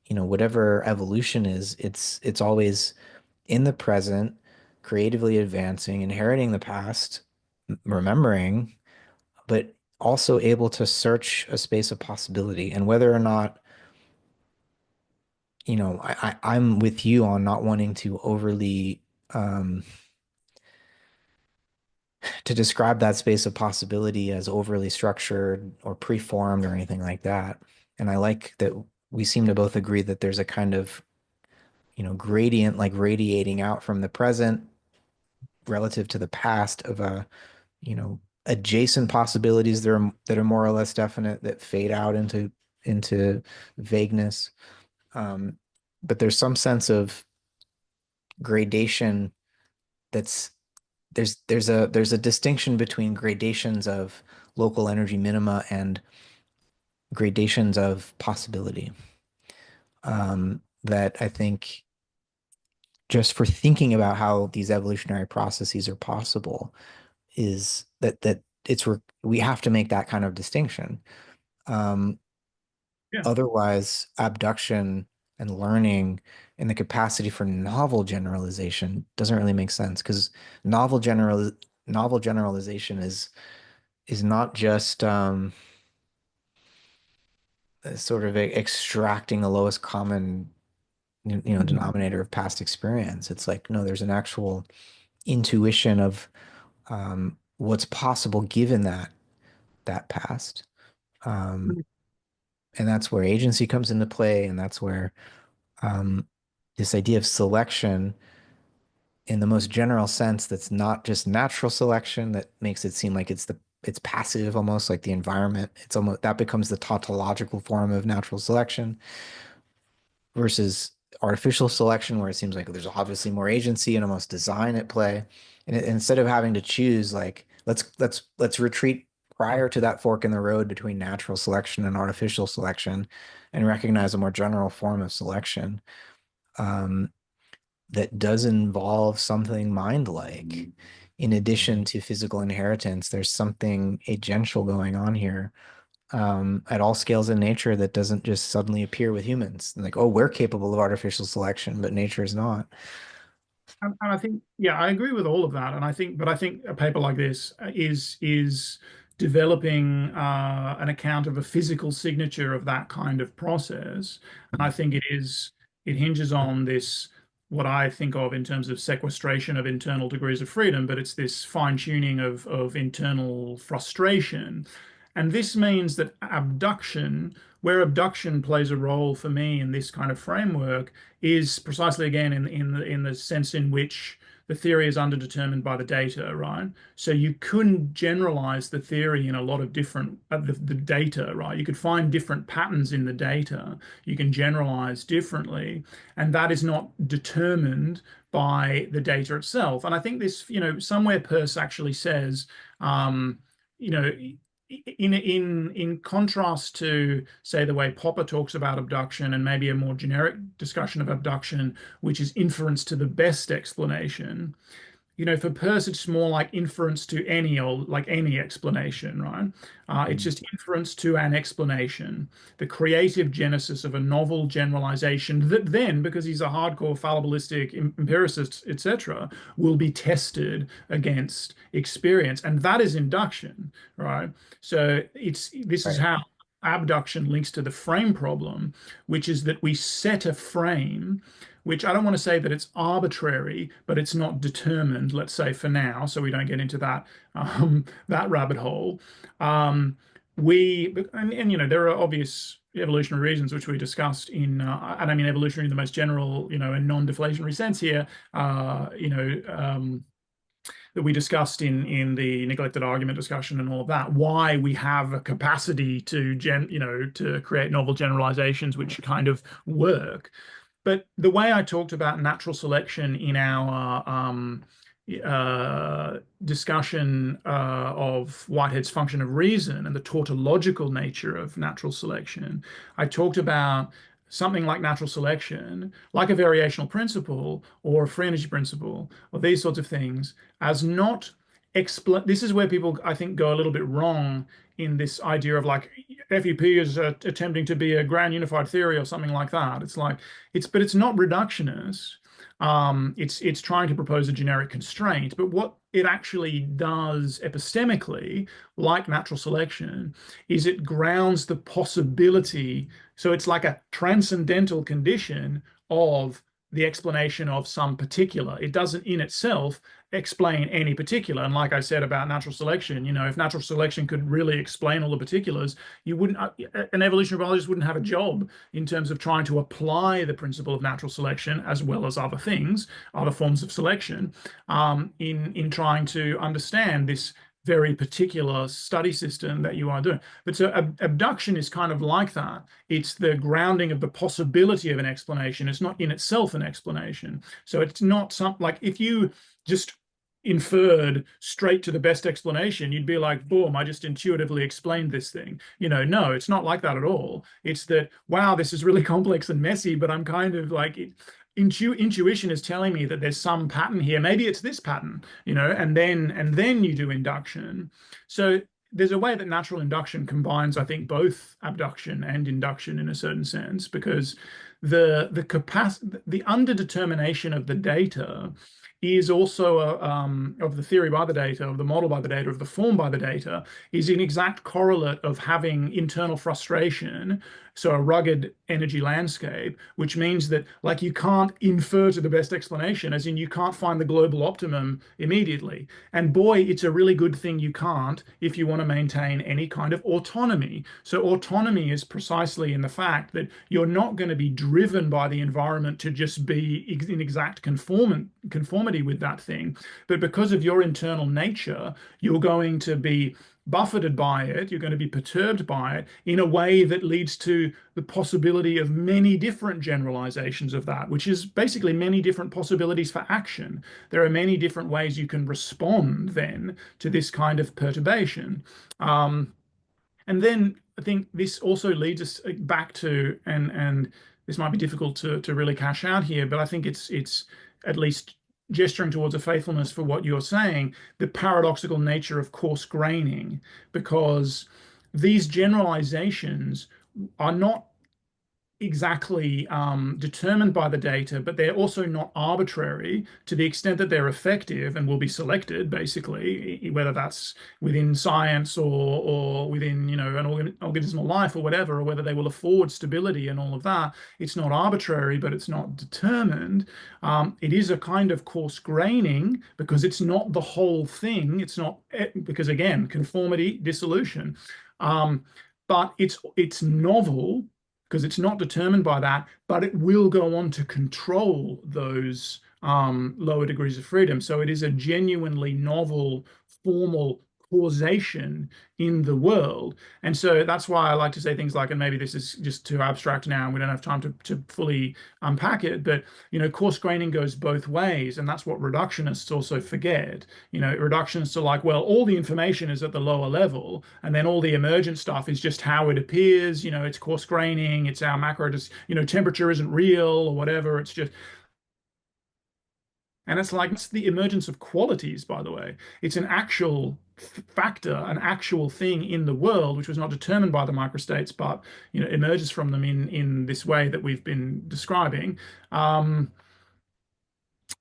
whatever evolution is, it's always in the present, creatively advancing, inheriting the past, remembering, but also able to search a space of possibility. And whether or not, I'm with you on not wanting to overly um, to describe that space of possibility as overly structured or preformed or anything like that. And I like that we seem to both agree that there's a kind of, gradient like radiating out from the present relative to the past of adjacent possibilities that are more or less definite that fade out into vagueness. Um, but there's some sense of gradation that's there's a distinction between gradations of local energy minima and gradations of possibility. That I think just for thinking about how these evolutionary processes are possible is that we have to make that kind of distinction. Um, Yeah. Otherwise, abduction and learning and the capacity for novel generalization doesn't really make sense because novel generalization is not just sort of extracting the lowest common Mhm. denominator of past experience. It's like, no, there's an actual intuition of what's possible given that past. Um, and that's where agency comes into play, and that's where um, this idea of selection in the most general sense that's not just natural selection that makes it seem like it's passive almost like the environment. It's almost that becomes the tautological form of natural selection versus artificial selection where it seems like there's obviously more agency and almost design at play. And instead of having to choose like let's retreat prior to that fork in the road between natural selection and artificial selection and recognize a more general form of selection. Um, that does involve something mind-like. In addition to physical inheritance, there's something agential going on here at all scales in nature that doesn't just suddenly appear with humans. Like, oh, we're capable of artificial selection, but nature is not. And I think, yeah, I agree with all of that. But I think a paper like this is developing an account of a physical signature of that kind of process. And I think it hinges on this, what I think of in terms of sequestration of internal degrees of freedom, but it's this fine-tuning of internal frustration. And this means that abduction, where abduction plays a role for me in this kind of framework, is precisely again in the sense in which the theory is underdetermined by the data, right? So you couldn't generalize the theory in a lot of different the data, right? You could find different patterns in the data. You can generalize differently, and that is not determined by the data itself. And I think this, somewhere Peirce actually says, you know, in contrast to, say, the way Popper talks about abduction and maybe a more generic discussion of abduction, which is inference to the best explanation, for Peirce, it's more like inference to any or like any explanation, right? It's Mm. just inference to an explanation, the creative genesis of a novel generalization that then, because he's a hardcore fallibilistic empiricist, etc., will be tested against experience. And that is induction, right? So this is Right. how abduction links to the frame problem, which is that we set a frame which I don't want to say that it's arbitrary, but it's not determined, let's say for now, so we don't get into that rabbit hole. Um, there are obvious evolutionary reasons which we discussed and I mean evolutionary in the most general, and non-deflationary sense here, that we discussed in the neglected argument discussion and all of that, why we have a capacity to create novel generalizations which kind of work. But the way I talked about natural selection in our discussion of Whitehead's function of reason and the tautological nature of natural selection, I talked about something like natural selection, like a variational principle or a free energy principle, or these sorts of things, as not explain. This is where people, I think, go a little bit wrong in this idea of like FEP is attempting to be a grand unified theory or something like that. It's like but it's not reductionist. It's trying to propose a generic constraint, but what it actually does epistemically, like natural selection, is it grounds the possibility. So it's like a transcendental condition of the explanation of some particular. It doesn't in itself explain any particular. And like I said about natural selection, if natural selection could really explain all the particulars, you wouldn't, an evolutionary biologist wouldn't have a job in terms of trying to apply the principle of natural selection as well as other things, other forms of selection, in trying to understand this very particular study system that you are doing. But so abduction is kind of like that. It's the grounding of the possibility of an explanation. It's not in itself an explanation. So it's not something like if you just inferred straight to the best explanation, you'd be like, boom, I just intuitively explained this thing. No, it's not like that at all. It's that, wow, this is really complex and messy, but I'm kind of like, intuition is telling me that there's some pattern here. Maybe it's this pattern, and then you do induction. So there's a way that natural induction combines, I think, both abduction and induction in a certain sense, because the capacity, the underdetermination of the data is also of the theory by the data, of the model by the data, of the form by the data, is an exact correlate of having internal frustration, so a rugged energy landscape, which means that like you can't infer to the best explanation, as in you can't find the global optimum immediately. And boy, it's a really good thing you can't if you want to maintain any kind of autonomy. So autonomy is precisely in the fact that you're not going to be driven by the environment to just be in exact conformity with that thing, but because of your internal nature, you're going to be buffeted by it, you're going to be perturbed by it in a way that leads to the possibility of many different generalizations of that, which is basically many different possibilities for action. There are many different ways you can respond then to this kind of perturbation. Um, and then I think this also leads us back to, and this might be difficult to really cash out here, but I think it's at least gesturing towards a faithfulness for what you're saying, the paradoxical nature of coarse graining, because these generalizations are not exactly determined by the data, but they're also not arbitrary to the extent that they're effective and will be selected, basically, whether that's within science or within, an organismal life or whatever, or whether they will afford stability and all of that. It's not arbitrary, but it's not determined. It is a kind of coarse graining because it's not the whole thing. It's not because again, conformity, dissolution. But it's novel because it's not determined by that, but it will go on to control those lower degrees of freedom. So it is a genuinely novel, formal causation in the world. And so that's why I like to say things like, and maybe this is just too abstract now, and we don't have time to fully unpack it, but coarse graining goes both ways. And that's what reductionists also forget. Reductionists are like, well, all the information is at the lower level, and then all the emergent stuff is just how it appears. It's coarse graining, it's our macro, just, temperature isn't real or whatever. It's just, and it's like it's the emergence of qualities, by the way. It's an actual factor, an actual thing in the world, which was not determined by the microstates, but emerges from them in this way that we've been describing.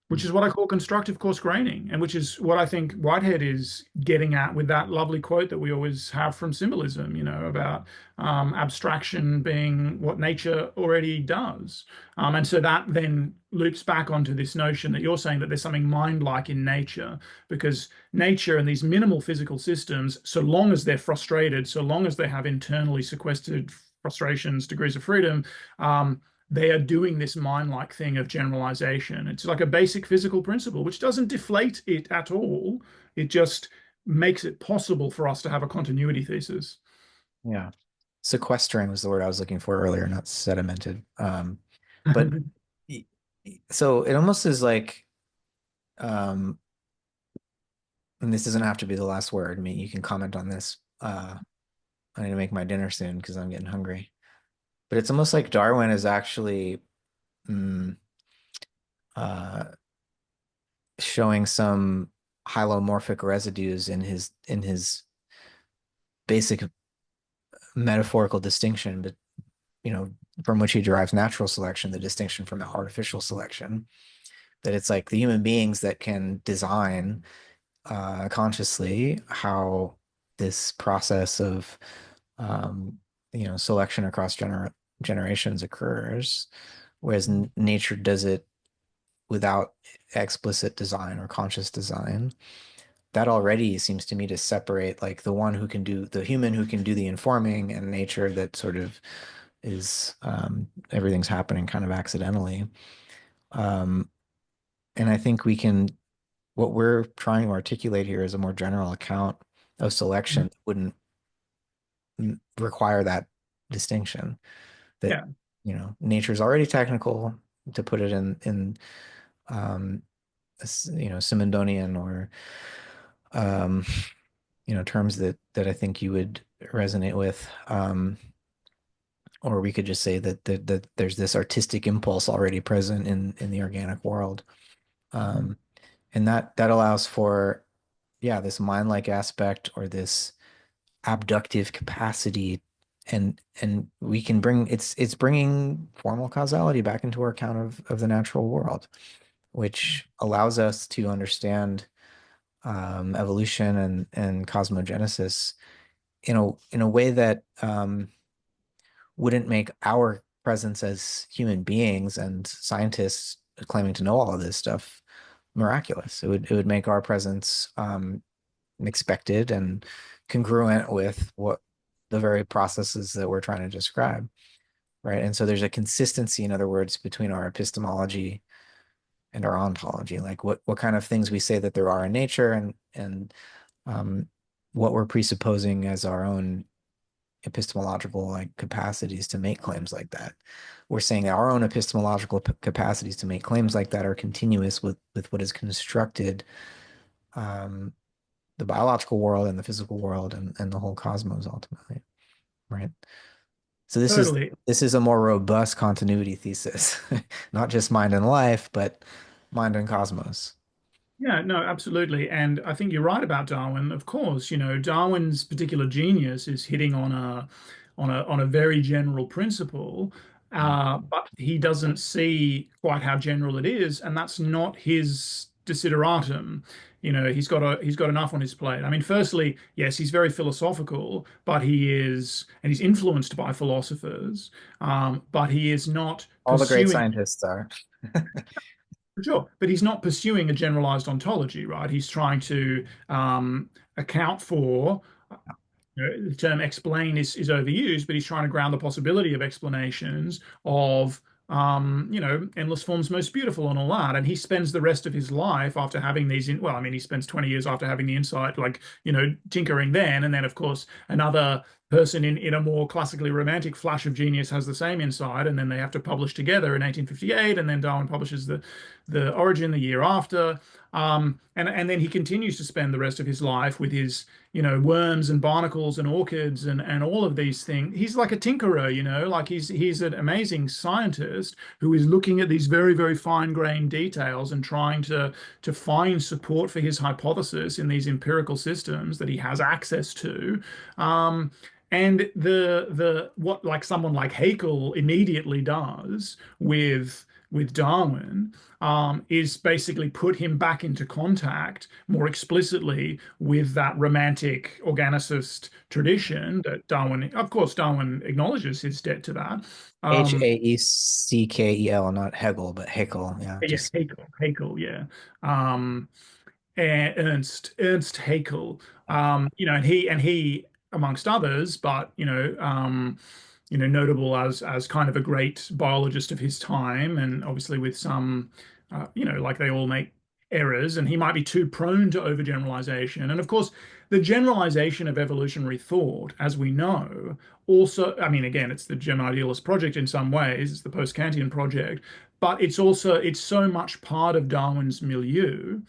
Which is what I call constructive coarse graining, and which is what I think Whitehead is getting at with that lovely quote that we always have from symbolism, about abstraction being what nature already does. And so that then loops back onto this notion that you're saying that there's something mind-like in nature, because nature and these minimal physical systems, so long as they're frustrated, so long as they have internally sequestered frustrations, degrees of freedom, they are doing this mind-like thing of generalization. It's like a basic physical principle, which doesn't deflate it at all. It just makes it possible for us to have a continuity thesis. Yeah. Sequestering was the word I was looking for earlier, not sedimented. But so it almost is like, um, and this doesn't have to be the last word. I mean, you can comment on this. I need to make my dinner soon because I'm getting hungry. But it's almost like Darwin is actually mm, uh, showing some hylomorphic residues in his basic metaphorical distinction, but from which he derives natural selection, the distinction from artificial selection. That it's like the human beings that can design consciously how this process of selection across generations occurs, whereas nature does it without explicit design or conscious design. That already seems to me to separate like the human who can do the informing and nature that sort of is everything's happening kind of accidentally. Um, and I think what we're trying to articulate here is a more general account of selection that wouldn't require that distinction. That, Yeah, nature's already technical, to put it in um, Simondonian or um, terms that I think you would resonate with. Or we could just say that there's this artistic impulse already present in the organic world. Um, and that allows for, yeah, this mind-like aspect or this abductive capacity, and we can bring it's bringing formal causality back into our account of the natural world, which allows us to understand evolution and cosmogenesis in a way that wouldn't make our presence as human beings and scientists claiming to know all of this stuff miraculous. It would make our presence expected and congruent with what the very processes that we're trying to describe, right? And so there's a consistency, in other words, between our epistemology and our ontology, like what kind of things we say that there are in nature, and um, what we're presupposing as our own epistemological like capacities to make claims like that. We're saying our own epistemological capacities to make claims like that are continuous with what is constructed, um, the biological world and the physical world and the whole cosmos ultimately, right? So this is totally. this is a more robust continuity thesis, not just mind and life, but mind and cosmos. Yeah, no, absolutely. And I think you're right about Darwin. Of course, Darwin's particular genius is hitting on a very general principle, but he doesn't see quite how general it is, and that's not his desideratum. He's got enough on his plate. I mean, firstly, yes, he's very philosophical, but he's influenced by philosophers, but he is not All the great pursuing. scientists are. For sure, but he's not pursuing a generalized ontology, right? He's trying to account for, the term explain is overused, but he's trying to ground the possibility of explanations of, endless forms most beautiful and all that. And he spends the rest of his life after having well, I mean, he spends 20 years after having the insight, like, tinkering then. And then, of course, another person in a more classically romantic flash of genius has the same insight. And then they have to publish together in 1858. And then Darwin publishes the Origin the year after. And then he continues to spend the rest of his life with his worms and barnacles and orchids and all of these things. He's like a tinkerer, like he's an amazing scientist who is looking at these very, very fine-grained details and trying to find support for his hypothesis in these empirical systems that he has access to. And the what like someone like Haeckel immediately does with Darwin, is basically put him back into contact more explicitly with that romantic organicist tradition that Darwin, of course, Darwin acknowledges his debt to that. Um, Haeckel, not Hegel, but Haeckel. Yeah, yeah, just Haeckel, yeah. Um, Ernst Haeckel, and he amongst others, but notable as kind of a great biologist of his time, and obviously with some, like they all make errors, and he might be too prone to overgeneralization. And of course, the generalization of evolutionary thought, as we know, also, I mean, again, it's the German idealist project in some ways, it's the post-Kantian project, but it's so much part of Darwin's milieu,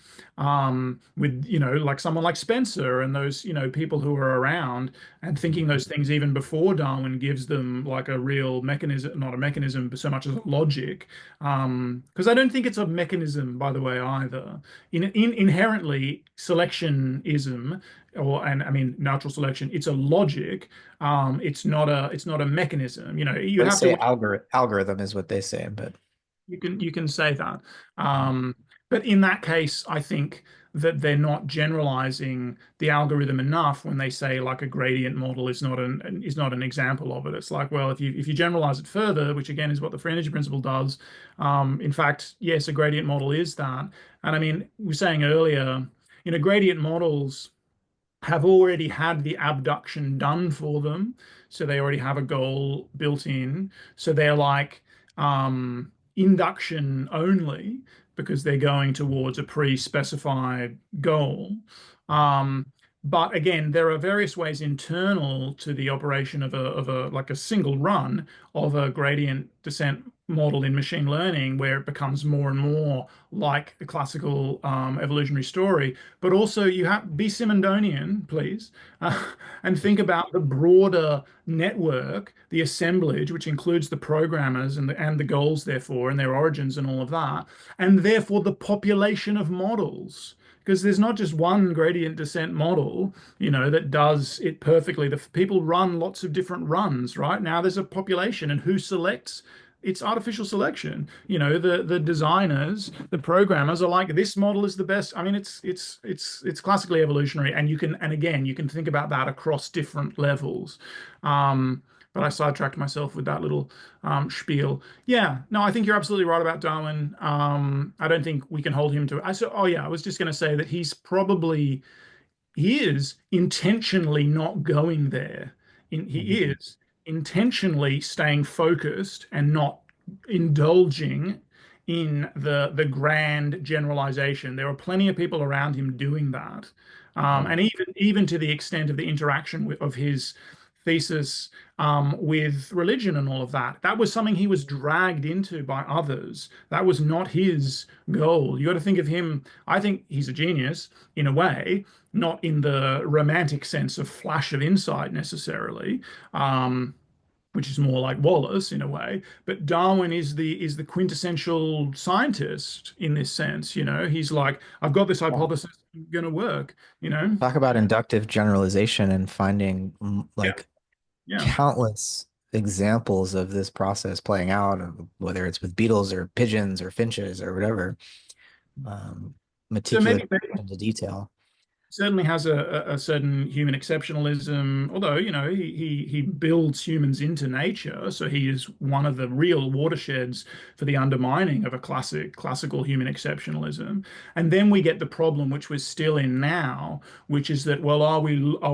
with like someone like Spencer and those people who are around and thinking those things even before Darwin gives them like a real mechanism, not a mechanism, but so much as a logic. Because I don't think it's a mechanism, by the way, either. Inherently, selectionism, and I mean natural selection, it's a logic. It's not a mechanism. You They have to say algorithm is what they say, but you can say that. But in that case, I think that they're not generalizing the algorithm enough when they say like a gradient model is not an example of it. It's like, well, if you generalize it further, which again is what the free energy principle does, in fact, yes, a gradient model is that. And I mean, we were saying earlier, gradient models have already had the abduction done for them. So they already have a goal built in. So they're like induction only because they're going towards a pre-specified goal. Um, but again, there are various ways internal to the operation of a like a single run of a gradient descent model in machine learning where it becomes more and more like the classical evolutionary story. But also, you have be Simondonian, please, uh, and think about the broader network, the assemblage, which includes the programmers and the goals, therefore, and their origins and all of that, and therefore the population of models. Because there's not just one gradient descent model, that does it perfectly. The people run lots of different runs, right? Now there's a population, and who selects? It's artificial selection. The designers, the programmers are like, this model is the best. I mean, it's classically evolutionary, and again, you can think about that across different levels. But I sidetracked myself with that little spiel. Yeah, no, I think you're absolutely right about Darwin. I don't think we can hold him to. Oh yeah, I was just going to say that he is intentionally not going there. He Mhm. is intentionally staying focused and not indulging in the grand generalization. There are plenty of people around him doing that, Yeah. and even to the extent of the interaction of his thesis with religion and all of that. That was something he was dragged into by others. That was not his goal. You got to think of him. I think he's a genius in a way, not in the romantic sense of flash of insight necessarily, which is more like Wallace in a way. But Darwin is the quintessential scientist in this sense. He's like, I've got this Yeah. hypothesis going to work. You know? Talk about inductive generalization and finding Yeah, like yeah. countless examples of this process playing out, whether it's with beetles or pigeons or finches or whatever. Um, So Meticulous maybe into detail. certainly has a certain human exceptionalism, although, he builds humans into nature, so he is one of the real watersheds for the undermining of a classical human exceptionalism. And then we get the problem, which we're still in now, which is that, well, are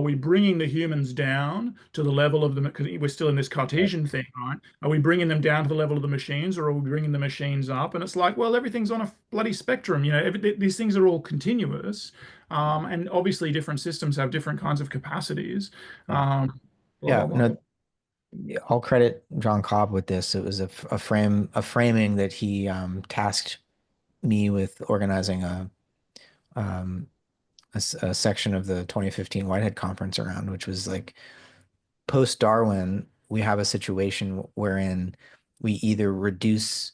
we bringing the humans down to the level of the, because we're still in this Right. Cartesian thing, right? Are we bringing them down to the level of the machines, or are we bringing the machines up? And it's like, well, everything's on a bloody spectrum. These things are all continuous. And obviously, different systems have different kinds of capacities. Yeah. Blah blah Yeah. blah. No, I'll credit John Cobb with this. It was a framing that he tasked me with organizing um, a section of the 2015 Whitehead Conference around, which was like post-Darwin, we have a situation wherein we either reduce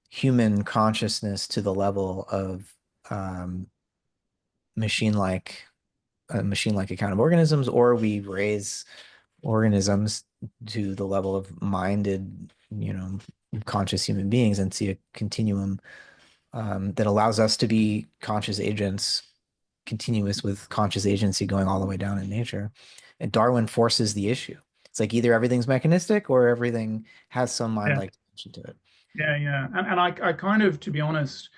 human consciousness to the level of um, machine-like machine-like account of organisms, or we raise organisms to the level of minded, conscious human beings and see a continuum that allows us to be conscious agents, continuous with conscious agency going all the way down in nature. And Darwin forces the issue. It's like either everything's mechanistic or everything has some Yeah, mind-like dimension to it. yeah, yeah. And I kind of, to be honest,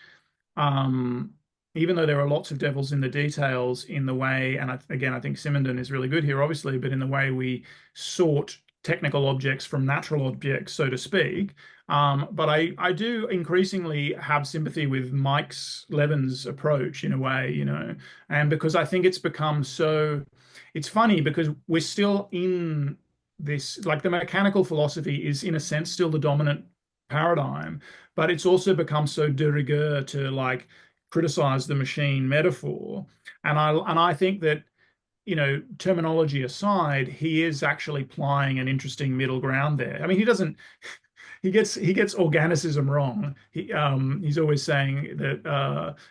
Um, even though there are lots of devils in the details in the way, and again, I think Simondon is really good here, obviously, but in the way we sort technical objects from natural objects, so to speak. But I do increasingly have sympathy with Mike's Levin's approach in a way, and because I think it's funny because we're still in this, like the mechanical philosophy is in a sense still the dominant paradigm, but it's also become so de rigueur to like criticize the machine metaphor. And I think that, terminology aside, he is actually plying an interesting middle ground there. I mean, he doesn't he gets organicism wrong. He's always saying that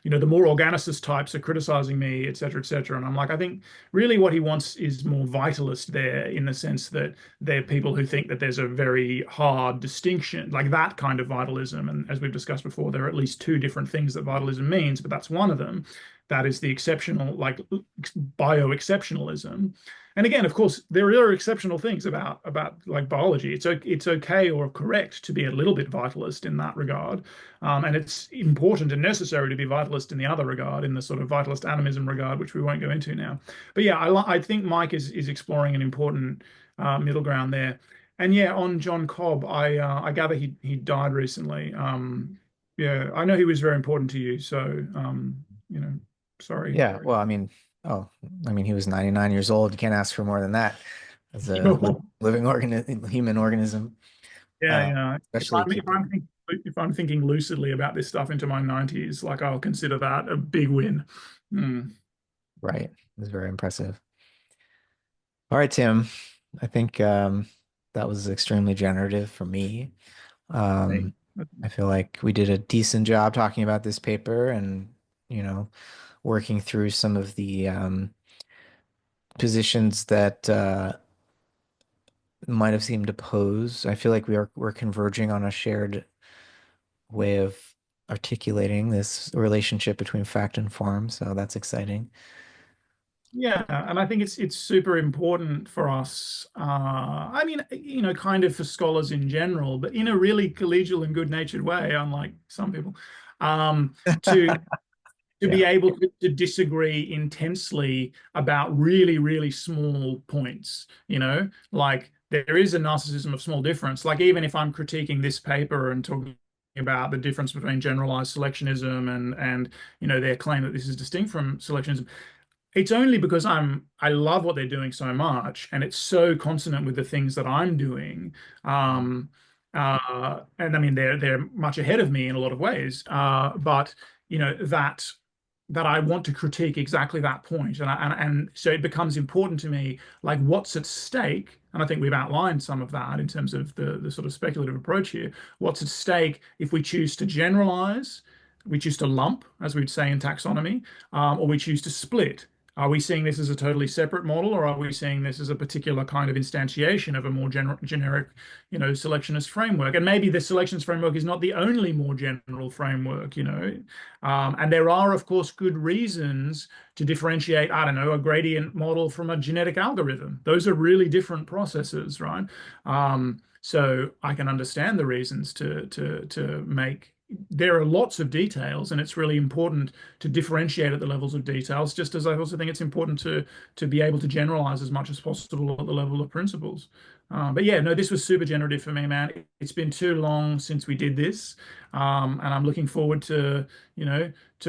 the more organicist types are criticizing me, et cetera, et cetera. And I'm like, I think really what he wants is more vitalist there, in the sense that they're people who think that there's a very hard distinction, like that kind of vitalism. And as we've discussed before, there are at least two different things that vitalism means, but that's one of them. That is the exceptional, like bio-exceptionalism. And again, of course, there are exceptional things about like biology. It's okay or correct to be a little bit vitalist in that regard, and it's important and necessary to be vitalist in the other regard, in the sort of vitalist animism regard, which we won't go into now. But yeah, I think Mike is exploring an important middle ground there. And yeah, on John Cobb, I gather he died recently. Yeah, I know he was very important to you, so you know, sorry. Yeah, well, I mean, oh, I mean, he was 99 years old. You can't ask for more than that as a living human organism, Yeah, yeah. If especially I'm if I'm keeping. thinking if I'm thinking lucidly about this stuff into my 90s, like I'll consider that a big win. Hmm. Right. It was very impressive. All right, Tim. I think that was extremely generative for me. Hey. Um, I feel like we did a decent job talking about this paper and, you know, working through some of the positions that might have seemed opposed. I feel like we're converging on a shared way of articulating this relationship between fact and form, so that's exciting. Yeah, and I think it's super important for us. I mean, kind of for scholars in general, but in a really collegial and good-natured way, unlike some people, to be Yeah. able to disagree intensely about really, really small points, like there is a narcissism of small difference. Like even if I'm critiquing this paper and talking about the difference between generalized selectionism and their claim that this is distinct from selectionism, it's only because I love what they're doing so much, and it's so consonant with the things that I'm doing. Um, and I mean, they're much ahead of me in a lot of ways. But that I want to critique exactly that point, and so it becomes important to me, like what's at stake. And I think we've outlined some of that in terms of the sort of speculative approach here. What's at stake if we choose to generalize, we choose to lump, as we'd say in taxonomy, or we choose to split. Are we seeing this as a totally separate model, or are we seeing this as a particular kind of instantiation of a more generic, selectionist framework? And maybe the selectionist framework is not the only more general framework, and there are, of course, good reasons to differentiate, I don't know, a gradient model from a genetic algorithm. Those are really different processes, right? So I can understand the reasons to make. There are lots of details, and it's really important to differentiate at the levels of details, just as I also think it's important to be able to generalize as much as possible at the level of principles. But yeah, no, this was super generative for me, man. It's been too long since we did this, and I'm looking forward to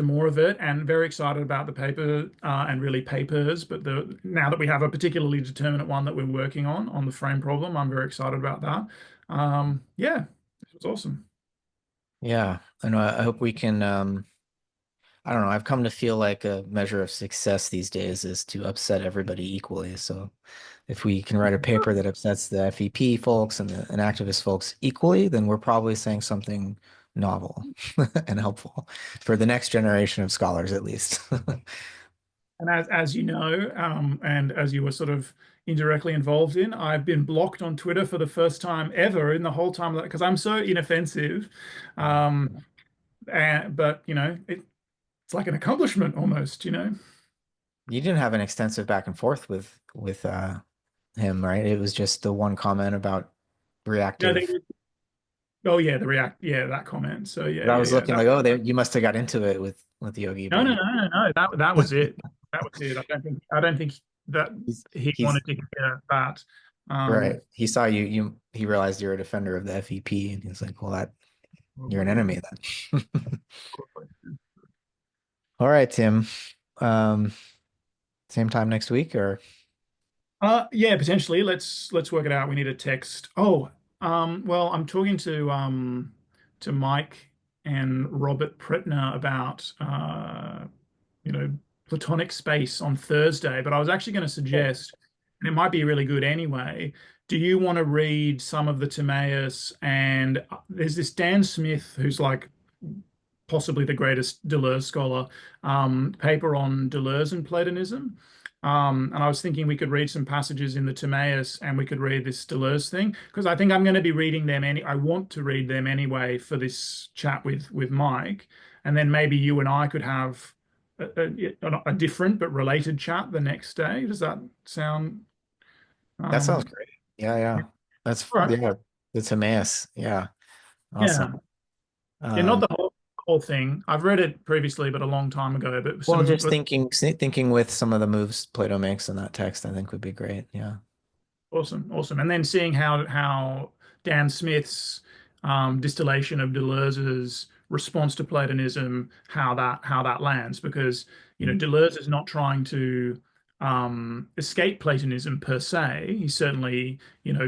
more of it, and very excited about the paper and really papers. But now that we have a particularly determinate one that we're working on the frame problem, I'm very excited about that. Yeah, this was awesome. Yeah. And I hope we can I don't know, I've come to feel like a measure of success these days is to upset everybody equally. So if we can write a paper that upsets the FEP folks and activist folks equally, then we're probably saying something novel and helpful for the next generation of scholars, at least. And as you know, and as you were sort of indirectly involved in, I've been blocked on Twitter for the first time ever in the whole time that, because I'm so inoffensive. Um, but it's like an accomplishment almost. You didn't have an extensive back and forth with him, right? It was just the one comment about No, reactive. oh yeah, yeah, that comment. So But yeah, I yeah, was yeah. looking like, oh, you must have got into it with Yogi, No, but no, no, no, no. That was it. That was it. I don't think that he he's wanted to hear that. right. Um, He saw he realized you're a defender of the FEP, and he's like, well, that you're an Probably, yeah. enemy then. All right, Tim. Um, Same time next week, or Yeah, potentially. Let's work it out. We need a text. Oh, well, I'm talking to to Mike and Robert Pretner about you know, platonic space on Thursday, but I was actually going to suggest, and it might be really good anyway. Do you want to read some of the Timaeus? And there's this Dan Smith, who's like possibly the greatest Deleuze scholar, paper on Deleuze and Platonism. And I was thinking we could read some passages in the Timaeus and we could read this Deleuze thing because I think I'm going to be reading them I want to read them anyway for this chat with Mike, and then maybe you and I could have a different but related chat the next day. Does that sound? That sounds Um, great. Yeah, yeah. That's all right. yeah. It's a mess. Yeah. Yeah. Awesome. Yeah. Not Um, the whole thing. I've read it previously, but a long time ago. But well, some just thinking with some of the moves Plato makes in that text, I think would be great. Yeah. Awesome, awesome. And then seeing how Dan Smith's distillation of Deleuze's response to Platonism, how that lands, because Mhm. Deleuze is not trying to escape Platonism per se. He certainly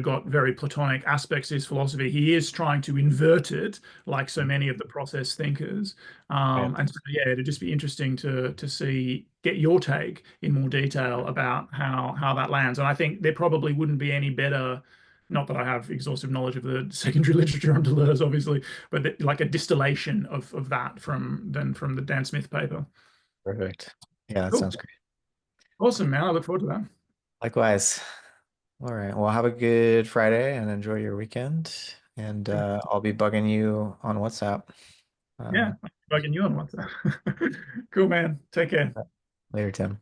got very Platonic aspects to his philosophy. He is trying to invert it, like so many of the process thinkers. Right. And so yeah, it'd just be interesting to see get your take in more detail about how that lands. And I think there probably wouldn't be any better, not that I have exhaustive knowledge of the secondary literature on Deleuze, obviously, but like a distillation of that from the Dan Smith paper. Perfect. Yeah, that Cool. sounds great. Awesome, man. I look forward to that. Likewise. All right. Well, have a good Friday and enjoy your weekend. And I'll be bugging you on WhatsApp. Yeah, Um, I'm bugging you on WhatsApp. Cool, man. Take care. Later, Tim.